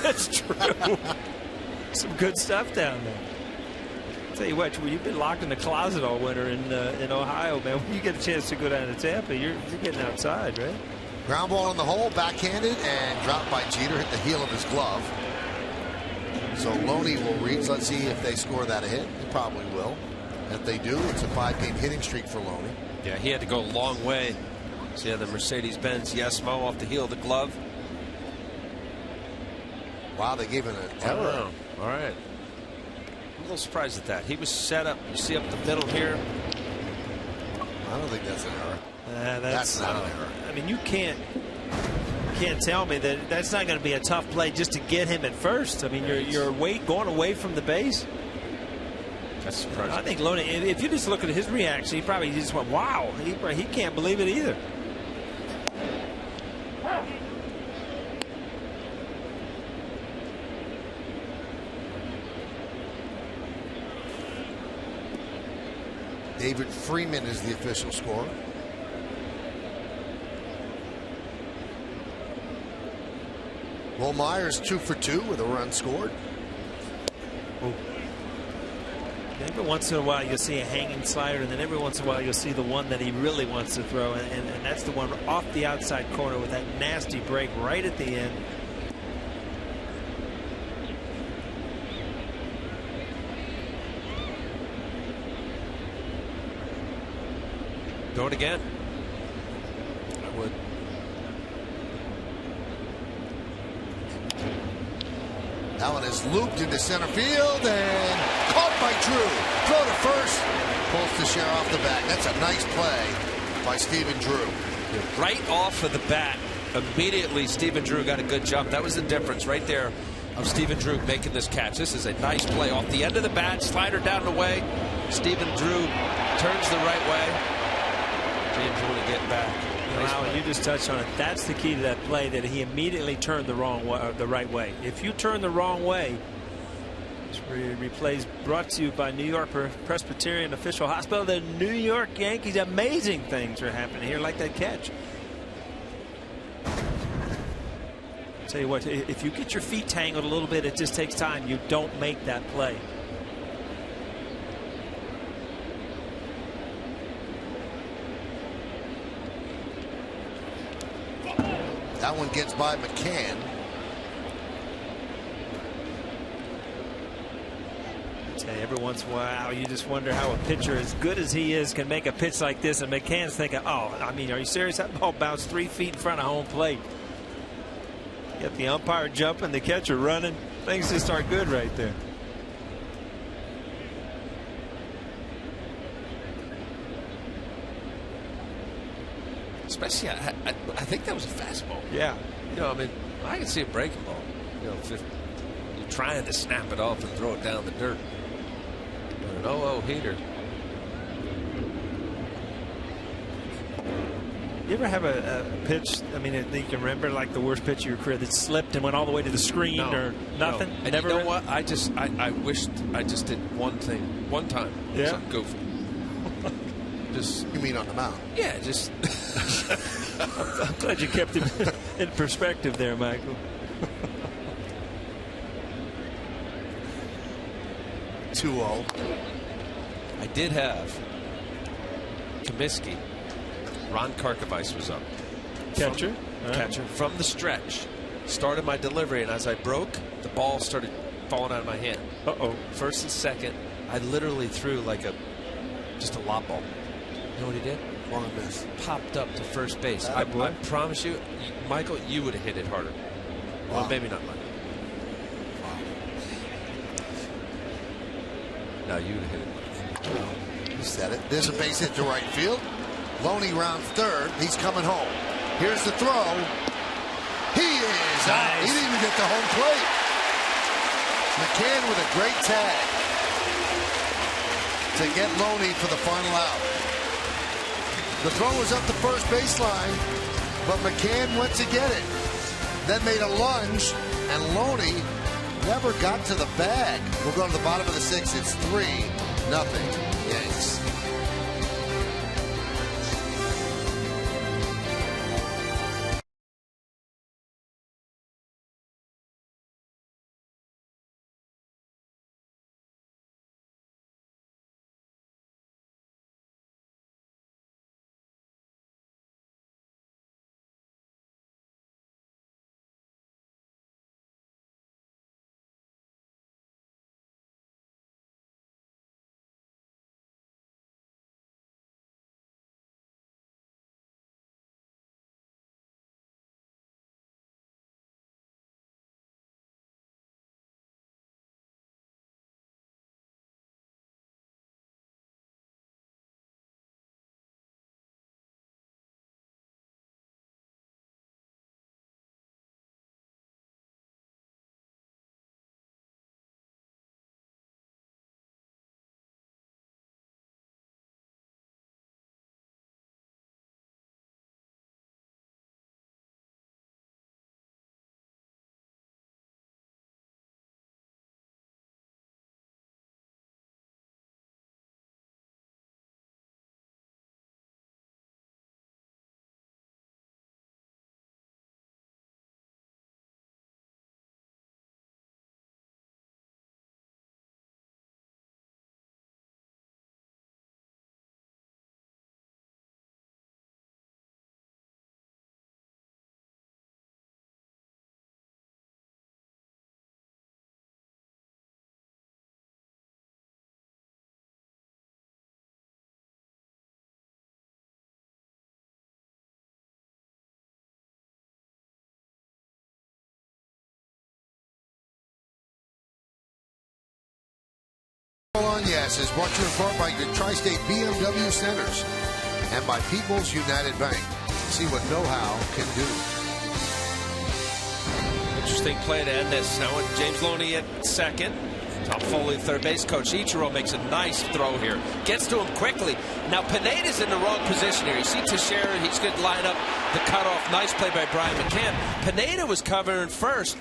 That's true. Some good stuff down there. Tell you what, you've been locked in the closet all winter in Ohio, man. When you get a chance to go down to Tampa, you're getting outside, right? Ground ball in the hole, backhanded, and dropped by Jeter. Hit the heel of his glove. So Loney will reach. Let's see if they score that a hit. They probably will. If they do, it's a 5-game hitting streak for Loney. Yeah, he had to go a long way. See the Mercedes-Benz Yes Mo off the heel of the glove. Wow, they gave it an error. All right. I'm a little surprised at that. He was set up. You see up the middle here. I don't think that's an error. That's not an error. I mean, you can't tell me that that's not going to be a tough play just to get him at first. I mean, you're going away from the base. That's surprising. I think Loney, if you just look at his reaction, he probably just went, wow. He can't believe it either. David Freeman is the official scorer. Will Myers 2 for 2 with a run scored. Oh. Every once in a while you'll see a hanging slider, and then every once in a while you'll see the one that he really wants to throw, and that's the one off the outside corner with that nasty break right at the end. Do it again. I would. That one is looped into center field and caught by Drew. Throw to first. Pulls Teixeira off the bat. That's a nice play by Stephen Drew. Right off of the bat, immediately Stephen Drew got a good jump. That was the difference right there of Stephen Drew making this catch. This is a nice play off the end of the bat. Slider down and away. Stephen Drew turns the right way. James Woody getting back. Wow, you just touched on it. That's the key to that play, that he immediately turned the right way. If you turn the wrong way, replays brought to you by New York Presbyterian Official Hospital. The New York Yankees, amazing things are happening here, like that catch. I'll tell you what, if you get your feet tangled a little bit, it just takes time. You don't make that play. That one gets by McCann. Every once in a while, you just wonder how a pitcher as good as he is can make a pitch like this, and McCann's thinking, oh, I mean, are you serious? That ball bounced 3 feet in front of home plate. Get the umpire jumping, the catcher running. Things just aren't good right there. Especially, I think that was a fastball. Yeah. You know, I mean, I can see a breaking ball. You know, if you're trying to snap it off and throw it down the dirt. An 0-0 heater. You ever have a pitch, I mean, that you can remember, like the worst pitch of your career that slipped and went all the way to the screen or nothing? No. And never. You know what? I wished I just did one thing, one time. Yeah. Something goofy. Just. You mean on the mound? Yeah, just. I'm glad you kept it in perspective there, Michael. 2-0. I did have Comiskey. Ron Karkovice was up. Catcher? Catcher from the stretch. Started my delivery, and as I broke, the ball started falling out of my hand. Uh-oh. First and second, I literally threw like just a lob ball. You know what he did? Long miss. Popped up to first base. I promise you, Michael, you would have hit it harder. Wow. Well, maybe not Michael. No, you would have hit it. You said it. There's a base hit to right field. Loney rounds third. He's coming home. Here's the throw. He is out. He didn't even get the home plate. McCann with a great tag to get Loney for the final out. The throw was up the first baseline. but McCann went to get it. Then made a lunge, and Loney never got to the bag. We'll go to the bottom of the 6th. It's 3-0 Yanks. On Yes is brought to you in part by your Tri-State BMW Centers and by People's United Bank. See what know-how can do. Interesting play to end this. Now with James Loney at second. Tom Foley at third base. Coach Ichiro makes a nice throw here. Gets to him quickly. Now Pineda's in the wrong position here. You see Teixeira, he's going to line up the cutoff. Nice play by Brian McCann. Pineda was covering first,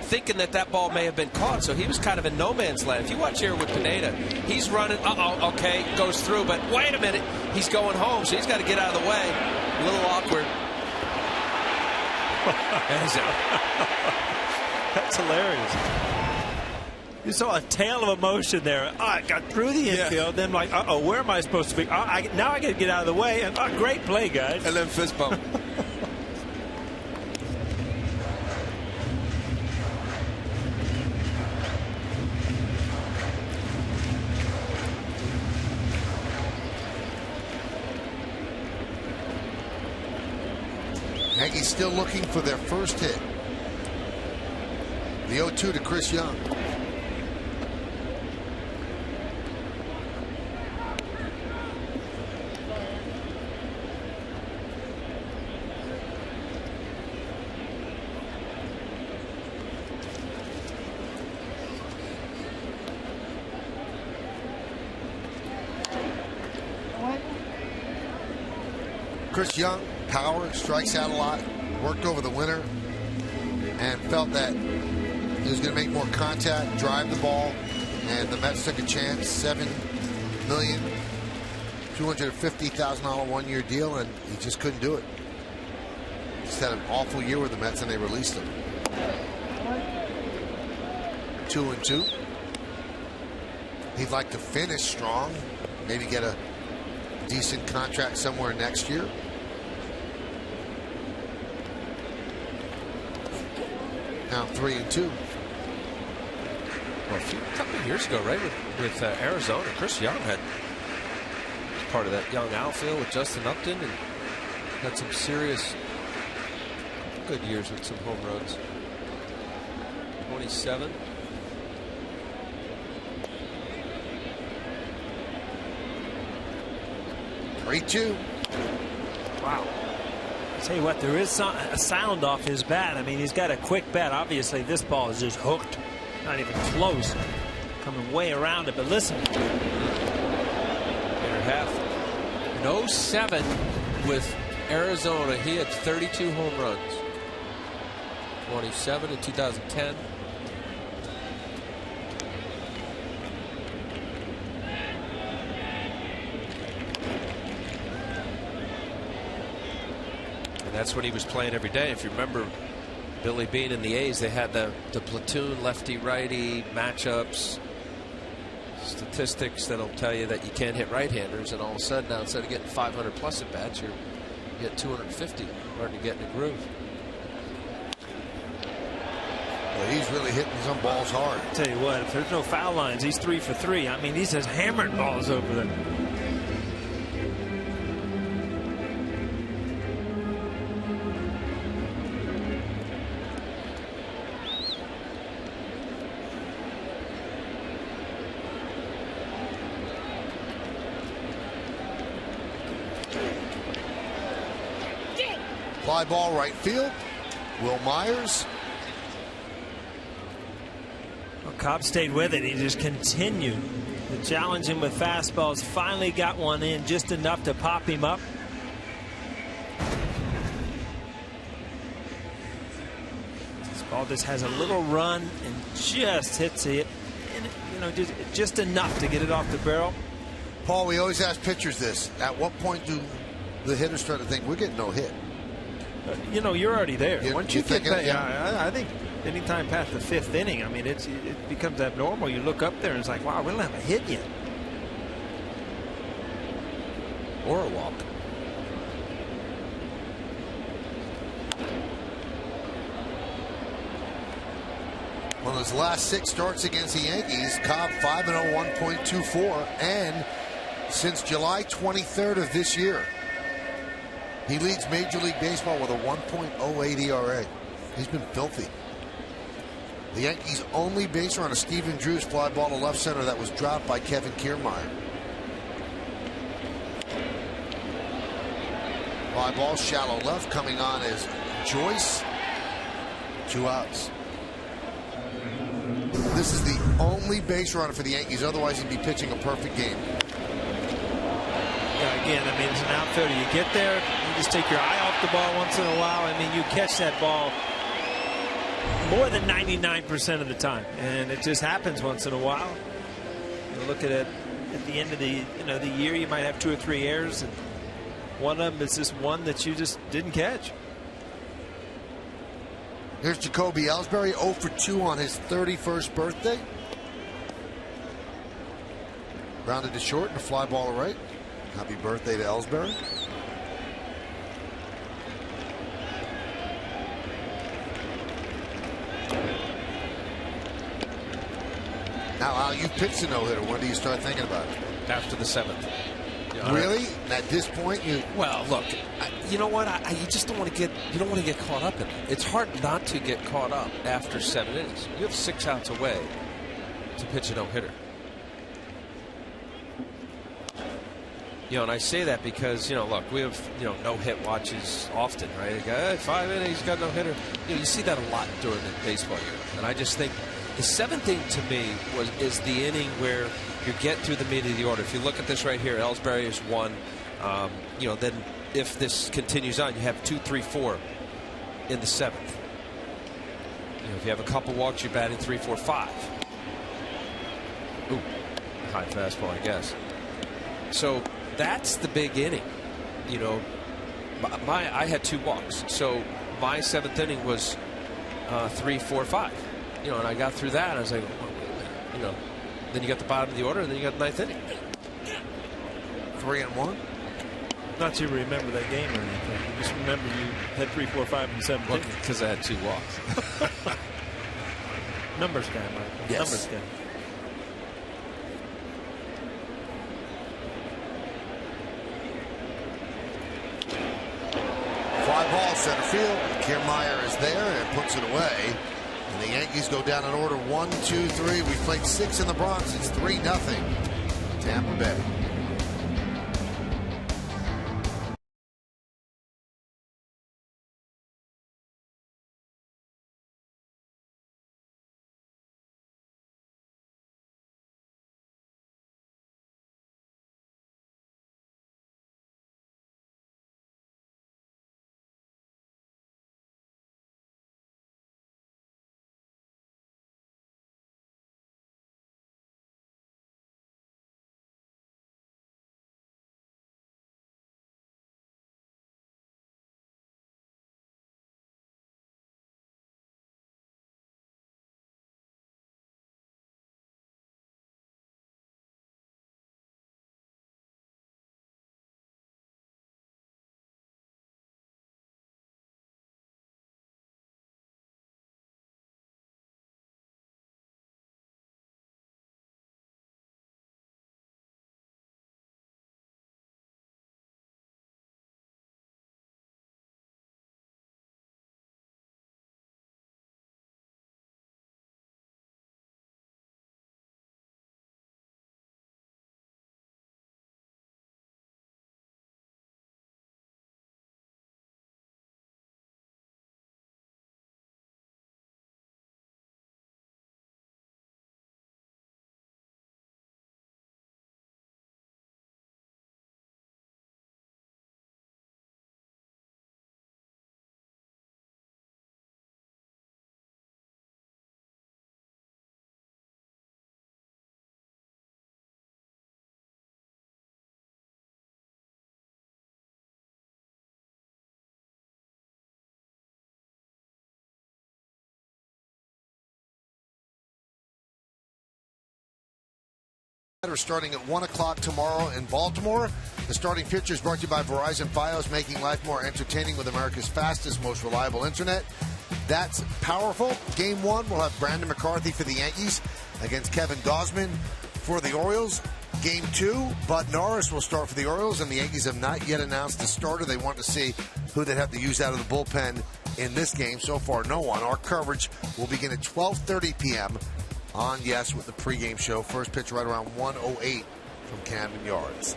thinking that ball may have been caught, so he was kind of in no man's land. If you watch here with Pineda, he's running, okay, goes through, but wait a minute, he's going home, so he's got to get out of the way. A little awkward. That's hilarious. You saw a tale of emotion there. I got through the infield, then like, where am I supposed to be? Now I got to get out of the way, and great play, guys. And then fist bump. Yankees still looking for their first hit. The 0-2 to Chris Young. Chris Young, power, strikes out a lot, worked over the winter, and felt that he was going to make more contact, drive the ball, and the Mets took a chance. $7,250,000 one-year deal, and he just couldn't do it. Just had an awful year with the Mets, and they released him. 2-2. He'd like to finish strong, maybe get a decent contract somewhere next year. Now 3-2. Well, a couple of years ago, right, with Arizona, Chris Young was part of that young outfield with Justin Upton, and had some serious good years with some home runs. 27. Wow. I'll tell you what, there is a sound off his bat. I mean, he's got a quick bat. Obviously, this ball is just hooked. Not even close. Coming way around it, but listen. Inner half. An 0-7 with Arizona, he had 32 home runs. 27 in 2010. And that's when he was playing every day. If you remember Billy Beane and the A's, they had the platoon lefty-righty matchups, statistics that'll tell you that you can't hit right-handers, and all of a sudden now instead of getting 500 plus at bats, you get 250, starting to get in the groove. Well, he's really hitting some balls hard. I'll tell you what, if there's no foul lines, he's 3 for 3. I mean, he's just hammering balls over there. Fly ball right field. Will Myers. Well, Cobb stayed with it. He just continued to challenge him with fastballs. Finally got one in just enough to pop him up. This ball just has a little run and just hits it. And, you know, just enough to get it off the barrel. Paul, we always ask pitchers this. At what point do the hitters start to think we're getting no hit? You know, you're already there. Once you get that, yeah. I think anytime past the 5th inning, I mean, it becomes abnormal. You look up there and it's like, wow, we don't have a hit yet. Or a walk. On his last 6 starts against the Yankees, Cobb 5-0, 1.24, and since July 23rd of this year, he leads Major League Baseball with a 1.08 ERA. He's been filthy. The Yankees' only base runner, Stephen Drew's fly ball to left center that was dropped by Kevin Kiermaier. Fly ball shallow left, coming on is Joyce. 2 outs. This is the only base runner for the Yankees. Otherwise, he'd be pitching a perfect game. Yeah, again, I mean, as an outfielder, you get there, you just take your eye off the ball once in a while. I mean, you catch that ball more than 99% of the time, and it just happens once in a while. You look at it at the end of the year, you might have 2 or 3 errors, and one of them is just one that you just didn't catch. Here's Jacoby Ellsbury, 0 for 2 on his 31st birthday. Grounded to short and a fly ball to right. Happy birthday to Ellsbury. Now, Al, you've pitched a no-hitter. When do you start thinking about it? After the 7th. Really? At this point, you... Well, look, you know what? You just don't want to get. You don't want to get caught up in it. It's hard not to get caught up after 7 innings. You have 6 outs away to pitch a no-hitter. You know, and I say that because, you know, look, we have, you know, no-hit watches often, right? A guy, 5 innings, got no-hitter. You know, you see that a lot during the baseball year. And I just think the 7th inning to me is the inning where you get through the meat of the order. If you look at this right here, Ellsbury is 1. You know, then if this continues on, you have 2, 3, 4 in the 7th. You know, if you have a couple walks, you're batting 3, 4, 5. Ooh, high fastball, I guess. So that's the big inning. You know, I had 2 walks, so my 7th inning was 3, 4, 5. You know, and I got through that. And I was like, oh, wait a minute. You know, then you got the bottom of the order, and then you got the 9th inning. 3 and 1. Not to remember that game or anything. You just remember you had 3, 4, 5, and 7. Well, because I had 2 walks. Numbers guy, Michael. Yes. Numbers guy. Fly ball, center field. Kiermaier is there and puts it away. And the Yankees go down in order 1, 2, 3. We played 6 in the Bronx. It's 3-0. Tampa Bay. Starting at 1 o'clock tomorrow in Baltimore. The starting pitcher is brought to you by Verizon Fios, making life more entertaining with America's fastest, most reliable internet. That's powerful. Game 1, we'll have Brandon McCarthy for the Yankees against Kevin Gausman for the Orioles. Game 2, Bud Norris will start for the Orioles, and the Yankees have not yet announced the starter. They want to see who they'd have to use out of the bullpen in this game. So far, no one. Our coverage will begin at 12:30 p.m. on Yes with the pregame show. First pitch right around 1:08 from Camden Yards.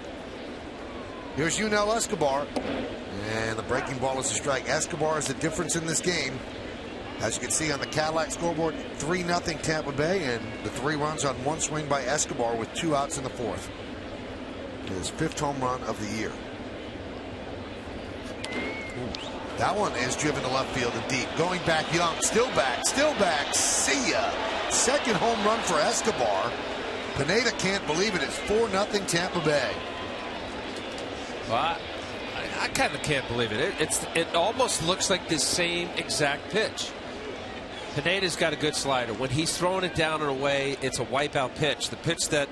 Here's Yunel Escobar, and the breaking ball is a strike. Escobar is the difference in this game. As you can see on the Cadillac scoreboard, 3-0 Tampa Bay, and the 3 runs on 1 swing by Escobar with 2 outs in the 4th. His 5th home run of the year. That one is driven to left field and deep. Going back Young, still back. See ya. Second home run for Escobar. Pineda can't believe it. It's 4-0 Tampa Bay. Well, I kind of can't believe it. It almost looks like the same exact pitch. Pineda's got a good slider. When he's throwing it down and away, it's a wipeout pitch. The pitch that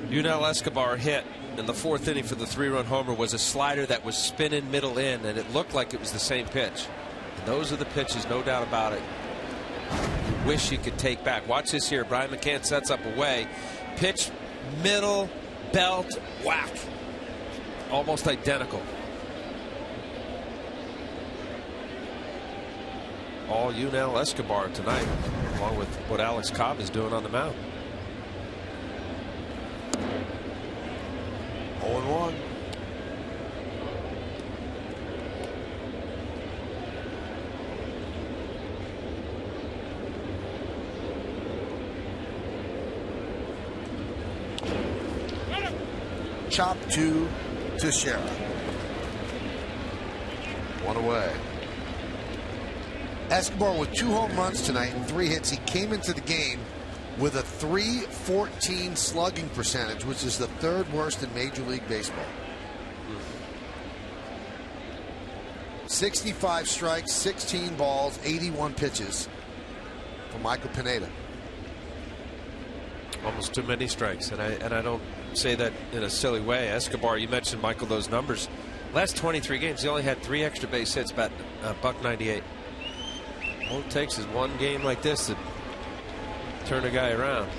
Yunel Escobar hit in the 4th inning for the 3-run homer was a slider that was spinning middle in, and it looked like it was the same pitch. And those are the pitches, no doubt about it. You wish you could take back. Watch this here. Brian McCann sets up away. Pitch, middle, belt, whack. Almost identical. All Yunel Escobar tonight, along with what Alex Cobb is doing on the mound. 0-1. Chop to Teixeira. 1 away. Escobar with 2 home runs tonight and 3 hits. He came into the game with a .314 slugging percentage, which is the 3rd worst in Major League Baseball. 65 strikes, 16 balls, 81 pitches for Michael Pineda. Almost too many strikes, and I don't say that in a silly way. Escobar, you mentioned, Michael, those numbers. Last 23 games, he only had 3 extra base hits, about $198. All it takes is one game like this to turn a guy around.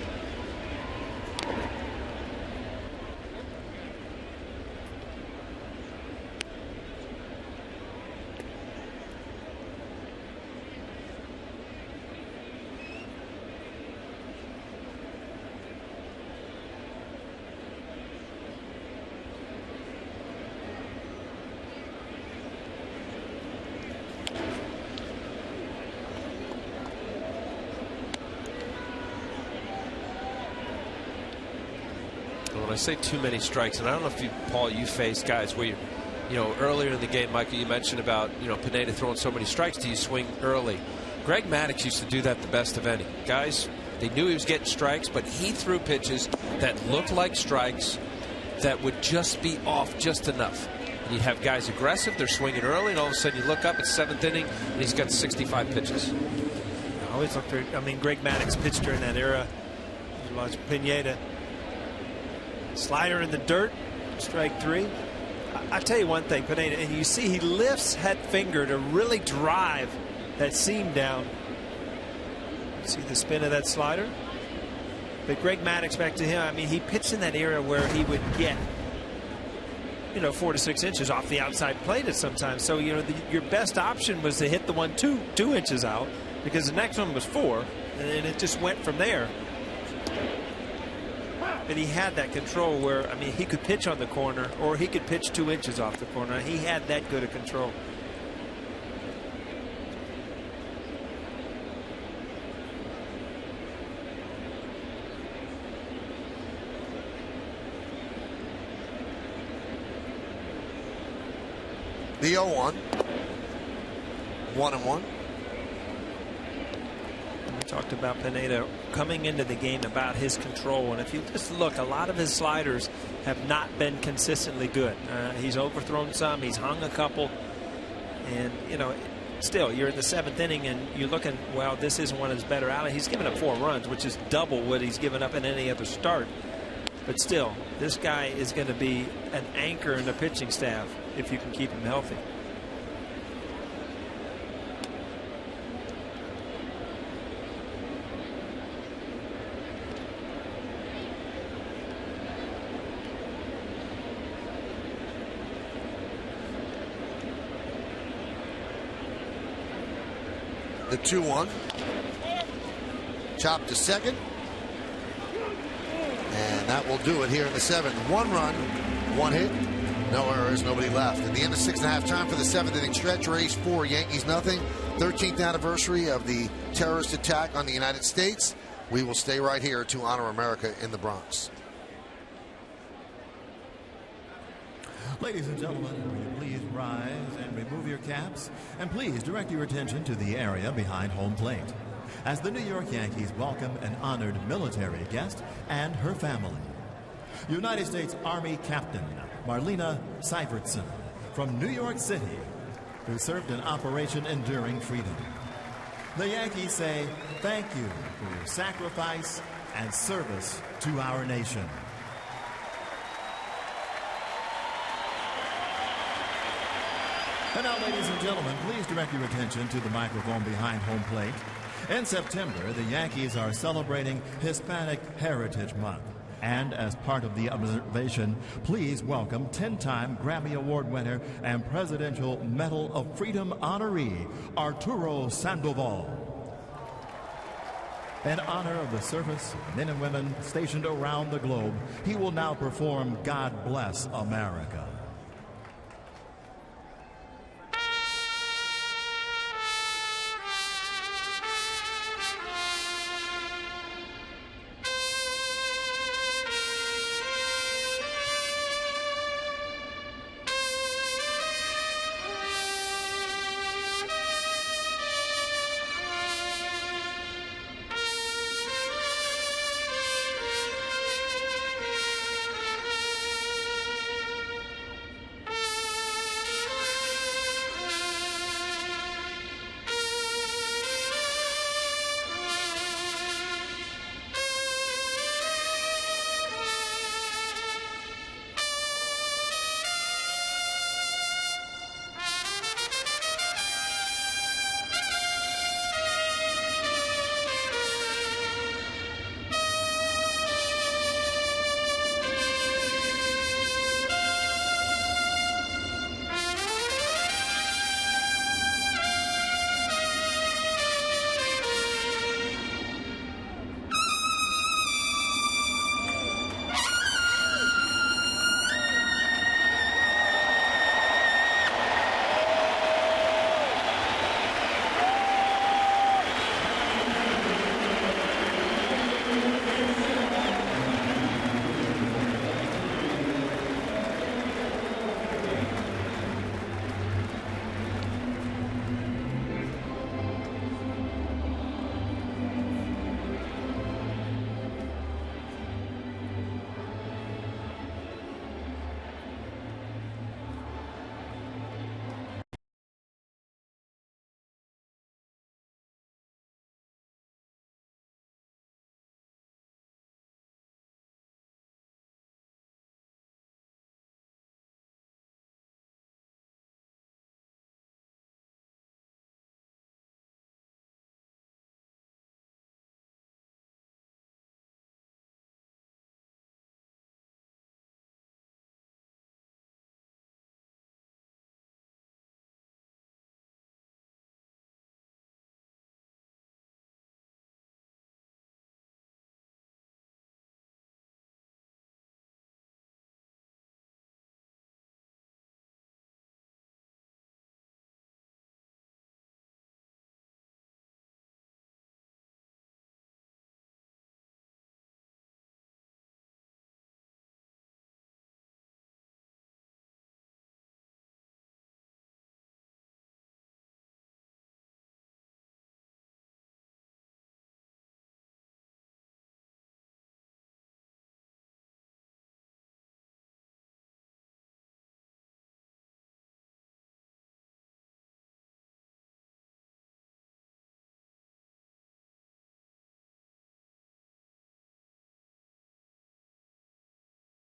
When I say too many strikes, and I don't know if you, Paul, you face guys where you know, earlier in the game, Michael, you mentioned about, Pineda throwing so many strikes. Do you swing early? Greg Maddux used to do that the best of any. Guys, they knew he was getting strikes, but he threw pitches that looked like strikes that would just be off just enough. And you'd have guys aggressive, they're swinging early, and all of a sudden you look up, it's 7th inning, and he's got 65 pitches. I always look for, Greg Maddux pitched during that era. You watch Pineda. Slider in the dirt, strike 3. I tell you one thing, Pineda, and you see he lifts head finger to really drive that seam down. See the spin of that slider? But Greg Maddux, back to him, he pitched in that era where he would get 4 to 6 inches off the outside plate at sometimes. So your best option was to hit the one 2 inches out, because the next one was 4, and it just went from there. And he had that control where, he could pitch on the corner or he could pitch 2 inches off the corner. He had that good a control. The 0-1. 1-1. We talked about Pineda coming into the game about his control, and if you just look, a lot of his sliders have not been consistently good. He's overthrown some, he's hung a couple, and still you're in the 7th inning and you're looking, well, this isn't one of his better outings. He's given up 4 runs, which is double what he's given up in any other start. But still, this guy is going to be an anchor in the pitching staff if you can keep him healthy. The 2-1. Chopped to second. And that will do it here in the 7th. 1 run, 1 hit, no errors, nobody left. At the end of 6.5 time for the 7th inning stretch, Rays 4, Yankees nothing. 13th anniversary of the terrorist attack on the United States. We will stay right here to honor America in the Bronx. Ladies and gentlemen, will you please rise and remove your caps? And please direct your attention to the area behind home plate, as the New York Yankees welcome an honored military guest and her family. United States Army Captain Marlena Seifertson from New York City, who served in Operation Enduring Freedom. The Yankees say thank you for your sacrifice and service to our nation. And now, ladies and gentlemen, please direct your attention to the microphone behind home plate. In September, the Yankees are celebrating Hispanic Heritage Month. And as part of the observation, please welcome 10-time Grammy Award winner and Presidential Medal of Freedom honoree, Arturo Sandoval. In honor of the service of men and women stationed around the globe, he will now perform God Bless America.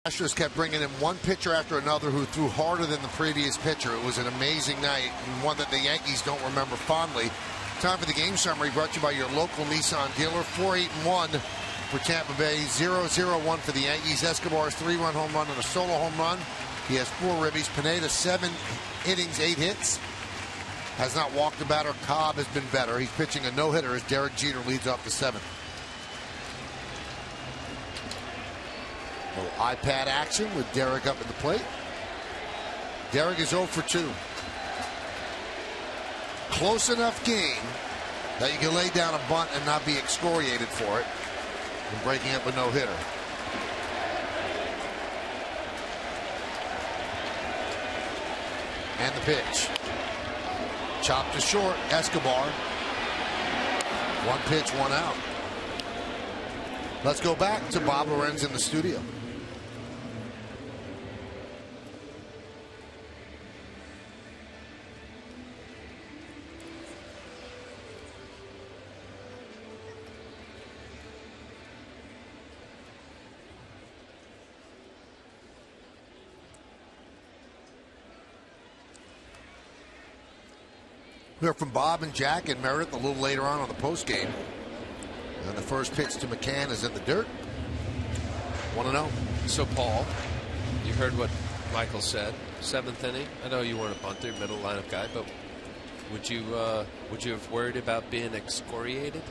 Astros kept bringing in one pitcher after another who threw harder than the previous pitcher. It was an amazing night, and one that the Yankees don't remember fondly. Time for the game summary, brought to you by your local Nissan dealer. 4-8-1 for Tampa Bay, 0-0-1 for the Yankees. Escobar's 3-run home run and a solo home run. He has 4 ribbies. Pineda, 7 innings, 8 hits. Has not walked the batter. Cobb has been better. He's pitching a no-hitter as Derek Jeter leads off the 7th. Little iPad action with Derek up at the plate. Derek is 0 for 2. Close enough game that you can lay down a bunt and not be excoriated for it. And breaking up a no-hitter. And the pitch. Chopped to short. Escobar. 1 pitch, 1 out. Let's go back to Bob Lorenz in the studio. We heard from Bob and Jack and Meredith a little later on the post game. And the first pitch to McCann is in the dirt. 1-0. So, Paul, you heard what Michael said. 7th inning. I know you weren't a bunter, middle lineup guy, but would you have worried about being excoriated?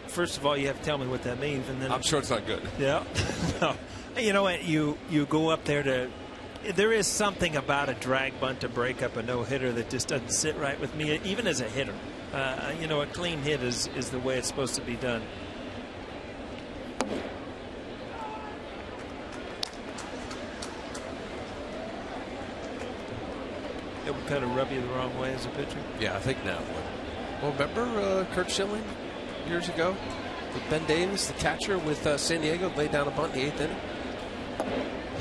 First of all, you have to tell me what that means, and then I'm sure it's not good. Yeah. No. You know what? You go up there to. There is something about a drag bunt to break up a no-hitter that just doesn't sit right with me, even as a hitter. You know, a clean hit is the way it's supposed to be done. It would kind of rub you the wrong way as a pitcher. Yeah, I think now. Well, remember Kurt Schilling years ago? With Ben Davis, the catcher with San Diego, laid down a bunt in the 8th inning.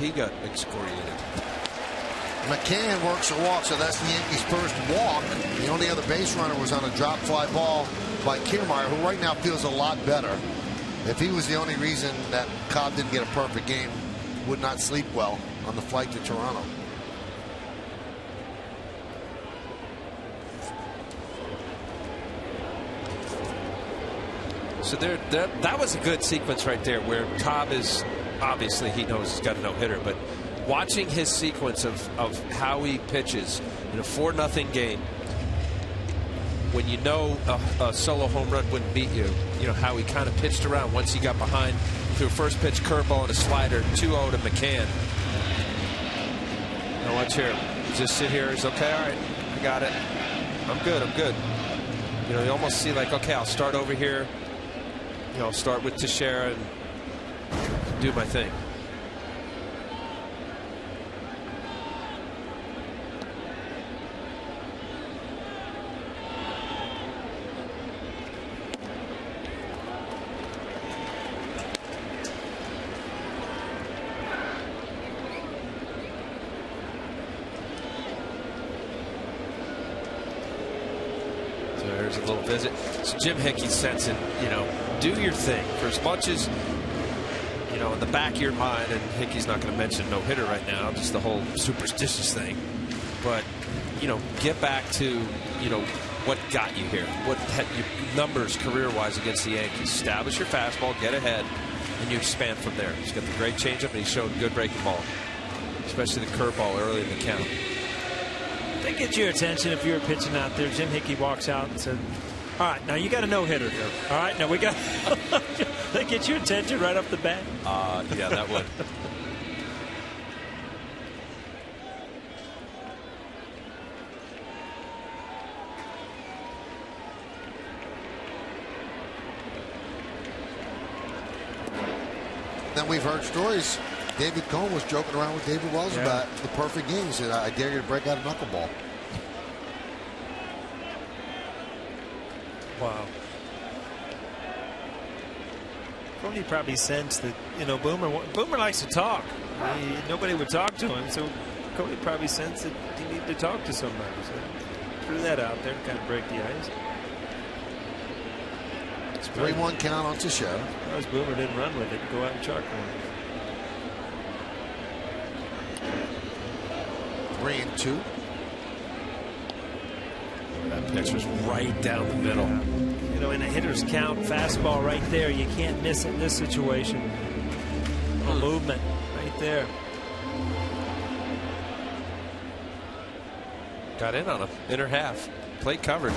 He got excoriated. McCann works a walk, so that's the Yankees' first walk. The only other base runner was on a drop fly ball by Kiermaier, who right now feels a lot better. If he was the only reason that Cobb didn't get a perfect game, would not sleep well on the flight to Toronto. So that was a good sequence right there where Cobb is, obviously he knows he's got a no-hitter, but watching his sequence of how he pitches in a 4-0 game, when you know a solo home run wouldn't beat you, you know how he kind of pitched around once he got behind, threw a first pitch curveball and a slider, 2-0 to McCann. Now watch here. Just sit here. He's okay. All right, I got it. I'm good. I'm good. You know, you almost see like, okay, I'll start over here. You know, start with Teixeira and do my thing. So there's a little visit. So Jim Hickey's sensing, you know, do your thing for as much as, you know, in the back of your mind, and Hickey's not going to mention no hitter right now, just the whole superstitious thing, but, you know, get back to, you know, what got you here, what had your numbers career-wise against the Yankees. Establish your fastball, get ahead, and you expand from there. He's got the great changeup, and he's showed good breaking ball, especially the curveball early in the count. They get your attention if you're pitching out there. Jim Hickey walks out and said, all right, now you got a no-hitter here. All right, now we got they get your attention right off the bat. Yeah, that would. Then we've heard stories. David Cohn was joking around with David Wells about the perfect game. He said, I dare you to break out a knuckleball. Wow. Cody probably sensed that, you know, Boomer likes to talk. Nobody would talk to him, so Cody probably sensed that he needed to talk to somebody. So threw that out there to kind of break the ice. 3-1 count on Teixeira. Boomer didn't run with it and go out and chalk one. 3-2. That pitch was right down the middle. You know, in a hitter's count, fastball right there. You can't miss it in this situation. A movement right there. Got in on him. Inner half. Plate coverage.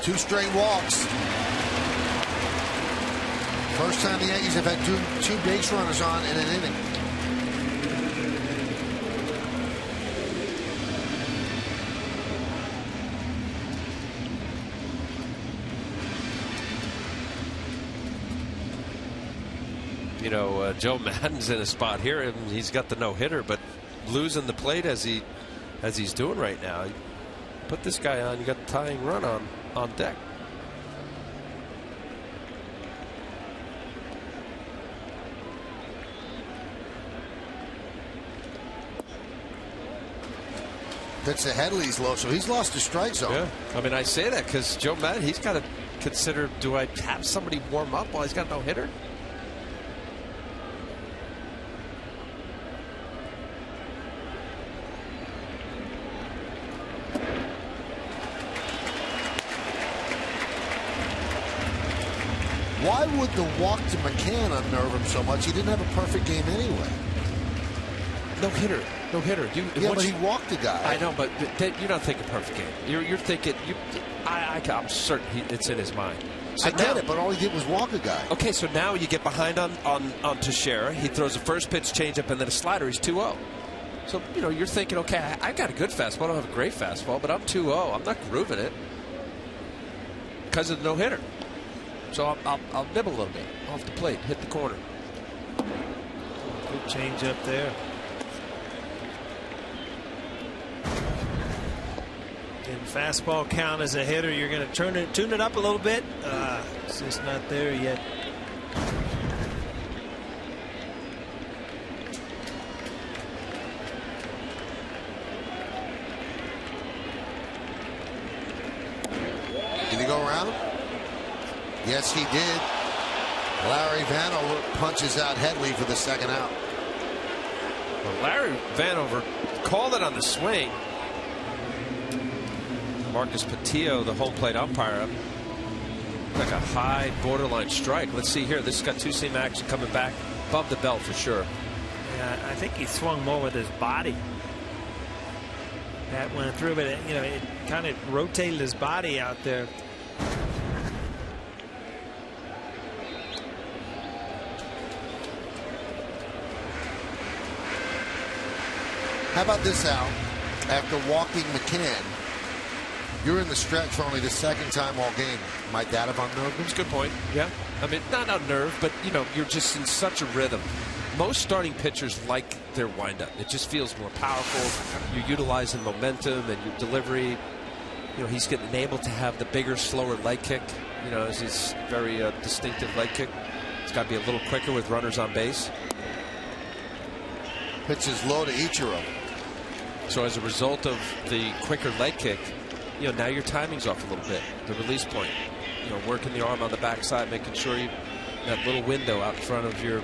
Two straight walks. First time the Yankees have had two base runners on in an inning. You know, Joe Maddon's in a spot here. He's got the no-hitter, but losing the plate as he's doing right now. Put this guy on. You got the tying run on deck. Pitch to Headley's low, so he's lost his strike zone. Yeah, I mean, I say that because Joe Maddon, he's got to consider, do I have somebody warm up while he's got no hitter? Why would the walk to McCann unnerve him so much? He didn't have a perfect game anyway. No hitter. No hitter. Yeah, but he walked the guy. I know, but you're not thinking perfect game. You're thinking. I'm certain it's in his mind. So I get it, but all he did was walk a guy. Okay, so now you get behind on Teixeira. He throws a first pitch changeup and then a slider. He's 2-0. So you're thinking, okay, I got a good fastball. I don't have a great fastball, but I'm 2-0. I'm not grooving it because of the no hitter. So I'll nibble a little bit off the plate, hit the corner. Good change up there. In fastball count as a hitter, you're going to tune it up a little bit. It's just not there yet. Did he go around? Yes, he did. Larry Vanover punches out Headley for the second out. Well, Larry Vanover called it on the swing. Marcus Patillo, the home plate umpire, like a high borderline strike. Let's see here. This has got two-seam action coming back above the belt for sure. Yeah, I think he swung more with his body. That went through, but it kind of rotated his body out there. How about this, Al? After walking McCann, you're in the stretch for only the second time all game. Might that have unnerved him? That's a good point. Yeah. I mean, not unnerved, but, you're just in such a rhythm. Most starting pitchers like their windup. It just feels more powerful. You're utilizing momentum and your delivery. He's getting able to have the bigger, slower leg kick. It's his very distinctive leg kick. It's got to be a little quicker with runners on base. Pitches low to Ichiro. So as a result of the quicker leg kick, now your timing's off a little bit. The release point, working the arm on the backside, making sure you that little window out in front of your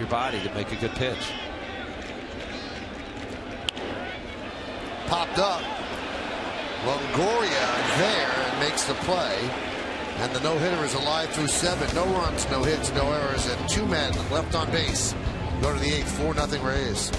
body to make a good pitch. Popped up. Longoria there and makes the play. And the no-hitter is alive through 7. No runs, no hits, no errors, and 2 men left on base. Go to the 8th, 4-0 Rays.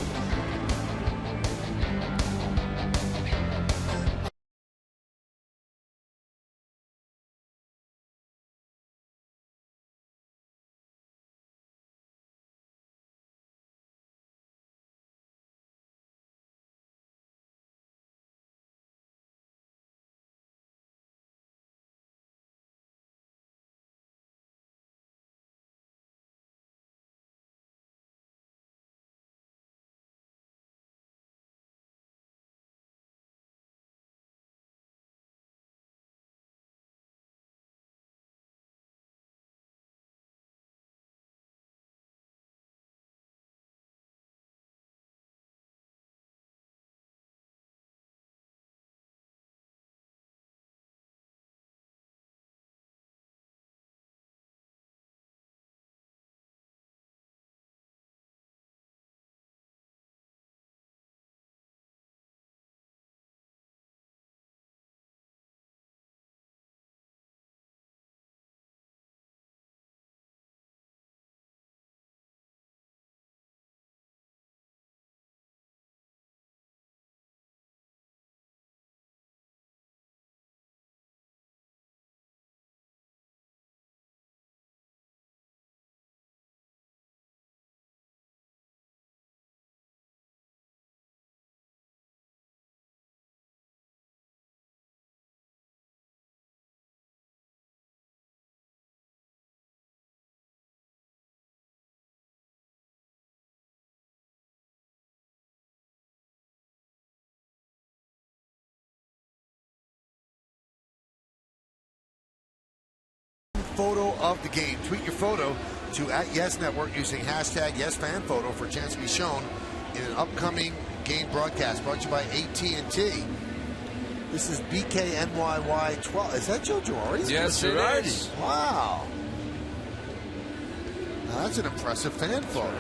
photo of the game. Tweet your photo to @YesNetwork using hashtag YesFanPhoto for a chance to be shown in an upcoming game broadcast brought to you by AT&T. This is BKNYY 12. Is that Joe Girardi? Yes, it is. Wow. Now, that's an impressive fan photo.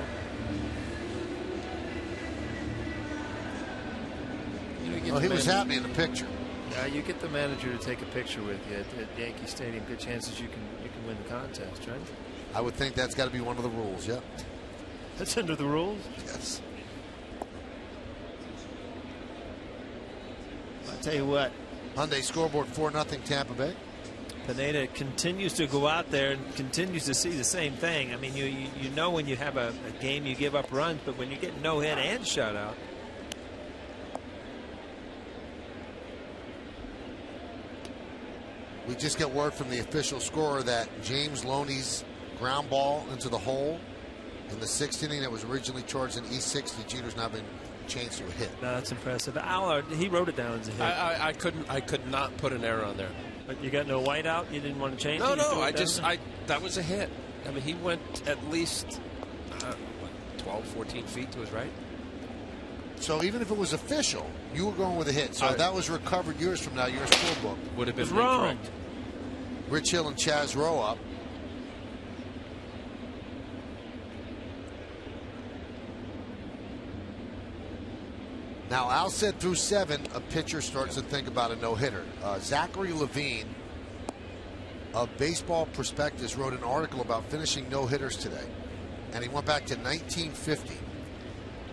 Well, he was happy in the picture. Yeah, you get the manager to take a picture with you at Yankee Stadium. Good chances you can win the contest, right? I would think that's got to be one of the rules. Yeah. That's under the rules. Yes. I'll tell you what. Hyundai scoreboard 4-0 Tampa Bay. Pineda continues to go out there and continues to see the same thing. I mean, you know when you have a game you give up runs, but when you get no hit and shutout. We just get word from the official scorer that James Loney's ground ball into the hole in the 6th inning that was originally charged in E60 Jeter's now been changed to a hit. No, that's impressive. Allard, he wrote it down as a hit. I could not put an error on there. But you got no whiteout? You didn't want to change it? No, that was a hit. I mean, he went at least 12, 14 feet to his right. So even if it was official, you were going with a hit. So if that was recovered years from now, your scorebook would have been wrong. Incorrect. Rich Hill and Chaz Rowe up. Now, Al said through 7, a pitcher starts to think about a no-hitter. Zachary Levine of Baseball Prospectus wrote an article about finishing no-hitters today. And he went back to 1950.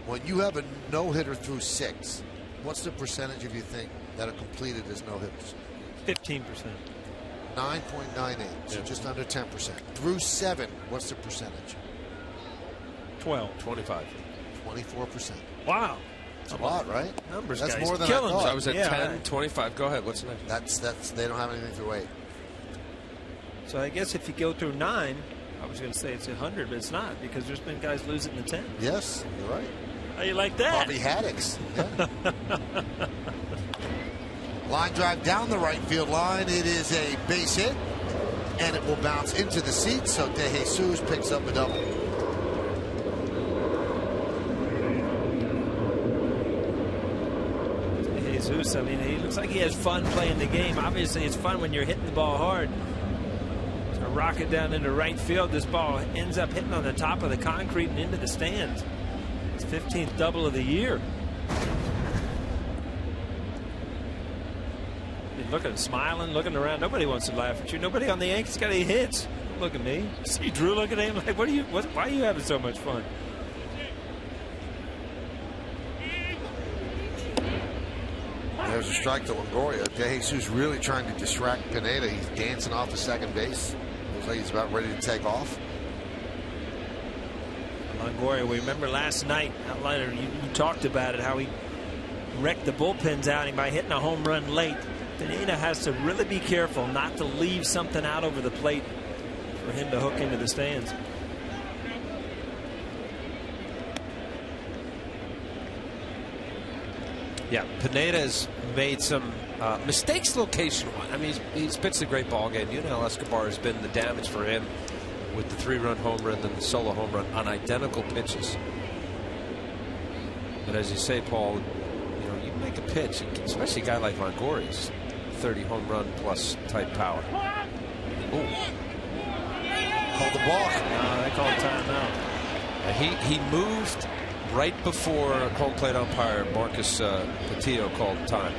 When you have a no-hitter through 6, what's the percentage of you think that are completed as no-hitters? 15%. 9.98, so just under 10%. Through 7, what's the percentage? 25. 24%. Wow. That's a lot, right? Numbers, that's guys. more than Killing I thought. I was at 10, 25. Go ahead. What's the next? That's they don't have anything through 8. So I guess if you go through 9, I was going to say it's 100, but it's not because there's been guys losing the 10. Yes, you're right. How you like that? Bobby Haddix. Yeah. Line drive down the right field line. It is a base hit, and it will bounce into the seats. So De Jesus picks up a double. Jesus, I mean, he looks like he has fun playing the game. Obviously, it's fun when you're hitting the ball hard. So rocket down into right field. This ball ends up hitting on the top of the concrete and into the stands. It's 15th double of the year. Look at him smiling, looking around. Nobody wants to laugh at you. Nobody on the Yankees got any hits. Look at me. See Drew looking at him like, why are you having so much fun? There's a strike to Longoria. De Jesus really trying to distract Pineda. He's dancing off the second base. Looks like he's about ready to take off. Longoria, we remember last night, Outliner, you talked about it, how he wrecked the bullpen's outing by hitting a home run late. Pineda has to really be careful not to leave something out over the plate for him to hook into the stands. Yeah, Pineda's made some mistakes location-wise. I mean, he's pitched a great ball game. You know, Escobar has been the damage for him with the 3-run home run and the solo home run on identical pitches. But as you say, Paul, you know, you make a pitch, especially a guy like Longoria's 30 home run plus type power. Ooh. Called the balk. They called timeout. He moved right before home plate umpire Marcus Patillo called time.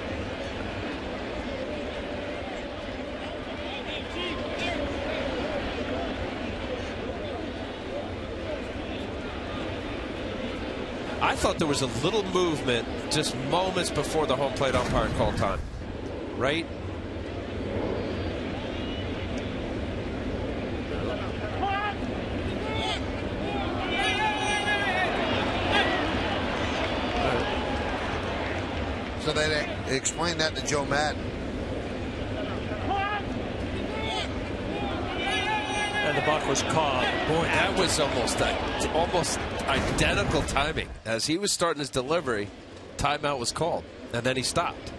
I thought there was a little movement just moments before the home plate umpire called time. Right? So they explained that to Joe Madden. And the buck was caught. Boy, that was almost identical timing. As he was starting his delivery, timeout was called, and then he stopped.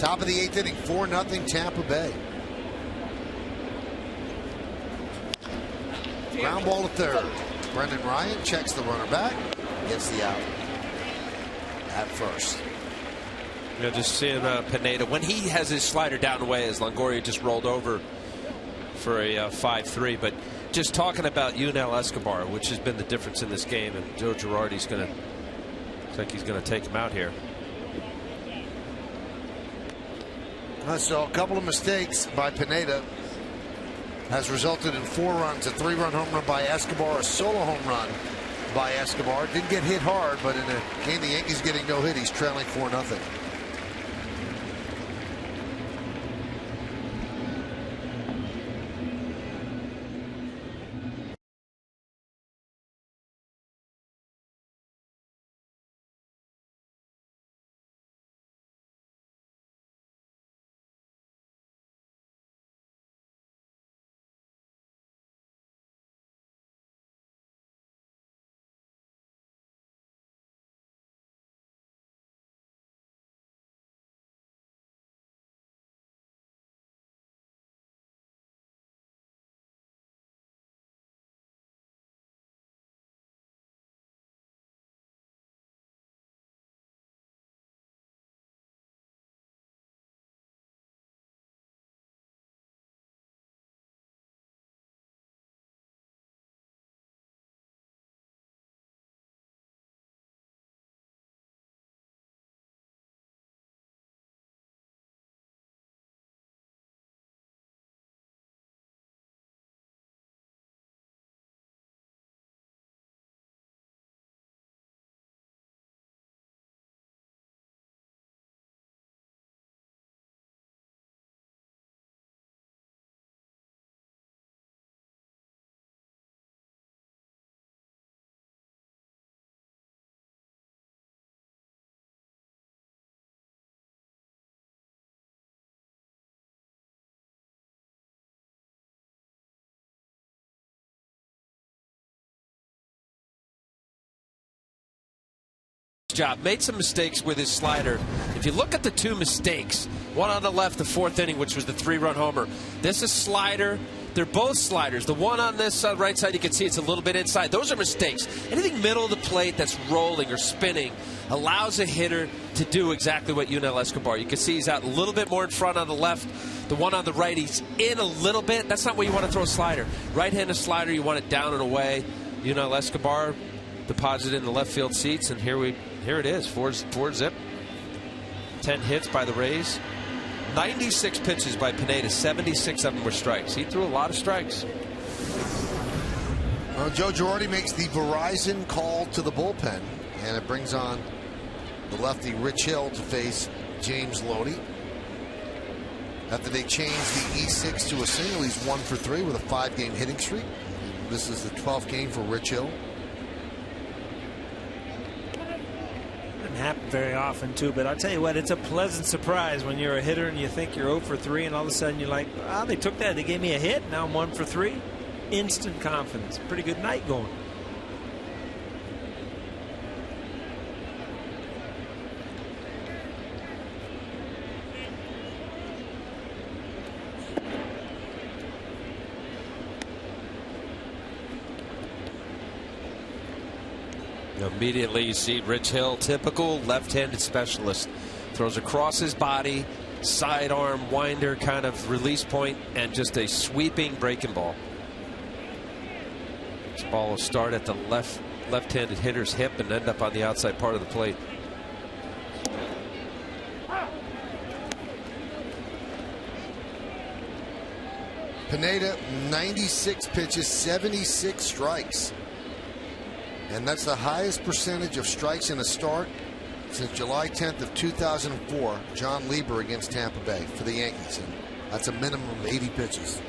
Top of the 8th inning, 4-0 Tampa Bay. Ground ball to third. Brendan Ryan checks the runner back, gets the out at first. You know, just seeing Pineda, when he has his slider down and away, as Longoria just rolled over for a 5-3. But just talking about Yunel Escobar, which has been the difference in this game, and Joe Girardi's going to, looks like he's going to take him out here. So a couple of mistakes by Pineda has resulted in 4 runs, a 3-run home run by Escobar, a solo home run by Escobar. Didn't get hit hard, but in a game the Yankees getting no hit, he's trailing 4-0. Job made some mistakes with his slider. If you look at the 2 mistakes, one on the left, the 4th inning, which was the 3-run homer. This is slider. They're both sliders. The one on this right side, you can see it's a little bit inside. Those are mistakes. Anything middle of the plate that's rolling or spinning allows a hitter to do exactly what Yunel Escobar. You can see he's out a little bit more in front on the left. The one on the right, he's in a little bit. That's not where you want to throw a slider. Right-handed slider, you want it down and away. Yunel Escobar deposited in the left field seats, and here it is, 4-zip. 10 hits by the Rays. 96 pitches by Pineda. 76 of them were strikes. He threw a lot of strikes. Well, Joe Girardi makes the Verizon call to the bullpen, and it brings on the lefty Rich Hill to face James Loney. After they changed the E6 to a single, he's 1 for 3 with a 5-game hitting streak. This is the 12th game for Rich Hill. Happen very often too, but I'll tell you what, it's a pleasant surprise when you're a hitter and you think you're 0 for 3 and all of a sudden you're like, oh, they took that, they gave me a hit, now I'm 1 for 3. Instant confidence. Pretty good night going. Immediately you see Rich Hill, typical left-handed specialist, throws across his body, sidearm winder kind of release point, and just a sweeping breaking ball. This ball will start at the left-handed hitter's hip and end up on the outside part of the plate. Pineda, 96 pitches, 76 strikes. And that's the highest percentage of strikes in a start since July 10th of 2004, John Lieber against Tampa Bay for the Yankees. And that's a minimum of 80 pitches.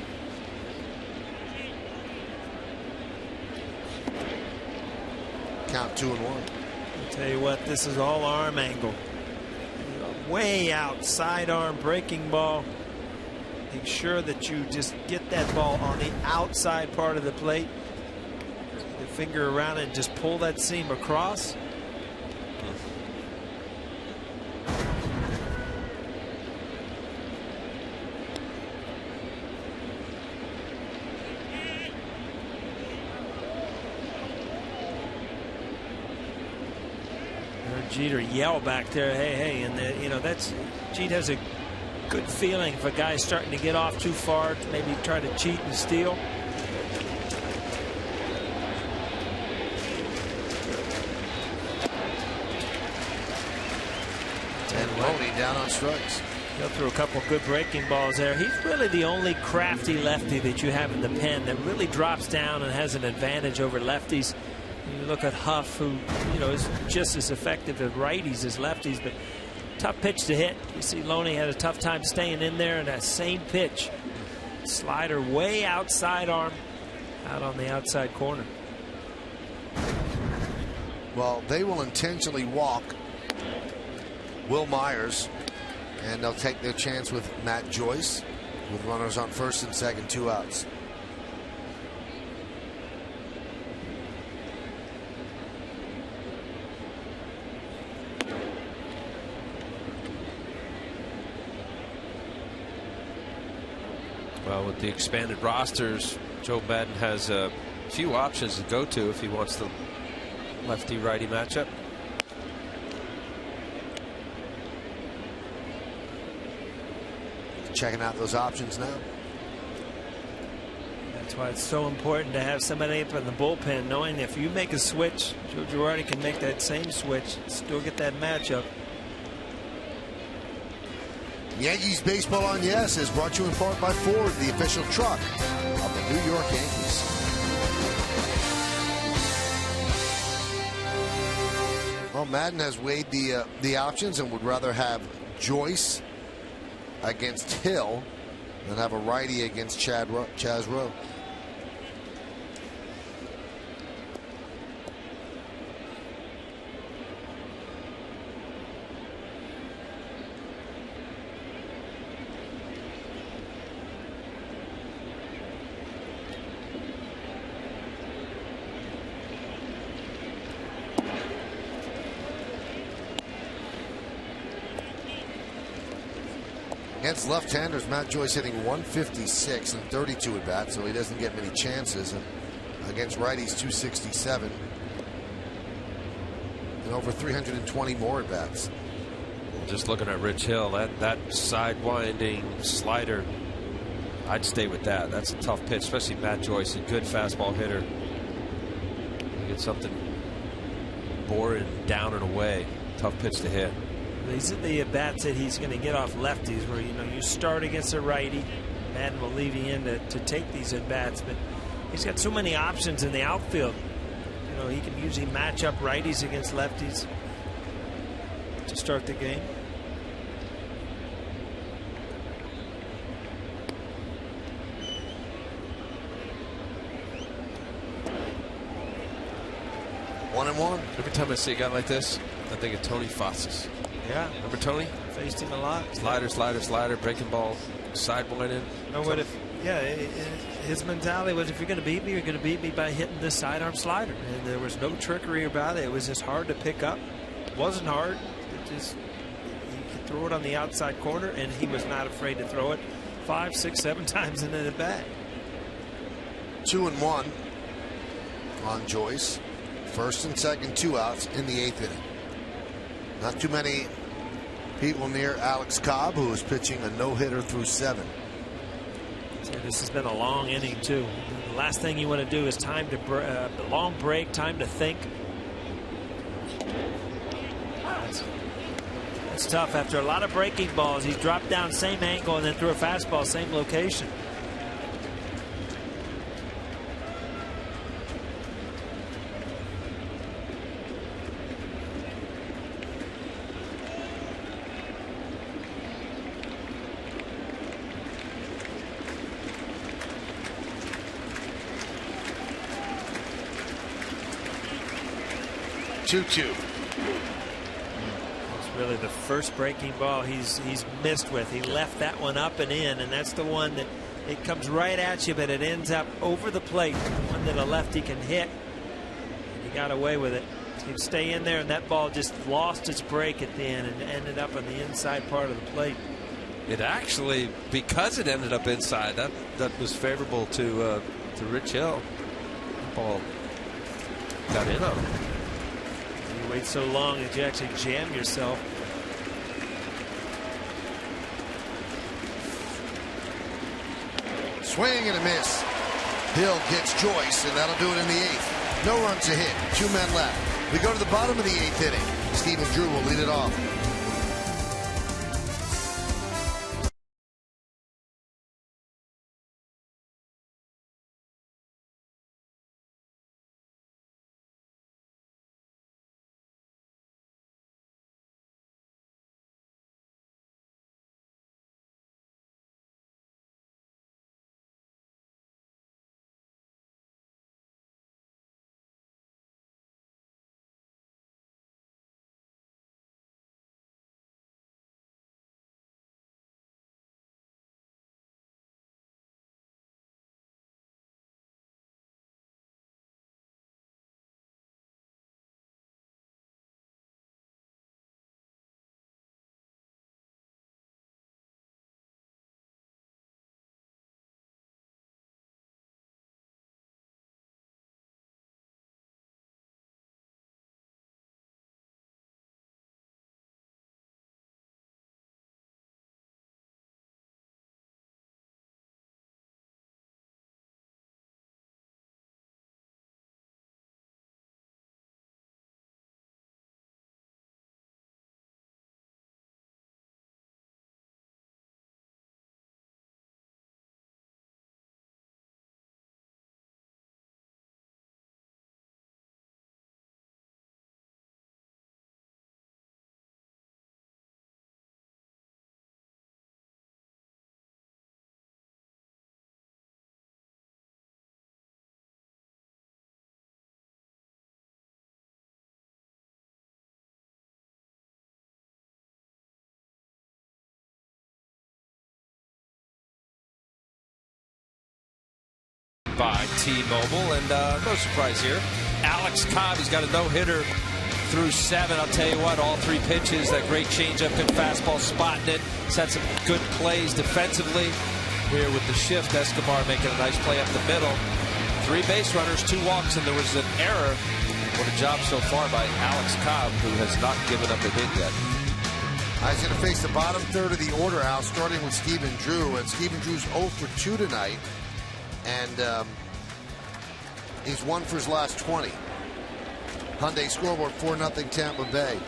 Count 2-1. I'll tell you what, this is all arm angle. Way out, sidearm breaking ball. Make sure that you just get that ball on the outside part of the plate. Finger around it and just pull that seam across. Jeter yell back there, hey, hey, and you know, that's Jeter has a good feeling if a guy's starting to get off too far to maybe try to cheat and steal. And Loney down on strikes. He'll throw a couple good breaking balls there. He's really the only crafty lefty that you have in the pen that really drops down and has an advantage over lefties. You look at Huff, who, you know, is just as effective at righties as lefties, but tough pitch to hit. You see Loney had a tough time staying in there, and that same pitch. Slider way outside arm, out on the outside corner. Well, they will intentionally walk Will Myers, and they'll take their chance with Matt Joyce with runners on first and second, 2 outs. Well, with the expanded rosters, Joe Maddon has a few options to go to if he wants the lefty-righty matchup. Checking out those options now. That's why it's so important to have somebody up in the bullpen, knowing if you make a switch, Joe Girardi can make that same switch, still get that matchup. Yankees Baseball on Yes is brought to you in part by Ford, the official truck of the New York Yankees. Well, Maddon has weighed the options and would rather have Joyce against Hill than have a righty against Chaz Rowe. Against left-handers, Matt Joyce hitting 156 and 32 at bats, so he doesn't get many chances. And against righties, 267 and over 320 more at bats. Just looking at Rich Hill, that side-winding slider, I'd stay with that. That's a tough pitch, especially Matt Joyce, a good fastball hitter. You get something boring down and away. Tough pitch to hit. These are the at-bats that he's going to get off lefties, where, you know, you start against a righty. Maddon will leave you in to take these at-bats, but he's got so many options in the outfield. You know, he can usually match up righties against lefties to start the game. One and one. Every time I see a guy like this, I think of Tony Fossis. Yeah. Remember Tony? Faced him a lot. Slider, slider, slider, breaking ball, sidewinding. No, what if? Yeah, his mentality was, if you're going to beat me, you're going to beat me by hitting this sidearm slider. And there was no trickery about it. It was just hard to pick up. It wasn't hard. It just, he could throw it on the outside corner, and he was not afraid to throw it 5, 6, 7 times in the bat. 2 and 1 on Joyce. First and second, 2 outs in the 8th inning. Not too many people near Alex Cobb, who is pitching a no-hitter through 7. So this has been a long inning, too. The last thing you want to do is time to long break, time to think. That's tough. After a lot of breaking balls, he's dropped down same angle and then threw a fastball same location. It's really the first breaking ball he's missed with. He left that one up and in, and that's the one that it comes right at you, but it ends up over the plate. The one that a lefty can hit. And he got away with it. He'd stay in there, and that ball just lost its break at the end and ended up on the inside part of the plate. It actually, because it ended up inside, that was favorable to Rich Hill. The ball got in on him. You wait so long that you actually jam yourself. Swing and a miss. Hill gets Joyce, and that'll do it in the 8th. No runs to hit. 2 men left. We go to the bottom of the 8th inning. Stephen Drew will lead it off. By T-Mobile, and no surprise here. Alex Cobb, he's got a no-hitter through 7. I'll tell you what, all 3 pitches, that great changeup, good fastball, spotting it. Set some good plays defensively here with the shift. Escobar making a nice play up the middle. 3 base runners, 2 walks, and there was an error. What a job so far by Alex Cobb, who has not given up a hit yet. He's going to face the bottom third of the order, Al, starting with Stephen Drew. And Stephen Drew's 0 for 2 tonight. And he's 1 for his last 20. Hyundai scoreboard 4-0 Tampa Bay.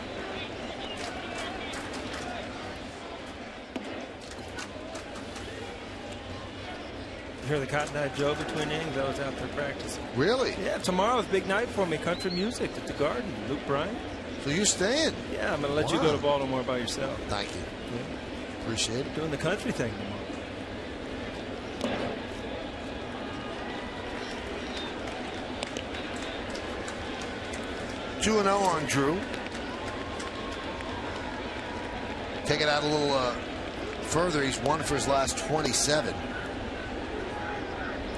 You hear the Cotton Eye Joe between innings? I was out there practicing. Really? Yeah, tomorrow's a big night for me. Country music at the Garden. Luke Bryan. So you're staying? Yeah, I'm going to let you go to Baltimore by yourself. Thank you. Yeah. Appreciate it. Doing the country thing tomorrow. 2-0 on Drew. Take it out a little further. He's 1 for his last 27.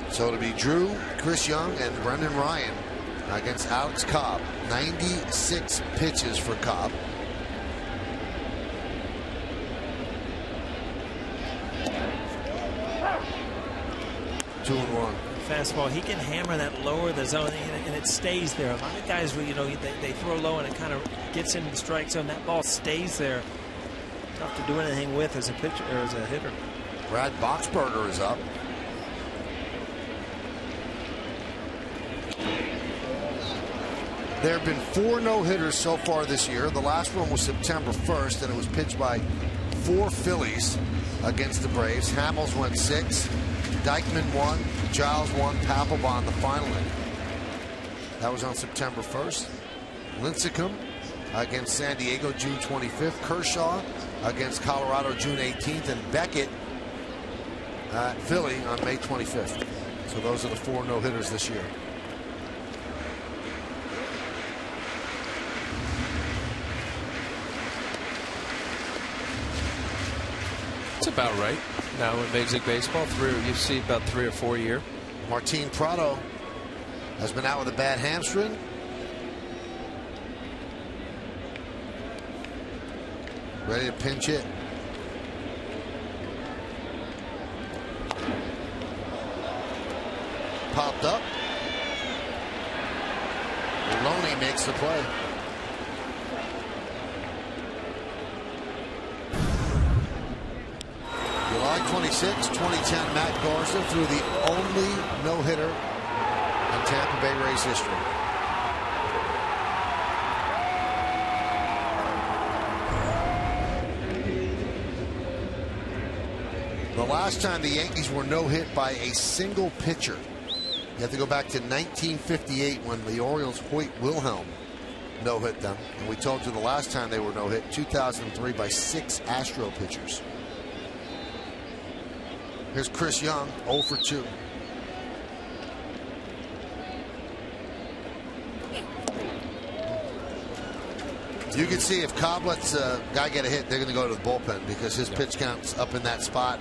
So it'll be Drew, Chris Young, and Brendan Ryan against Alex Cobb. 96 pitches for Cobb. Two and 1. Fastball, he can hammer that lower the zone, and it stays there. A lot of guys, you know, they throw low and it kind of gets into the strike zone. That ball stays there. Tough to do anything with as a pitcher or as a hitter. Brad Boxberger is up. There have been 4 no-hitters so far this year. The last one was September 1st, and it was pitched by 4 Phillies against the Braves. Hamels went 6. Dykeman 1. Giles 1. Papelbon the final inning. That was on September 1st. Lincecum against San Diego June 25th. Kershaw against Colorado June 18th. And Beckett at Philly on May 25th. So those are the 4 no-hitters this year. It's about right now in Major League Baseball. You see about 3 or 4 a year. Martin Prado has been out with a bad hamstring. Ready to pinch hit. Popped up. Loney makes the play. July 26, 2010, Matt Garza threw the only no-hitter in Tampa Bay Rays history. The last time the Yankees were no-hit by a single pitcher, you have to go back to 1958 when the Orioles' Hoyt Wilhelm no-hit them. And we told you the last time they were no-hit, 2003, by 6 Astro pitchers. Here's Chris Young, 0 for 2. You can see if Cobb lets a guy get a hit, they're going to go to the bullpen because his pitch count's up in that spot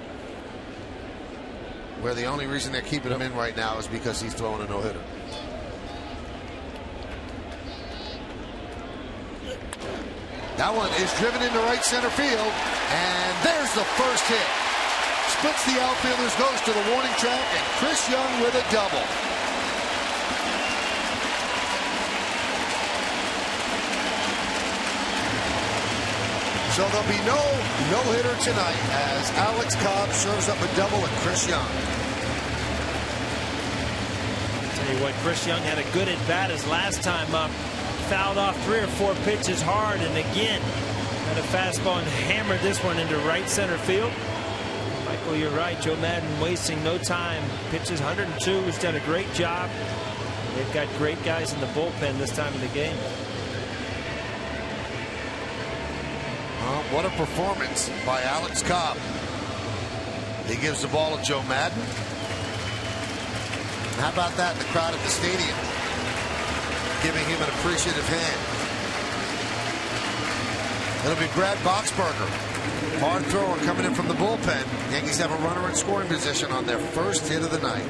where the only reason they're keeping him in right now is because he's throwing a no-hitter. That one is driven into right center field, and there's the first hit. Splits the outfielders, goes to the warning track, and Chris Young with a double. So there'll be no no-hitter tonight as Alex Cobb serves up a double at Chris Young. Tell you what, Chris Young had a good at-bat his last time up. Fouled off 3 or 4 pitches hard, and again had a fastball and hammered this one into right center field. Michael, you're right. Joe Madden wasting no time. Pitches 102. He's done a great job. They've got great guys in the bullpen this time of the game. What a performance by Alex Cobb. He gives the ball to Joe Madden. How about that in the crowd at the stadium? Giving him an appreciative hand. It'll be Brad Boxberger, hard thrower coming in from the bullpen. Yankees have a runner in scoring position on their first hit of the night.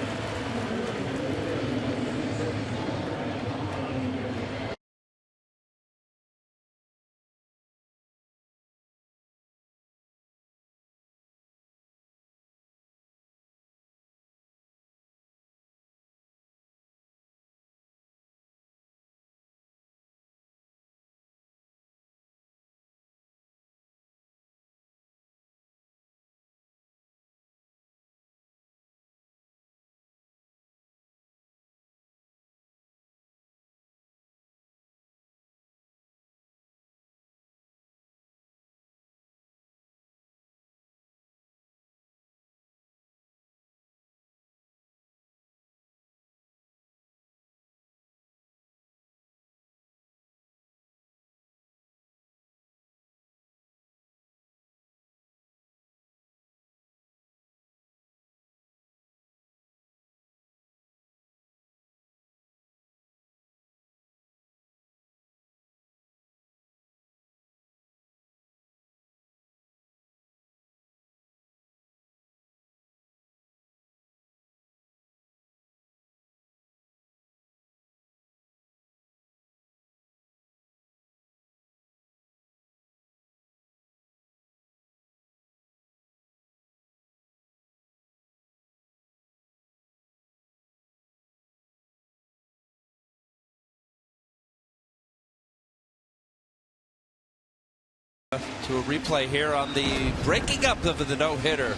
To a replay here on the breaking up of the no-hitter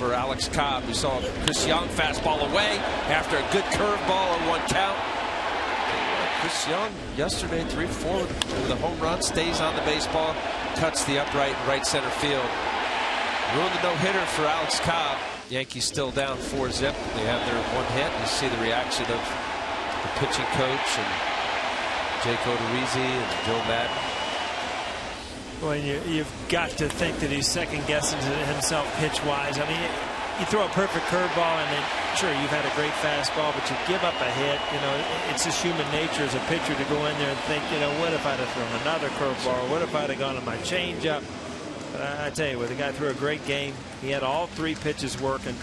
for Alex Cobb. We saw Chris Young fastball away after a good curveball on 1 count. Chris Young yesterday 3-4 with a home run, stays on the baseball, cuts the upright right center field. Ruined the no-hitter for Alex Cobb. Yankees still down 4-0. They have their 1 hit. You see the reaction of the pitching coach and Jake Odorizzi and Joe Madden. Well, you've got to think that he's second-guessing himself pitch-wise. I mean, you throw a perfect curveball, and then, sure, you've had a great fastball, but you give up a hit. You know, it's just human nature as a pitcher to go in there and think, you know, what if I'd have thrown another curveball? What if I'd have gone on my changeup? But I tell you what, the guy threw a great game. He had all 3 pitches working.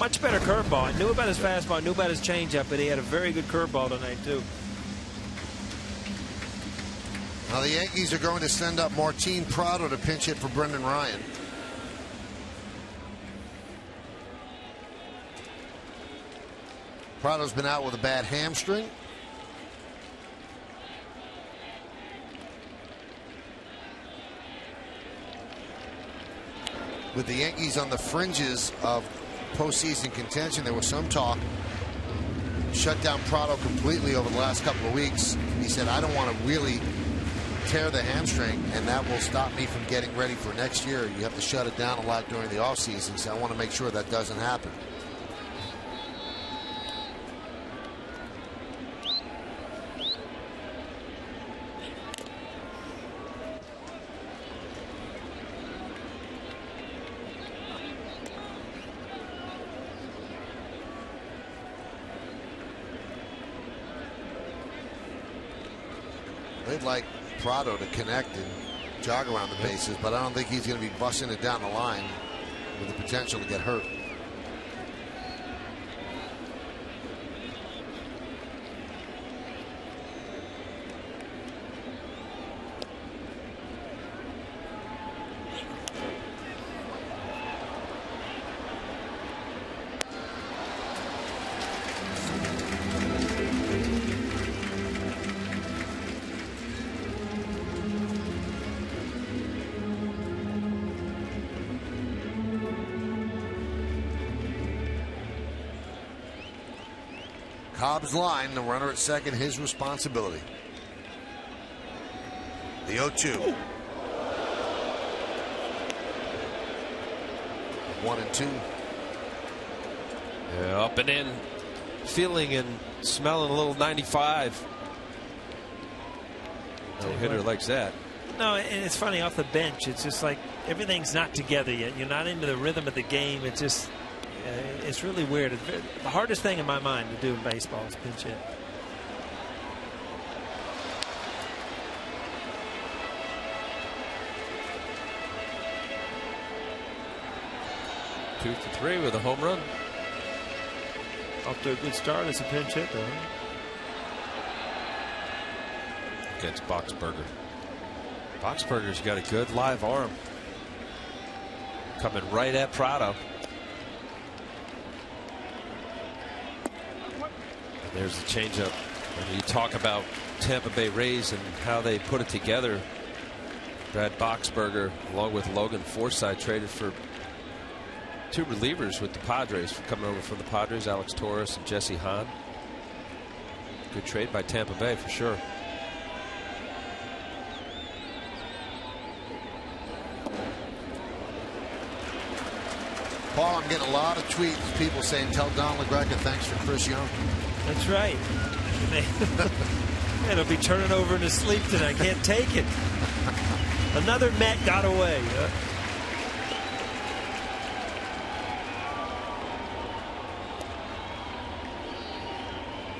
Much better curveball. I knew about his fastball, I knew about his changeup, but he had a very good curveball tonight, too. Now the Yankees are going to send up Martin Prado to pinch hit for Brendan Ryan. Prado's been out with a bad hamstring. with the Yankees on the fringes of postseason contention. There was some talk. Shut down Prado completely over the last couple of weeks. He said, I don't want to really tear the hamstring, and that will stop me from getting ready for next year. You have to shut it down a lot during the offseason, so I want to make sure that doesn't happen. They'd like Prado to connect and jog around the bases, but I don't think he's going to be busting it down the line with the potential to get hurt. Cobb's line, the runner at second, his responsibility. The 0-2. 1-2. Yeah, up and in, feeling and smelling a little 95. No hitter likes that. No, and it's funny, off the bench, it's just like everything's not together yet. You're not into the rhythm of the game. It's just, it's really weird. The hardest thing in my mind to do in baseball is pinch hit. Two for three with a home run. Off to a good start as a pinch hit, though. Against Boxberger. Boxberger's got a good live arm. Coming right at Prado. There's the changeup. When you talk about Tampa Bay Rays and how they put it together, Brad Boxberger, along with Logan Forsythe, traded for two relievers with the Padres, coming over from the Padres, Alex Torres and Jesse Hahn. Good trade by Tampa Bay for sure. Paul, I'm getting a lot of tweets, people saying, tell Don LaGreca thanks for Chris Young. That's right. Man, he'll be turning over in his sleep tonight. Can't take it. Another Met got away.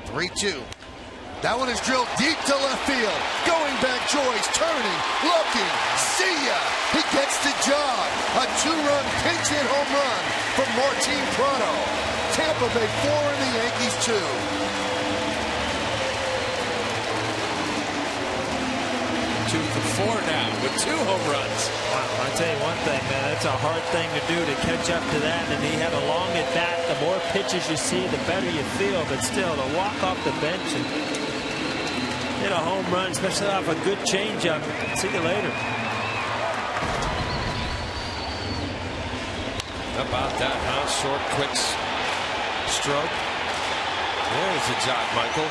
3-2. That one is drilled deep to left field. Going back, Joyce turning, looking, see ya. He gets the job. A two-run pinch hit home run from Martin Prado. Tampa Bay 4 and the Yankees 2. 2 for 4 now with 2 home runs. Wow, I tell you one thing, man, that's a hard thing to do, to catch up to that. And he had a long at bat. The more pitches you see, the better you feel. But still, to walk off the bench and hit a home run, especially off a good changeup. See you later. How about that, huh? Short, quick stroke. There's a jog, Michael.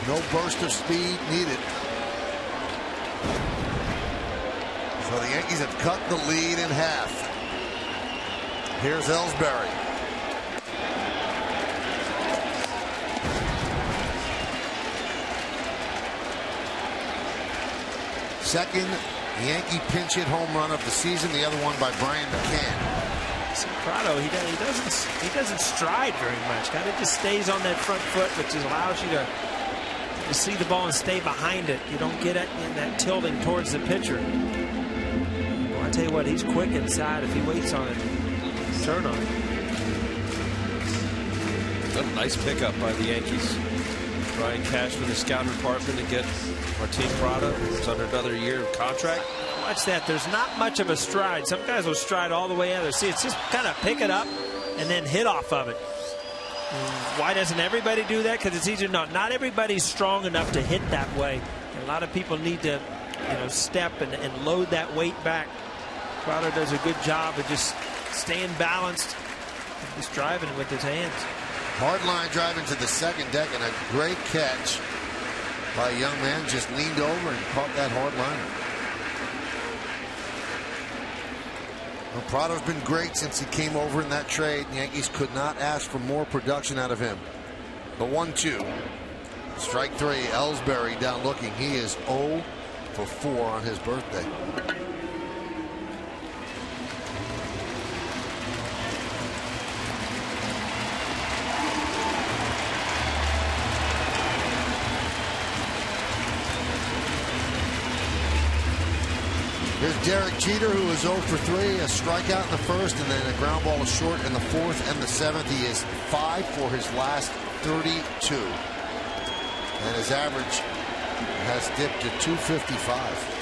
No burst of speed needed. So the Yankees have cut the lead in half. Here's Ellsbury. Second Yankee pinch hit home run of the season. The other one by Brian McCann. See, Prado, he doesn't stride very much. Kind of just stays on that front foot, which allows you to see the ball and stay behind it. You don't get it in that tilting towards the pitcher. Well, I tell you what, he's quick inside. If he waits on it, turn on it. A nice pickup by the Yankees. Brian Cash with the scouting department to get Martin Prado, who's under another year of contract. Watch that. There's not much of a stride. Some guys will stride all the way out there. See, it's just kind of pick it up and then hit off of it. Why doesn't everybody do that? Because it's easier. Not everybody's strong enough to hit that way. A lot of people need to, step and load that weight back. Crowder does a good job of just staying balanced, just driving with his hands. Hard line drive into the second deck, and a great catch by a young man. Just leaned over and caught that hard liner. Well, Prado's been great since he came over in that trade. The Yankees could not ask for more production out of him. The 1-2. Strike three. Ellsbury down looking. He is 0 for 4 on his birthday. Here's Derek Jeter, who is 0 for 3, a strikeout in the first, and then a ground ball short in the fourth and the seventh. He is 5 for his last 32, and his average has dipped to 255.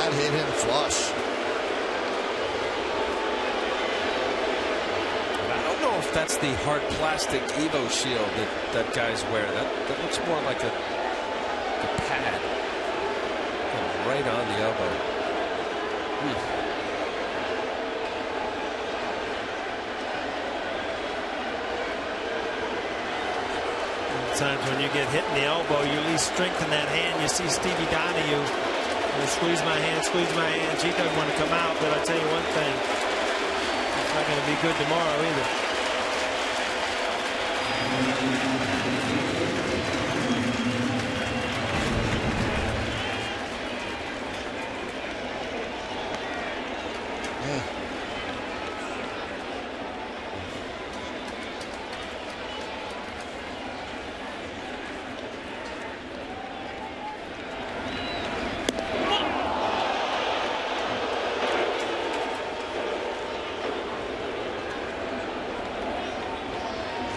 Hit him flush. I don't know if that's the hard plastic Evo shield that guys wear. That looks more like a pad. Right on the elbow. Times when you get hit in the elbow, you at least strengthen that hand. You see Stevie Donahue. Squeeze my hand, squeeze my hand. He doesn't want to come out, but I'll tell you one thing. It's not going to be good tomorrow either.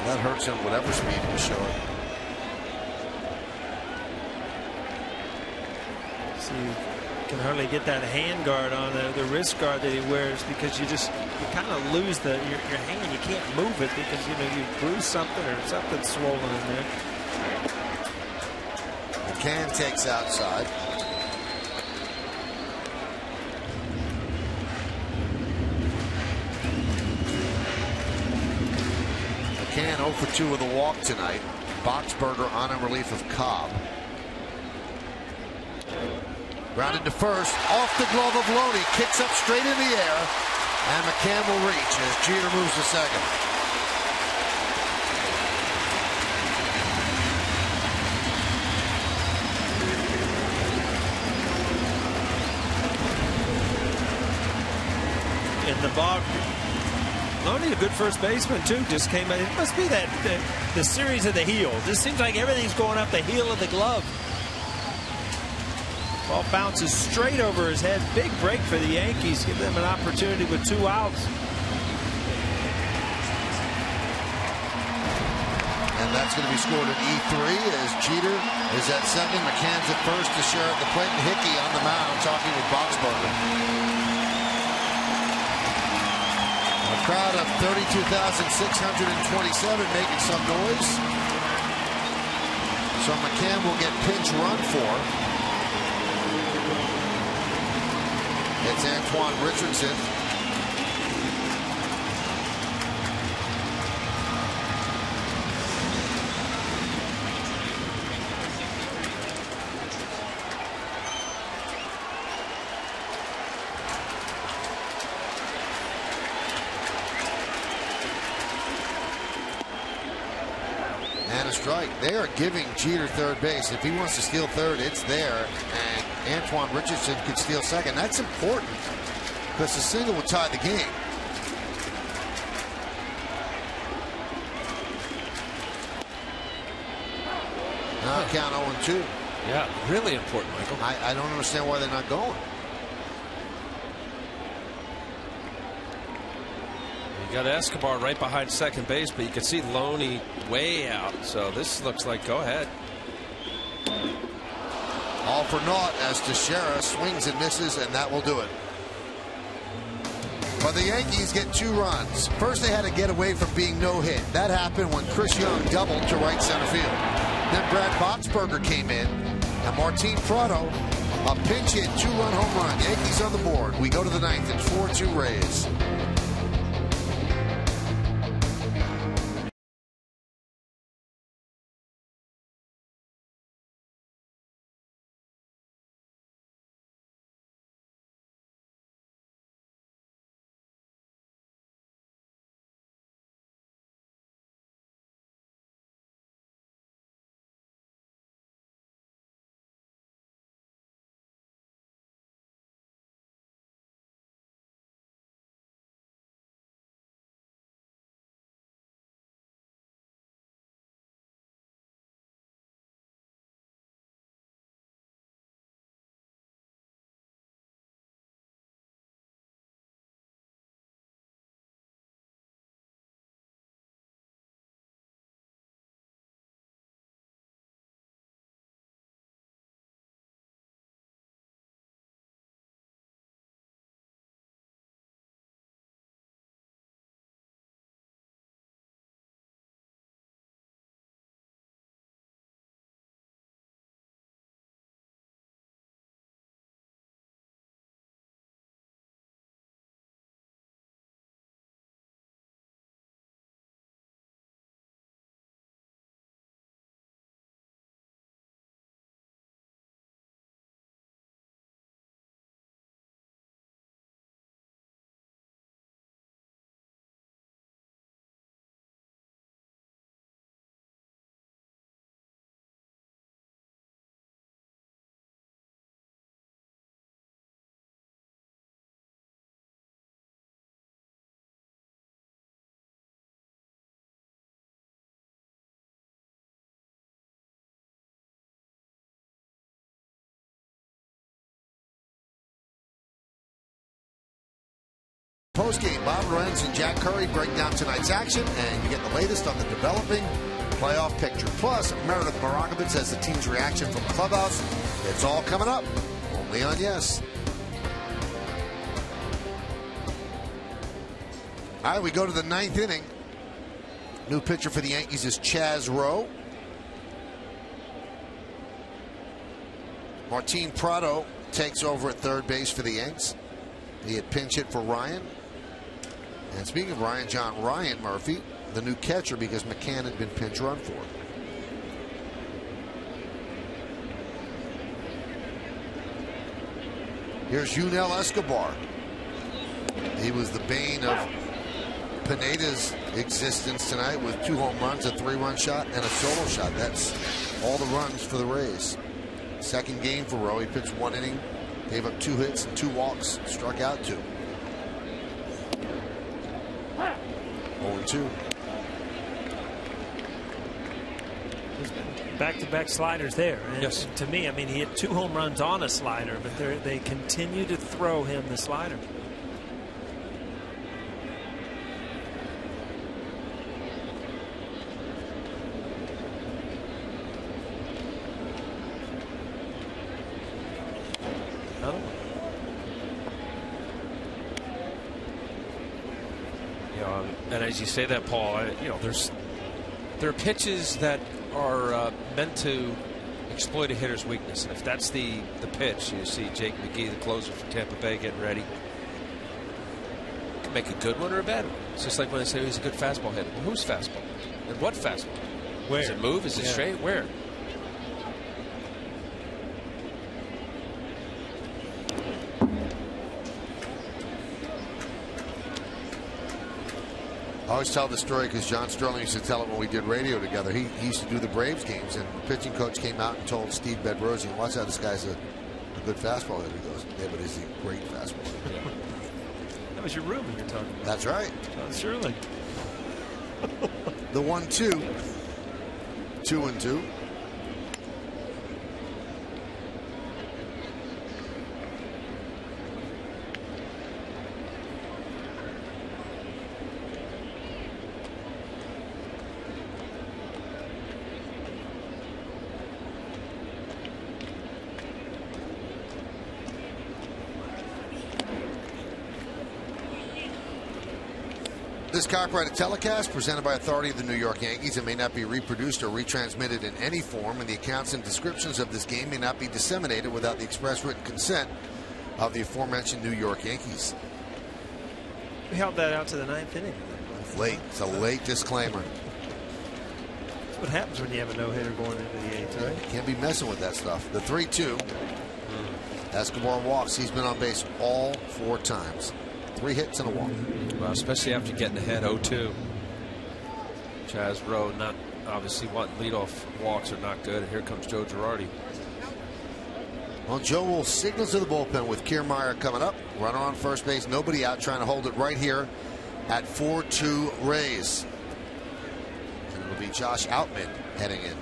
That hurts him whatever speed he was showing. So you can hardly get that hand guard on the wrist guard that he wears, because you kind of lose your hand. You can't move it because you bruise something or something's swollen in there. McCann takes outside. McCann 0 for 2 with a walk tonight. Boxberger on in relief of Cobb. Grounded to first, off the glove of Loney, kicks up straight in the air, and McCann will reach as Jeter moves to second. In the bog. Loney, a good first baseman, too, just came in. It must be that the series of the heel. Just seems like everything's going up the heel of the glove. Ball bounces straight over his head. Big break for the Yankees. Give them an opportunity with 2 outs. And that's going to be scored at E3 as Jeter is at second. McCann's at first to share at the plate, and Hickey on the mound talking with Boxberger. A crowd of 32,627 making some noise. So McCann will get pinch run for. It's Antoine Richardson. And a strike. They are giving Jeter third base. If he wants to steal third, it's there. And Antoine Richardson could steal second. That's important because the single will tie the game. Now count 0-2. Yeah, really important, Michael. I don't understand why they're not going. You got Escobar right behind second base, but you can see Loney way out. So this looks like go ahead. All for naught as Teixeira swings and misses, and that will do it. But the Yankees get 2 runs. First, they had to get away from being no hit. That happened when Chris Young doubled to right center field. Then Brad Boxberger came in, and Martin Prado, a pinch hit 2-run home run. Yankees on the board. We go to the 9th. It's 4-2 Rays. Postgame, Bob Lorenz and Jack Curry break down tonight's action, and you get the latest on the developing playoff picture. Plus, Meredith Marakovitz has the team's reaction from the clubhouse. It's all coming up, only on Yes. All right, we go to the 9th inning. New pitcher for the Yankees is Chaz Rowe. Martin Prado takes over at third base for the Yanks. He had pinch hit for Ryan. And speaking of Ryan, Ryan Murphy, the new catcher, because McCann had been pinch run for. Here's Yunel Escobar. He was the bane of Pineda's existence tonight with 2 home runs, a 3-run shot, and a solo shot. That's all the runs for the Rays. Second game for Rowe. He pitched 1 inning, gave up 2 hits and 2 walks, struck out 2. 0-2. Back-to-back sliders there. And yes. To me, I mean, he had 2 home runs on a slider, but they continue to throw him the slider. And as you say that, Paul, there are pitches that are meant to exploit a hitter's weakness. And if that's the pitch, you see Jake McGee, the closer for Tampa Bay, getting ready. Can make a good one or a bad one. It's just like when they say he's a good fastball hitter. Well, whose fastball? And what fastball? Where? Does it move? Is it straight? Where? I always tell the story because John Sterling used to tell it when we did radio together. He used to do the Braves games, and the pitching coach came out and told Steve Bedrosian, watch out, this guy's a good fastball hitter. He goes, yeah, but he's a great fastball hitter. That was your room you're talking about. That's right. John Sterling. The 1-2. 2-2. this copyrighted telecast, presented by authority of the New York Yankees, and may not be reproduced or retransmitted in any form, and the accounts and descriptions of this game may not be disseminated without the express written consent of the aforementioned New York Yankees. We held that out to the 9th inning. Late. It's a late disclaimer. That's what happens when you have a no-hitter going into the 8th, right? Can't be messing with that stuff. The 3-2. Escobar walks. He's been on base all 4 times. 3 hits and a walk. Well, especially after getting ahead 0-2. Chaz Rowe, not obviously wanting leadoff walks are not good. And here comes Joe Girardi. Well, Joe will signal to the bullpen with Kiermaier coming up. Runner on first base, nobody out, trying to hold it right here at 4-2 Rays. And it'll be Josh Outman heading in.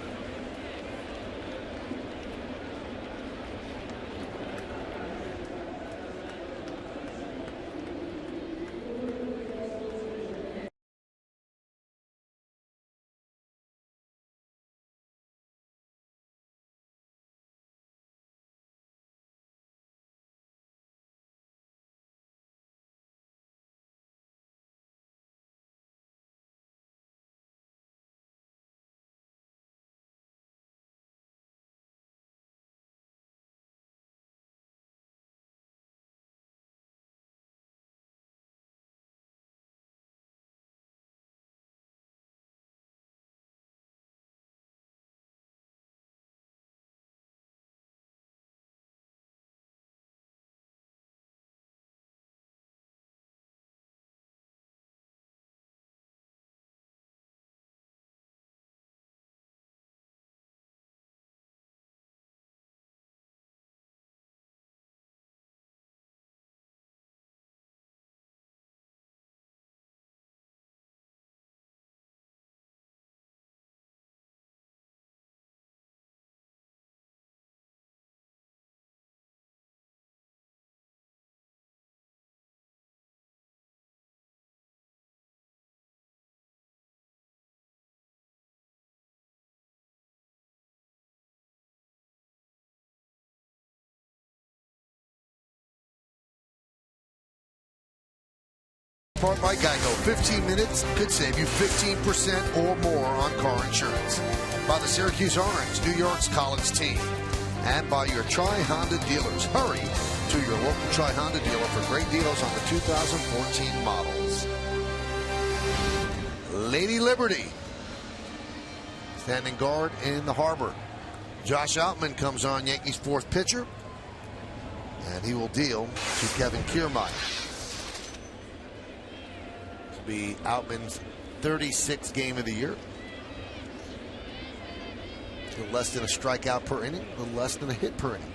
Part by Geico. 15 minutes could save you 15% or more on car insurance. By the Syracuse Orange, New York's college team. And by your Tri-Honda dealers. Hurry to your local Tri-Honda dealer for great deals on the 2014 models. Lady Liberty standing guard in the harbor. Josh Outman comes on, Yankees' 4th pitcher. And he will deal to Kevin Kiermaier. Be Outman's 36th game of the year. A little less than a strikeout per inning, a little less than a hit per inning.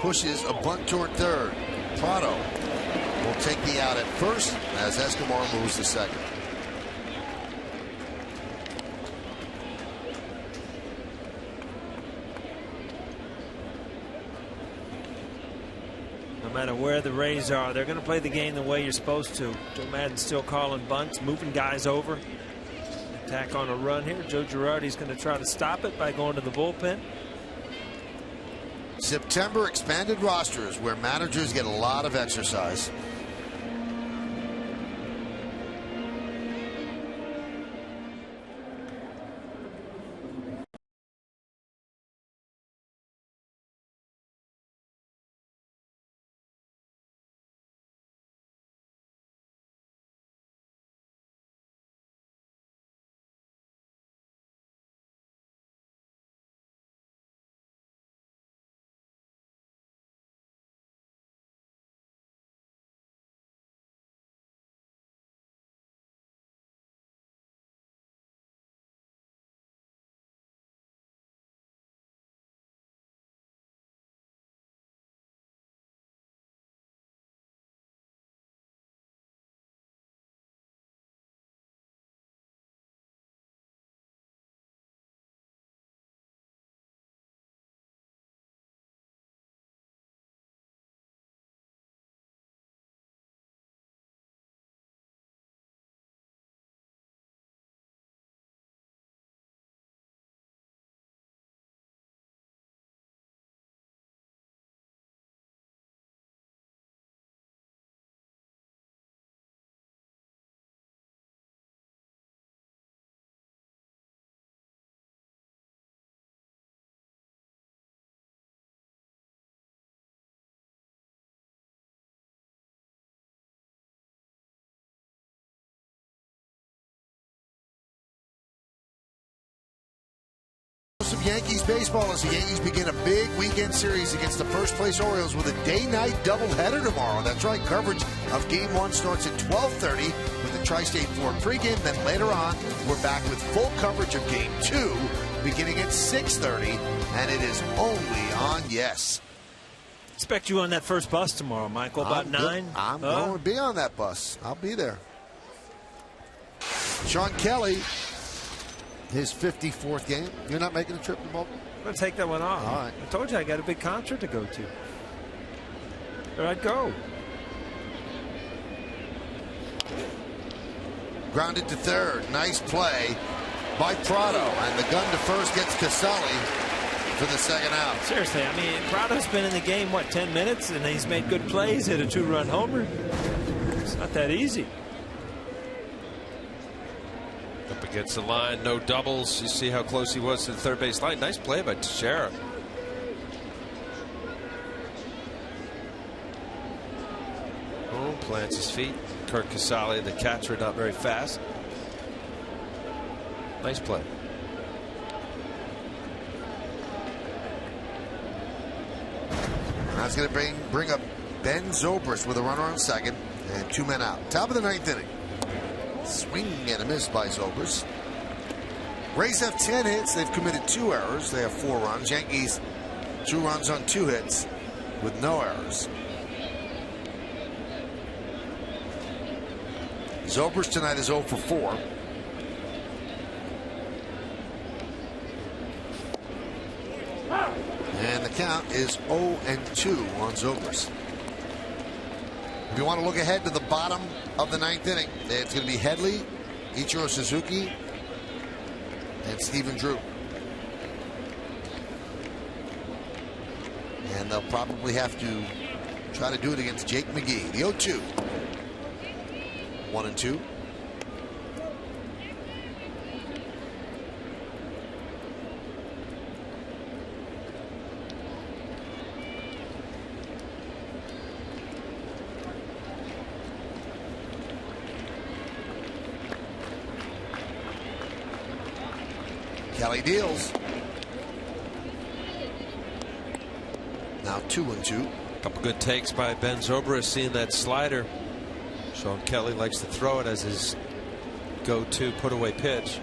Pushes a bunt toward third. Prado will take the out at first as Escobar moves to second. No matter where the Rays are, they're going to play the game the way you're supposed to. Joe Maddon's still calling bunts, moving guys over. Attack on a run here. Joe Girardi's going to try to stop it by going to the bullpen. September expanded rosters where managers get a lot of exercise. Of Yankees baseball as the Yankees begin a big weekend series against the first-place Orioles with a day-night doubleheader tomorrow. That's right, coverage of Game 1 starts at 12:30 with the Tri-State Ford pregame. Then later on, we're back with full coverage of Game 2 beginning at 6:30, and it is only on Yes. Expect you on that first bus tomorrow, Michael, about 9. I'm going to be on that bus. I'll be there. Sean Kelly. His 54th game. You're not making a trip to Baltimore? I'm going to take that one off. All right. I told you I got a big concert to go to. There I'd go. Grounded to third. Nice play by Prado. And the gun to first gets Casali for the second out. Seriously, I mean, Prado's been in the game, 10 minutes? And he's made good plays, hit a 2-run homer. It's not that easy. Up against the line, no doubles. You see how close he was to the third base line. Nice play by Teixeira. Oh, plants his feet. Kirk Casali, the catcher, not very fast. Nice play. That's going to bring up Ben Zobrist with a runner on second and 2 men out. Top of the 9th inning. Swing and a miss by Zobrist. Rays have 10 hits. They've committed 2 errors. They have 4 runs. Yankees 2 runs on 2 hits with no errors. Zobrist tonight is 0 for 4. And the count is 0-2 on Zobrist. If you want to look ahead to the bottom of the 9th inning, it's going to be Headley, Ichiro Suzuki, and Stephen Drew. And they'll probably have to try to do it against Jake McGee. The 0-2. 1-2. Kelly deals. Now 2-2. Couple good takes by Ben Zobrist, seeing that slider. Sean Kelly likes to throw it as his go-to put-away pitch.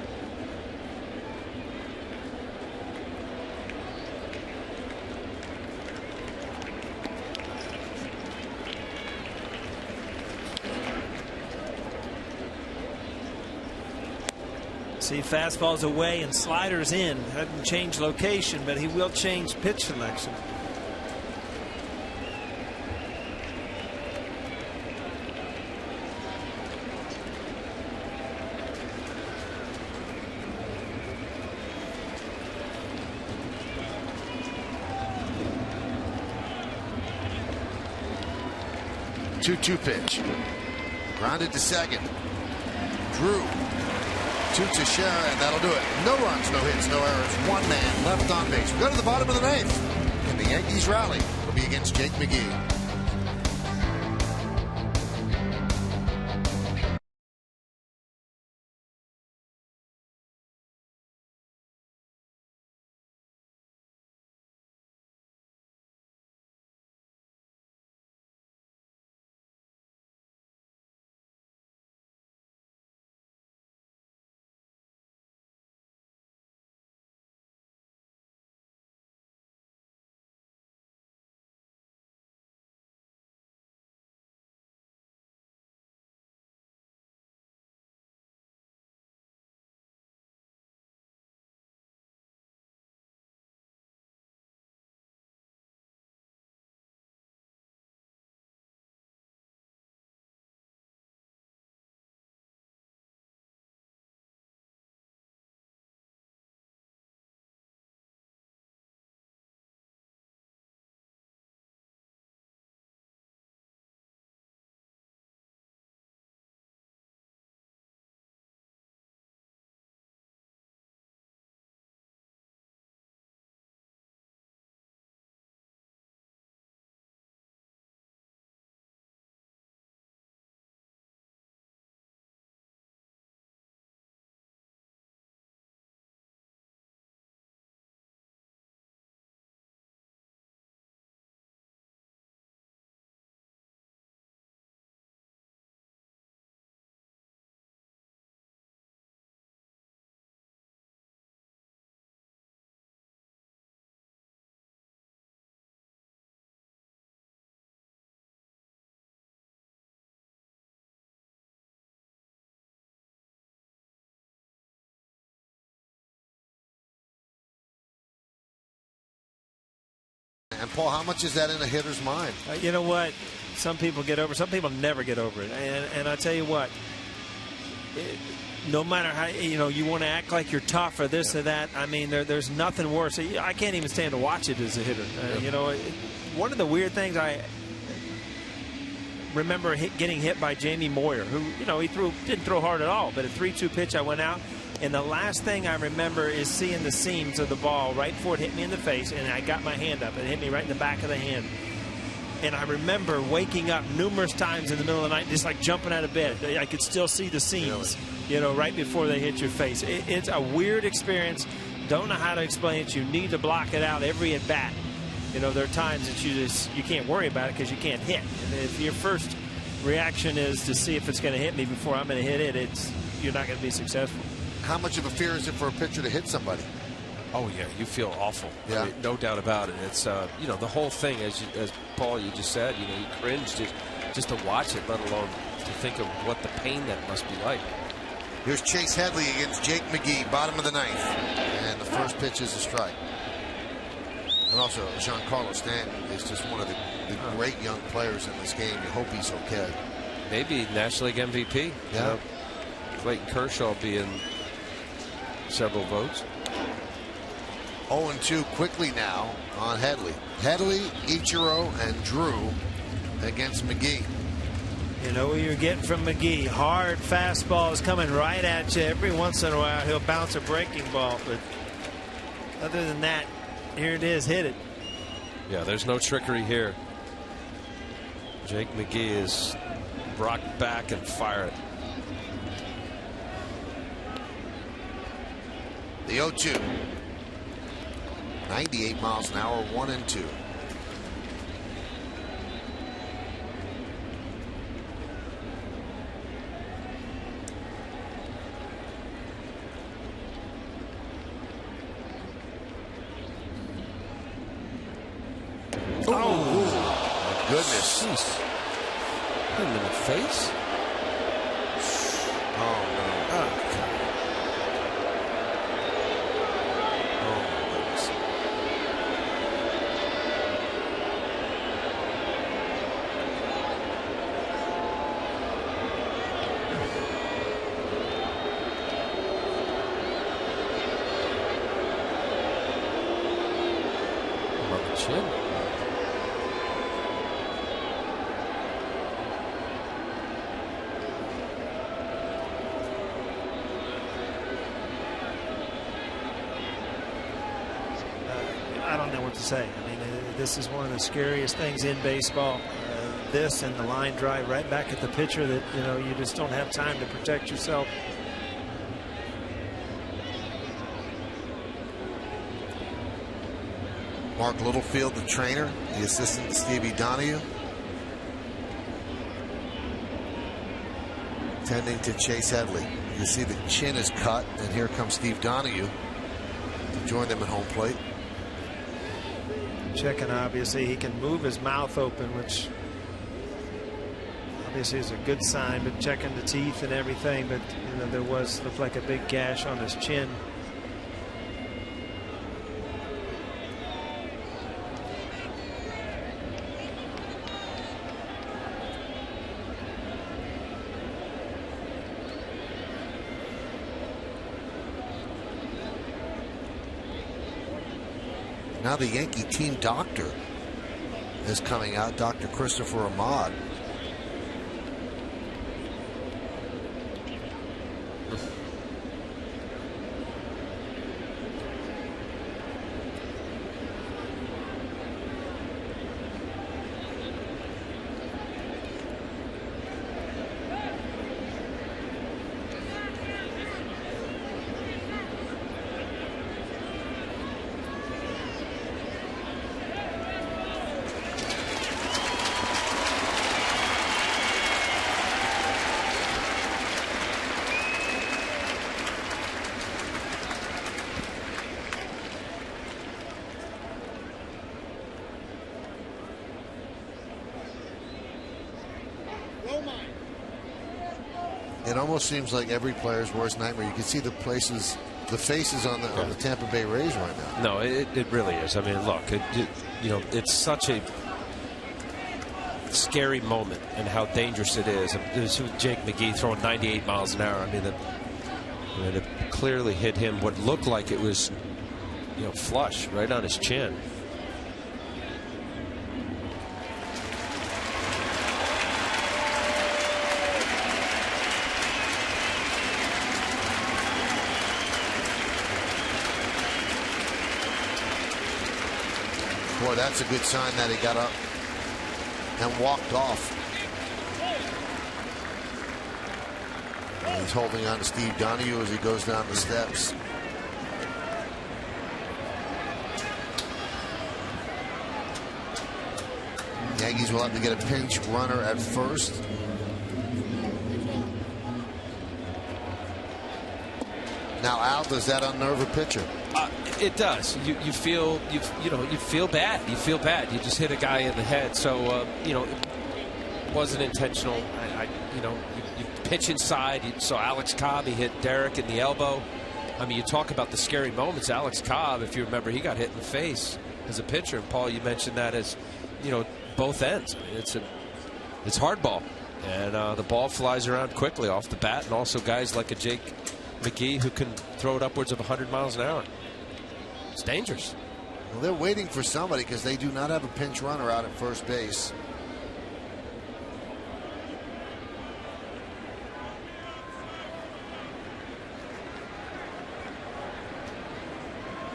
See, fastballs away and sliders in. Hasn't changed location, but he will change pitch selection. Two pitch. Grounded to second. Drew. To Teixeira, and that'll do it. No runs, no hits, no errors. 1 man left on base. We go to the bottom of the 9th, and the Yankees rally will be against Jake McGee. And Paul, how much is that in a hitter's mind? You know what? Some people get over. Some people never get over it. And I tell you what. No matter how you want to act like you're tough or this or that. I mean, there's nothing worse. I can't even stand to watch it as a hitter. One of the weird things I remember getting hit by Jamie Moyer, who he didn't throw hard at all, but a 3-2 pitch I went out, and the last thing I remember is seeing the seams of the ball right before it hit me in the face, and I got my hand up and it hit me right in the back of the hand. And I remember waking up numerous times in the middle of the night, just like jumping out of bed. I could still see the seams, right before they hit your face. It's a weird experience. Don't know how to explain it. You need to block it out every at bat. There are times that you can't worry about it because you can't hit. And if your first reaction is to see if it's going to hit me before I'm going to hit it, you're not going to be successful. How much of a fear is it for a pitcher to hit somebody? Oh yeah, you feel awful. Yeah, I mean, no doubt about it. It's the whole thing, as Paul, you just said. You cringe just to watch it, let alone to think of what the pain that must be like. Here's Chase Headley against Jake McGee, bottom of the ninth, and the first pitch is a strike. And also, Giancarlo Stanton is just one of the great young players in this game. You hope he's okay. Maybe National League MVP. Yeah. Clayton Kershaw will be in several votes. 0-2 quickly now on Headley. Headley, Ichiro, and Drew against McGee. You know what you're getting from McGee. Hard fastballs coming right at you. Every once in a while he'll bounce a breaking ball, but other than that, here it is, hit it. Yeah, there's no trickery here. Jake McGee is rock back and fire it. The 0-2. 98 miles an hour, 1-2. Oh, goodness. Jeez. Hit him in the face. Oh, no. I don't know what to say. I mean, this is one of the scariest things in baseball. This and the line drive right back at the pitcher that, you just don't have time to protect yourself. Mark Littlefield, the trainer, the assistant to Stevie Donahue, tending to Chase Headley. You see the chin is cut, and here comes Steve Donahue to join them at home plate. Checking, obviously, he can move his mouth open, which obviously is a good sign, but checking the teeth and everything. But, there looked like a big gash on his chin. Now the Yankee team doctor is coming out, Dr. Christopher Ahmad. It almost seems like every player's worst nightmare. You can see the places the faces on the Tampa Bay Rays right now. No, it really is. I mean, look, it's such a scary moment and how dangerous it is. This was Jake McGee throwing 98 miles an hour. I mean, it clearly hit him what looked like it was, flush right on his chin. Boy, that's a good sign that he got up and walked off. And he's holding on to Steve Donahue as he goes down the steps. Yankees will have to get a pinch runner at first. Now, Al, does that unnerve a pitcher? It does. You feel bad. You feel bad. You just hit a guy in the head. So it wasn't intentional. You pitch inside. You saw Alex Cobb. He hit Derek in the elbow. I mean, you talk about the scary moments. Alex Cobb, if you remember, he got hit in the face as a pitcher. And Paul, you mentioned that as both ends. It's hardball, and the ball flies around quickly off the bat, and also guys like a Jake McGee who can throw it upwards of 100 miles an hour. It's dangerous. Well, they're waiting for somebody because they do not have a pinch runner out at first base.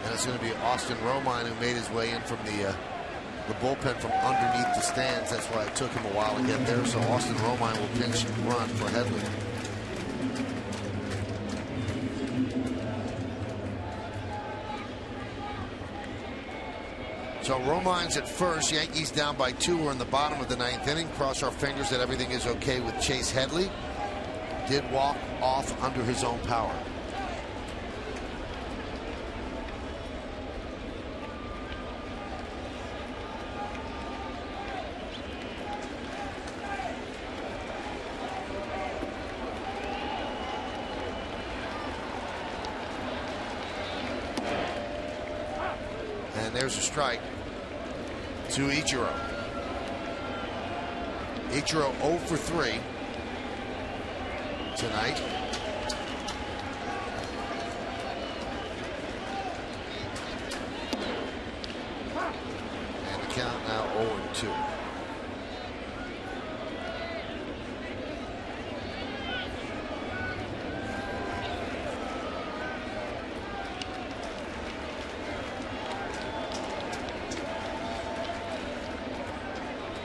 And it's going to be Austin Romine who made his way in from the bullpen from underneath the stands. That's why it took him a while to get there. So Austin Romine will pinch run for Headley. So Romine's at first. Yankees down by 2. We're in the bottom of the 9th inning. Cross our fingers that everything is okay with Chase Headley. Did walk off under his own power. And there's a strike to Ichiro. Ichiro 0 for 3 tonight. And the count now 0-2.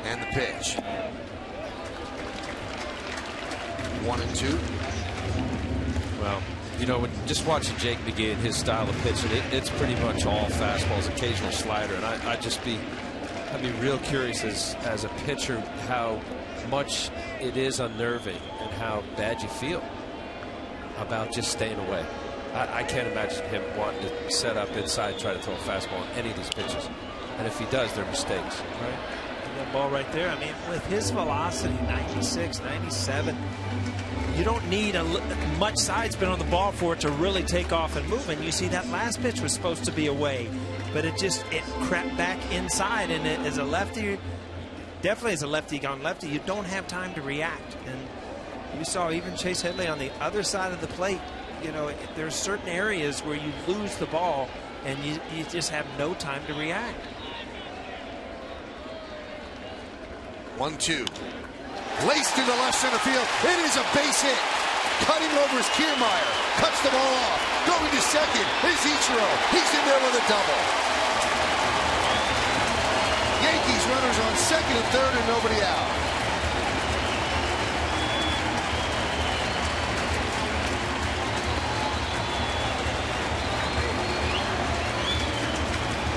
And the pitch. 1-2. Well, just watching Jake McGee and his style of pitching, it's pretty much all fastballs, occasional slider, and I'd be real curious as a pitcher how much it is unnerving and how bad you feel about just staying away. I can't imagine him wanting to set up inside and try to throw a fastball on any of these pitches, and if he does, they're mistakes. Right. That ball right there, I mean, with his velocity, 96, 97, you don't need much side spin on the ball for it to really take off and move. And you see that last pitch was supposed to be away, but it crept back inside. And as a lefty, definitely as a lefty gone lefty, you don't have time to react. And you saw even Chase Headley on the other side of the plate. There's certain areas where you lose the ball and you just have no time to react. 1-2. Laced into left center field. It is a base hit. Cutting over is Kiermaier. Cuts the ball off. Going to second is Ichiro. He's in there with a double. Yankees runners on second and third and nobody out.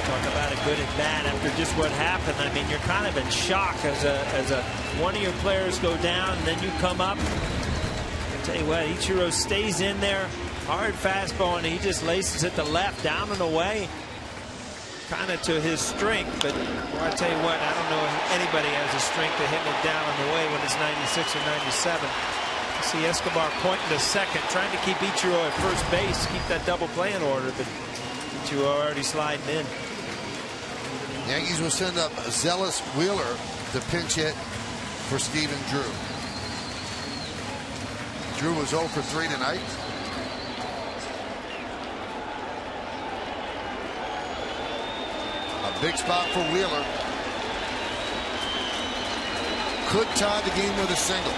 Talk about a good at bat after just what happened. I mean, you're kind of in shock as one of your players go down, and then you come up. I'll tell you what, Ichiro stays in there, hard fastball, and he just laces it to left, down and away, kind of to his strength. But I tell you what, I don't know if anybody has the strength to hit it down and away when it's 96 or 97. See Escobar pointing to second, trying to keep Ichiro at first base, keep that double play in order, but Ichiro already sliding in. Yankees will send up Zealous Wheeler to pinch hit for Stephen Drew. Drew was 0 for 3 tonight. A big spot for Wheeler. Could tie the game with a single.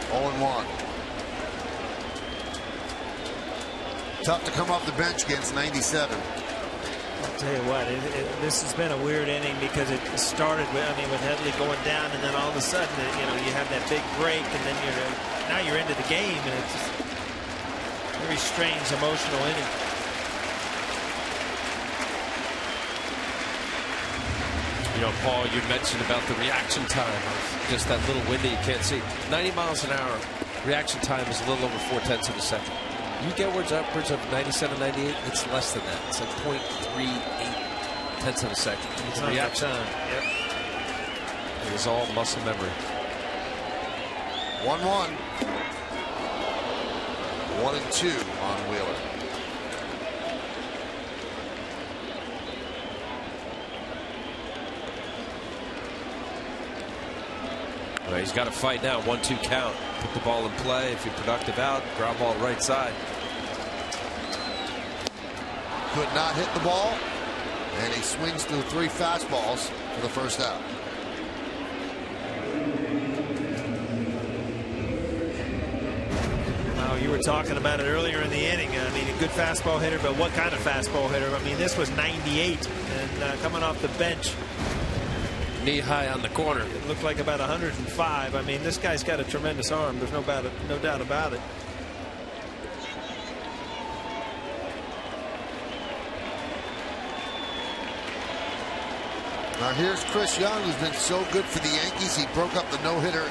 Oh, 1. Tough to come off the bench against 97. I'll tell you what, this has been a weird inning because it started with, with Headley going down, and then all of a sudden, you have that big break, and then now you're into the game, and it's just a very strange, emotional inning. Paul, you mentioned about the reaction time, just that little window you can't see. 90 miles an hour, reaction time is a little over 0.4 of a second. You get upwards of 97, 98, it's less than that. It's like 0.38 of a second. It's reaction time. Yep. It is all muscle memory. 1-1. 1-2 on Wheeler. Well, he's got to fight now. 1-2 count. Put the ball in play. If you're productive out, ground ball right side. Could not hit the ball, and he swings through 3 fastballs for the first out. Well, you were talking about it earlier in the inning. A good fastball hitter, but what kind of fastball hitter? This was 98, and coming off the bench. Knee high on the corner. It looked like about 105. This guy's got a tremendous arm. There's no doubt about it. Now here's Chris Young, who's been so good for the Yankees. He broke up the no-hitter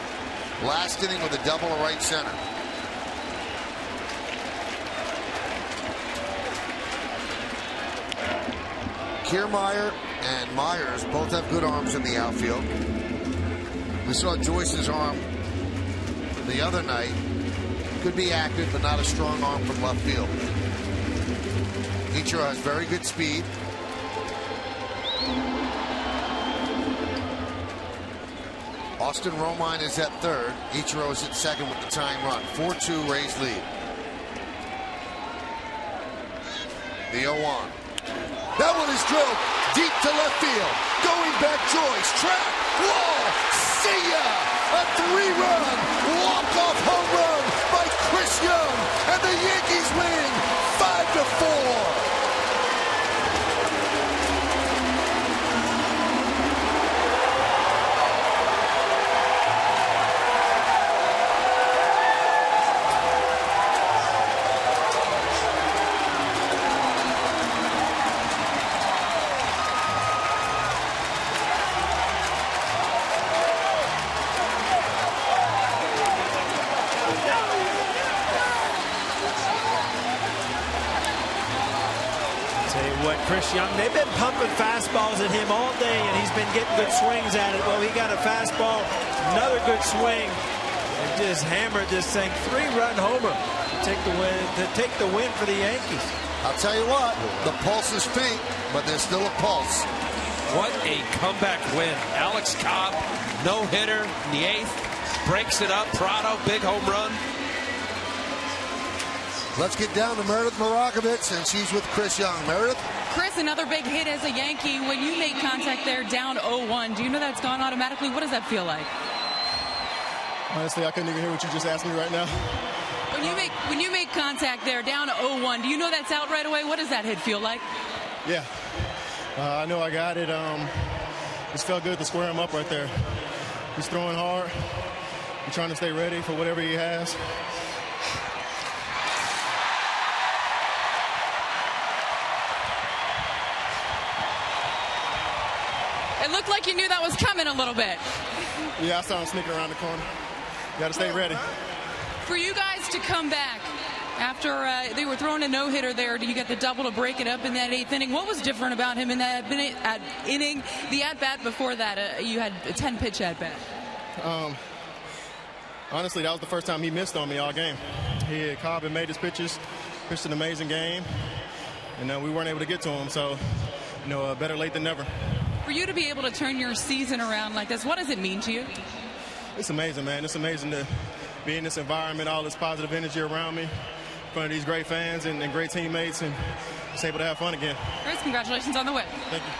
last inning with a double to right center. Kiermaier and Myers both have good arms in the outfield. We saw Joyce's arm the other night. Could be accurate, but not a strong arm from left field. Ichiro has very good speed. Austin Romine is at third. Ichiro is at second with the tying run. 4-2 Rays lead. The 0-1. That one is drilled deep to left field. Going back, Joyce. Track. Wall. See ya. A 3-run walk-off home run by Chris Young. And the Yankees win 5-4. Chris Young, they've been pumping fastballs at him all day, and he's been getting good swings at it. Well, he got a fastball, another good swing, and just hammered this thing. 3-run homer to take the win for the Yankees. I'll tell you what, the pulse is faint, but there's still a pulse. What a comeback win. Alex Cobb, no-hitter in the 8th, breaks it up. Prado, big home run. Let's get down to Meredith Marakovitz, and she's with Chris Young. Meredith? Chris, another big hit as a Yankee. When you make contact there down 0-1, do you know that's gone automatically? What does that feel like? Honestly, I couldn't even hear what you just asked me right now. When you make contact there down 0-1, do you know that's out right away? What does that hit feel like? Yeah. I know I got it. Just felt good to square him up right there. He's throwing hard. I'm trying to stay ready for whatever he has. It looked like you knew that was coming a little bit. Yeah, I saw him sneaking around the corner. Got to stay ready. For you guys to come back After they were throwing a no-hitter there, you get the double to break it up in that 8th inning. What was different about him in that inning? The at-bat before that, you had a 10-pitch at-bat. Honestly, that was the first time he missed on me all game. Cobb had made his pitches, pitched an amazing game, and we weren't able to get to him. So, better late than never. For you to be able to turn your season around like this, what does it mean to you? It's amazing, man. It's amazing to be in this environment, all this positive energy around me, in front of these great fans and great teammates, and just able to have fun again. Chris, congratulations on the win. Thank you.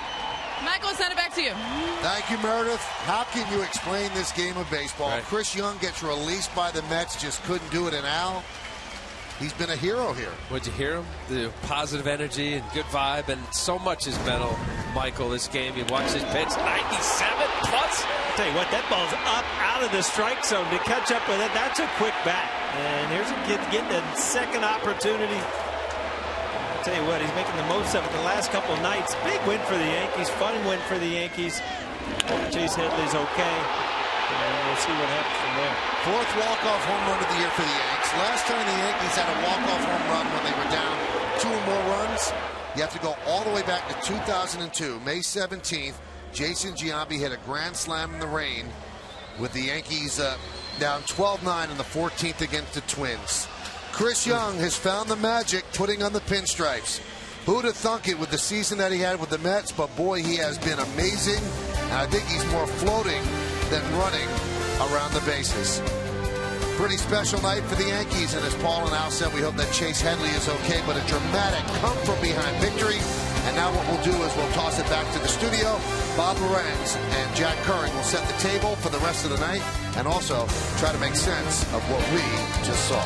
Michael, send it back to you. Thank you, Meredith. How can you explain this game of baseball? Right. Chris Young gets released by the Mets, just couldn't do it, and Al, he's been a hero here. Would you hear him? The positive energy and good vibe, and so much is mental, Michael, this game. You watch his pitch, 97 plus. I'll tell you what, that ball's up out of the strike zone to catch up with it. That's a quick bat. And here's a kid getting a second opportunity. I'll tell you what, he's making the most of it the last couple of nights. Big win for the Yankees, fun win for the Yankees. Chase Headley's okay. And we'll see what happens from there. 4th walk-off home run of the year for the Yanks. Last time the Yankees had a walk-off home run when they were down 2 or more runs, you have to go all the way back to 2002. May 17th, Jason Giambi hit a grand slam in the rain with the Yankees down 12-9 in the 14th against the Twins. Chris Young has found the magic putting on the pinstripes. Who'd have thunk it with the season that he had with the Mets, but boy, he has been amazing, and I think he's more floating than running around the bases. Pretty special night for the Yankees, and as Paul and Al said, we hope that Chase Headley is okay, but a dramatic come-from-behind victory. And now what we'll do is we'll toss it back to the studio. Bob Lorenz and Jack Curran will set the table for the rest of the night and also try to make sense of what we just saw.